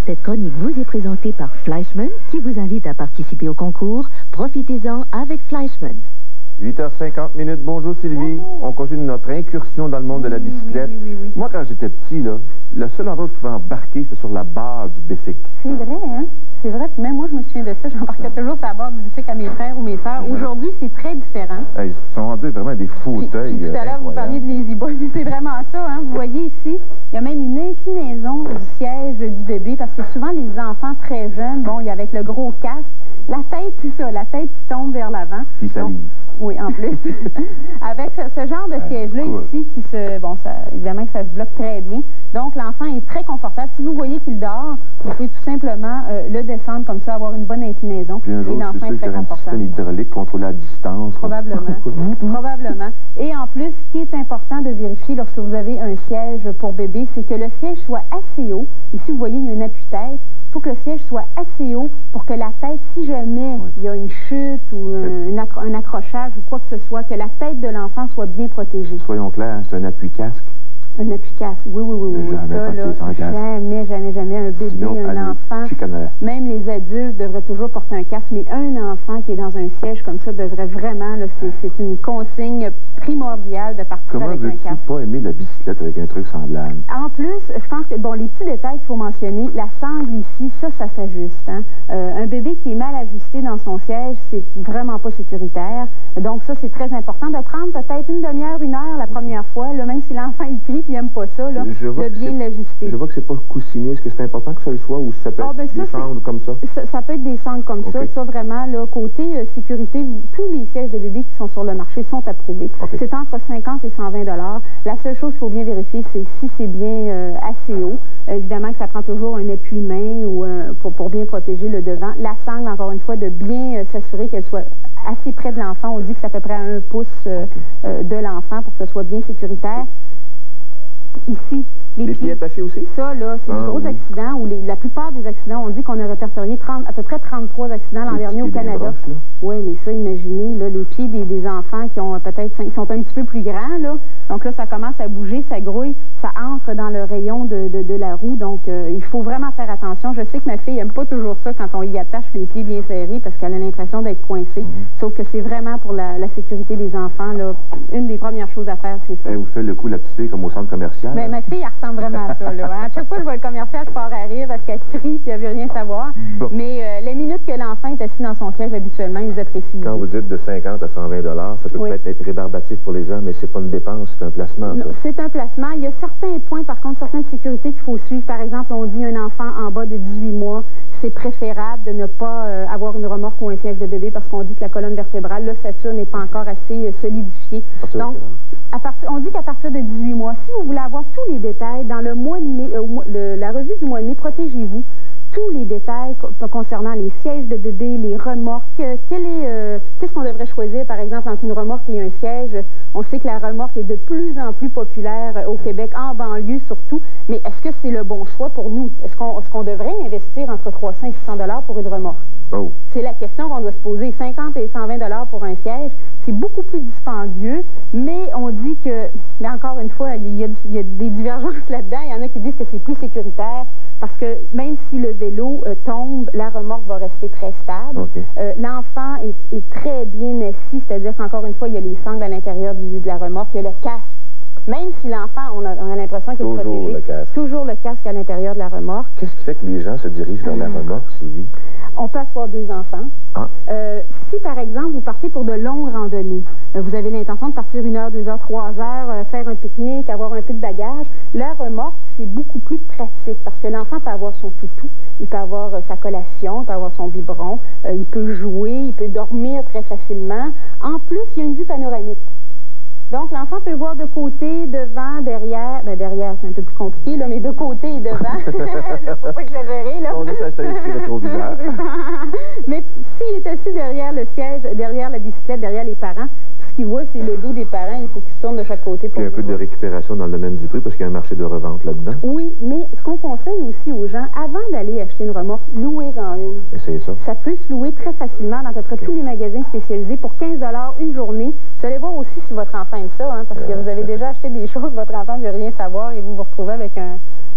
Cette chronique vous est présentée par Fleischmann, qui vous invite à participer au concours. Profitez-en avec Fleischmann. 8h50, bonjour Sylvie. Bonjour. On continue notre incursion dans le monde de la bicyclette. Oui. Moi, quand j'étais petit, là, le seul endroit où je pouvais embarquer, c'était sur la barre du bicycle. C'est vrai, hein? C'est vrai. Même moi, je me souviens de ça. J'embarquais toujours sur la barre du bicycle à mes frères ou mes sœurs. Aujourd'hui, c'est très différent. Ils sont rendus vraiment des fauteuils. Puis tout à l'heure, vous parliez de Lazy Boy. C'est vraiment ça, hein? Vous voyez ici, il y a même une inclinaison du siège du bébé parce que souvent, les enfants très jeunes, bon, il y a avec le gros casque, la tête, c'est ça, la tête qui tombe vers l'avant. Puis ça livre. Oui, en plus. Avec ce genre de siège-là ici, qui se, bon, ça, évidemment que ça se bloque très bien. Donc, l'enfant est très confortable. Si vous voyez qu'il dort, vous pouvez tout simplement le descendre comme ça, avoir une bonne inclinaison. Puis un jour, et l'enfant est très confortable. Un système hydraulique contrôlé à distance. Probablement. Probablement. Et en plus, ce qui est important de vérifier lorsque vous avez un siège pour bébé, c'est que le siège soit assez haut. Ici, vous voyez, il y a une appuie-tête. Il faut que le siège soit assez haut pour que la tête, si jamais il y a une chute ou un accrochage ou quoi que ce soit, que la tête de l'enfant soit bien protégée. Soyons clairs, c'est un appui-casque. Un appui-casque, oui. Jamais. Un bébé, sinon, un enfant, même les adultes devraient toujours porter un casque, mais un enfant qui est dans un siège comme ça devrait vraiment, c'est une consigne primordiale de partir avec un casque. Comment veux-tu pas aimer la bicyclette avec un truc semblable? En plus, je pense que, bon, les petits détails qu'il faut mentionner, la sangle ici, ça s'ajuste. Hein? Un bébé qui est mal ajusté dans son siège, c'est vraiment pas sécuritaire. Donc ça, c'est très important de prendre peut-être une demi-heure, une heure la première fois, là, même si l'enfant il crie et il n'aime pas ça, là, de bien l'ajuster. Je vois que c'est pas coussiné. Est-ce que c'est important que ça le soit ou ça peut être des sangles comme ça? Ça peut être des sangles comme ça vraiment, là, côté sécurité, tous les sièges de bébé qui sont sur le marché sont approuvés. C'est entre 50 et 120 $. La seule chose qu'il faut bien vérifier, c'est si c'est bien assez haut. Évidemment que ça prend toujours un appui-main ou pour bien protéger le devant. La sangle, encore une fois, de bien s'assurer qu'elle soit assez près de l'enfant. On dit que c'est à peu près à 1 pouce de l'enfant pour que ce soit bien sécuritaire. Ici, les pieds attachés aussi? Ça, là, c'est des gros accidents où la plupart des accidents, on dit qu'on a répertorié à peu près 33 accidents l'an dernier au Canada. Oui, mais ça, imaginez, là, les pieds des enfants qui ont peut-être sont un petit peu plus grands, là. Donc là, ça commence à bouger, ça grouille, ça entre dans le rayon de la roue. Donc, il faut vraiment faire attention. Je sais que ma fille n'aime pas toujours ça quand on y attache les pieds bien serrés parce qu'elle a l'impression d'être coincée. Sauf que c'est vraiment pour la sécurité des enfants, là. Une des premières choses à faire, c'est ça. Vous faites le coup, la petite fille, comme au centre commercial? Ben, ma fille, elle ressemble vraiment à ça, là. Hein? À chaque fois que je vois le commercial, je pars à rire parce qu'elle crie et elle veut rien savoir. Bon. Mais les minutes que l'enfant est assis dans son siège, habituellement, ils apprécient. Quand vous dites de 50 à 120 $, ça peut peut-être être rébarbatif pour les gens, mais c'est pas une dépense, c'est un placement. C'est un placement. Il y a certains points, par contre, certaines sécurités qu'il faut suivre. Par exemple, on dit un enfant en bas de 18 mois, c'est préférable de ne pas avoir une remorque ou un siège de bébé parce qu'on dit que la colonne vertébrale, l'ossature n'est pas encore assez solidifiée. Donc, on dit qu'à partir de 18 mois, si vous voulez avoir tous les détails, dans le mois de mai, la revue du mois de mai, protégez-vous. tous les détails concernant les sièges de bébé, les remorques. Qu'est-ce qu'on devrait choisir, par exemple, entre une remorque et un siège? On sait que la remorque est de plus en plus populaire au Québec, en banlieue surtout. Mais est-ce que c'est le bon choix pour nous? Est-ce qu'on devrait investir entre 300 et 600 $ pour une remorque? Oh. C'est la question qu'on doit se poser. 50 et 120 $ pour un siège, c'est beaucoup plus dispendieux, mais on dit que, mais encore une fois, il y a des divergences là-dedans. Il y en a qui disent que c'est plus sécuritaire parce que même si le vélo tombe, la remorque va rester très stable. Okay. L'enfant est très bien assis, c'est-à-dire qu'encore une fois, il y a les sangles à l'intérieur de la remorque, il y a le casque. Même si l'enfant, on a l'impression qu'il est protégé. Le casque. Toujours le casque à l'intérieur de la remorque. Qu'est-ce qui fait que les gens se dirigent vers la remorque, Sylvie? On peut asseoir 2 enfants. Ah. Si, par exemple, vous partez pour de longues randonnées, vous avez l'intention de partir 1 heure, 2 heures, 3 heures, faire un pique-nique, avoir un peu de bagage, la remorque, c'est beaucoup plus pratique parce que l'enfant peut avoir son toutou, il peut avoir sa collation, il peut avoir son biberon, il peut jouer, il peut dormir très facilement. En plus, il y a une vue panoramique. Donc, l'enfant peut voir de côté, devant, derrière. Ben, derrière, c'est un peu plus compliqué, là, mais de côté et devant. Il ne faut pas exagérer, là. On laisse installer le petit rétroviseur. Mais s'il est assis derrière le siège, derrière la bicyclette, derrière les parents, tout ce qu'il voit, c'est le dos des parents. Il faut qu'il se tourne de chaque côté. Puis un peu de récupération dans le domaine du prix, parce qu'il y a un marché de revente là-dedans. Oui, mais ce qu'on conseille aussi aux gens, avant d'aller acheter une remorque, louez-en une. Essayez ça. Ça peut se louer très facilement dans à peu près tous les magasins spécialisés pour 15 $ une journée. Vous allez voir aussi si votre enfant aime ça, hein, parce que vous avez déjà acheté des choses, votre enfant ne veut rien savoir et vous vous retrouvez avec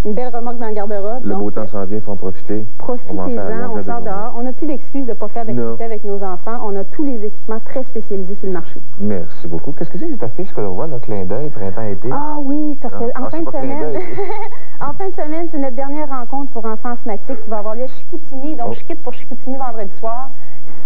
une belle remorque dans le garde-robe. Le beau temps s'en vient, il faut en profiter. Profitez-en, on sort dehors. On n'a plus d'excuses de ne pas faire d'activité avec nos enfants. On a tous les équipements très spécialisés sur le marché. Merci beaucoup. Qu'est-ce que c'est cette affiche que l'on voit, là, clin d'œil, printemps-été? Ah oui, parce qu'en fin de semaine, en fin de semaine, c'est notre dernière rencontre pour enfants asthmatiques qui va avoir lieu à Chicoutimi. Donc, je quitte pour Chicoutimi vendredi soir.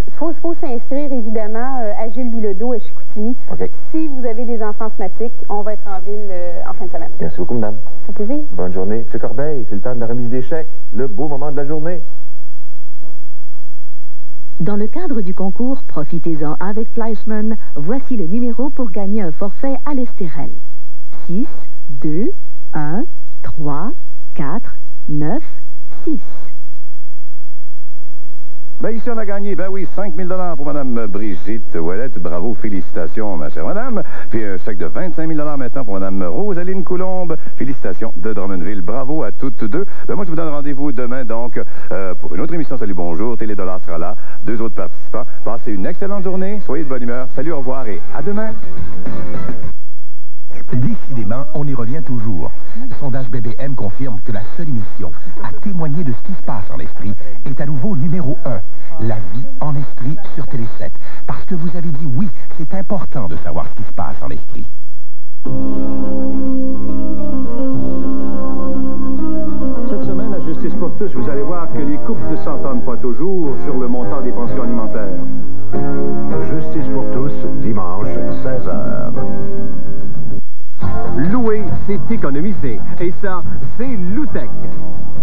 Il faut s'inscrire, évidemment, à Gilles Bilodeau, à Chicoutimi. Okay. Si vous avez des enfants asthmatiques, on va être en ville en fin de semaine. Merci beaucoup, madame. Ça fait plaisir. Bonne journée. M. Corbeil, c'est le temps de la remise des chèques. Le beau moment de la journée. Dans le cadre du concours Profitez-en avec Fleischmann, voici le numéro pour gagner un forfait à l'Estérel. 6, 2, 1, 3, 4, 9, 6. Ben ici, on a gagné, ben oui, 5 000 $ pour Mme Brigitte Ouellette. Bravo, félicitations, ma chère madame. Puis un chèque de 25 000 $ maintenant pour Mme Rosaline Coulombe. Félicitations de Drummondville. Bravo à toutes deux. Ben moi, je vous donne rendez-vous demain, donc, pour une autre émission. Salut, bonjour. Télédollar sera là. 2 autres participants. Passez une excellente journée. Soyez de bonne humeur. Salut, au revoir et à demain. Décidément, on y revient toujours. Le sondage BBM confirme que la seule émission à témoigner de ce qui se passe en Estrie est à nouveau numéro 1. La vie en Estrie sur Télé 7. Parce que vous avez dit oui, c'est important de savoir ce qui se passe en Estrie. Cette semaine, à Justice pour tous, vous allez voir que les couples ne s'entendent pas toujours sur le montant des pensions alimentaires. Justice pour tous, dimanche, 16h. Louer, c'est économiser. Et ça, c'est Loutec.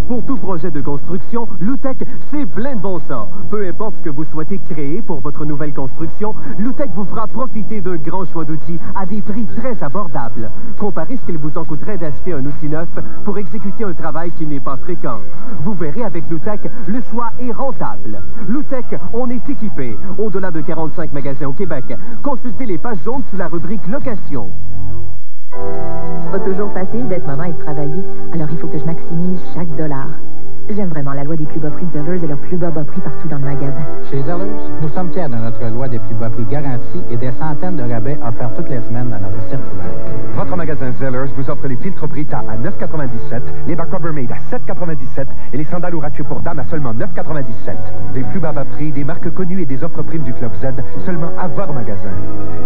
Pour tout projet de construction, Loutec, c'est plein de bon sens. Peu importe ce que vous souhaitez créer pour votre nouvelle construction, Loutec vous fera profiter d'un grand choix d'outils à des prix très abordables. Comparez ce qu'il vous en coûterait d'acheter un outil neuf pour exécuter un travail qui n'est pas fréquent. Vous verrez avec Loutec, le choix est rentable. Loutec, on est équipé. Au-delà de 45 magasins au Québec. Consultez les pages jaunes sous la rubrique Location. C'est pas toujours facile d'être maman et de travailler, alors il faut que je maximise chaque dollar. J'aime vraiment la loi des plus bas prix de Zellers et leurs plus bas prix partout dans le magasin. Chez Zellers, nous sommes fiers de notre loi des plus bas prix garantis et des centaines de rabais offerts toutes les semaines dans notre circulaire. Votre magasin Zellers vous offre les filtres Brita à 9,97, les bacs Rubbermaid à 7,97 et les sandales Ourache pour dames à seulement 9,97. Des plus bas prix, des marques connues et des offres primes du Club Z seulement à votre magasin.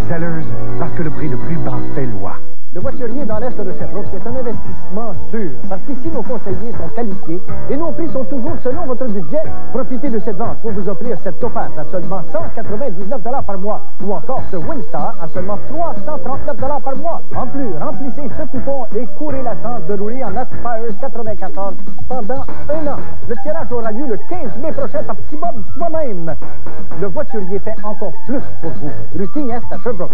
Zellers, parce que le prix le plus bas fait loi. Le voiturier dans l'est de Sherbrooke, c'est un investissement sûr, parce qu'ici, nos conseillers sont qualifiés et nos prix sont toujours selon votre budget. Profitez de cette vente pour vous offrir cette Topaz à seulement 199 $ par mois, ou encore ce Windstar à seulement 339 $ par mois. En plus, remplissez ce coupon et courez la chance de rouler en Aspire 94 pendant 1 an. Le tirage aura lieu le 15 mai prochain par Petit Bob soi-même. Le voiturier fait encore plus pour vous. Rue King Est à Sherbrooke.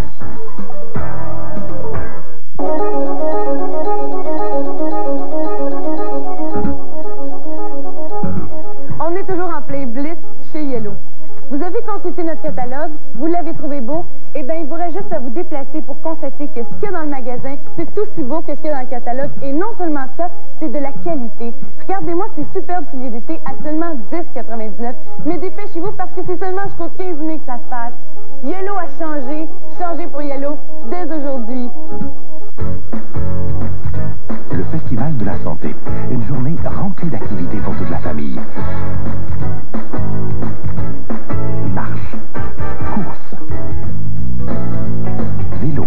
constater que ce qu'il y a dans le magasin, c'est aussi beau que ce qu'il y a dans le catalogue. Et non seulement ça, c'est de la qualité. Regardez-moi ces superbes souliers d'été à seulement 10,99. Mais dépêchez-vous parce que c'est seulement jusqu'au 15 mai que ça se passe. Yellow a changé. Changez pour Yellow dès aujourd'hui. Le Festival de la Santé. Une journée remplie d'activités pour toute la famille. Marche, course, vélo,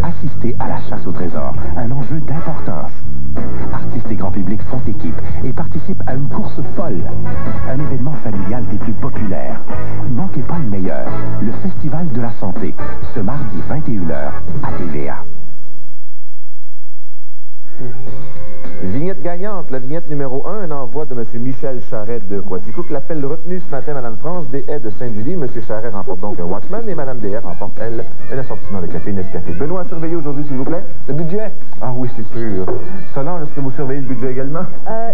assister à la chasse au trésor, un enjeu d'importance. Artistes et grand public font équipe et participent à une course folle, un événement familial des plus populaires. Ne manquez pas le meilleur, le Festival de la Santé, ce mardi 21h à TVA. Vignette gagnante, la vignette numéro 1, un envoi de M. Michel Charret de Quaticook. L'appel retenu ce matin, Mme France des Haies de Sainte-Julie. M. Charret remporte donc un Watchman et Mme Des remporte, elle, un assortiment de café Nescafé. Benoît, à surveiller aujourd'hui, s'il vous plaît. Le budget? Ah oui, c'est sûr. Solange, est-ce que vous surveillez le budget également?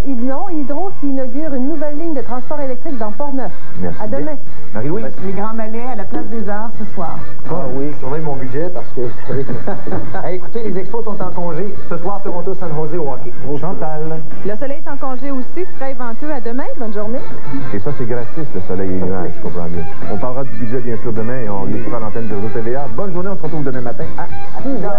Non, Hydro qui inaugure une nouvelle ligne de transport électrique dans Port-Neuf. Merci. À demain. Marie-Louise? Les Grands Malais à la place des Arts ce soir. Ah oui, je surveille mon budget parce que, vous savez... Hey, écoutez, les Expos sont en congé. Ce soir, Toronto, San Jose au hockey. Chantal. Le soleil est en congé aussi, frais et venteux. À demain. Bonne journée. Et ça, c'est gratis, le soleil et les nuages, je comprends bien. On parlera du budget, bien sûr, demain et on l'écoutera à l'antenne de TVA. Bonne journée, on se retrouve demain matin à 6h.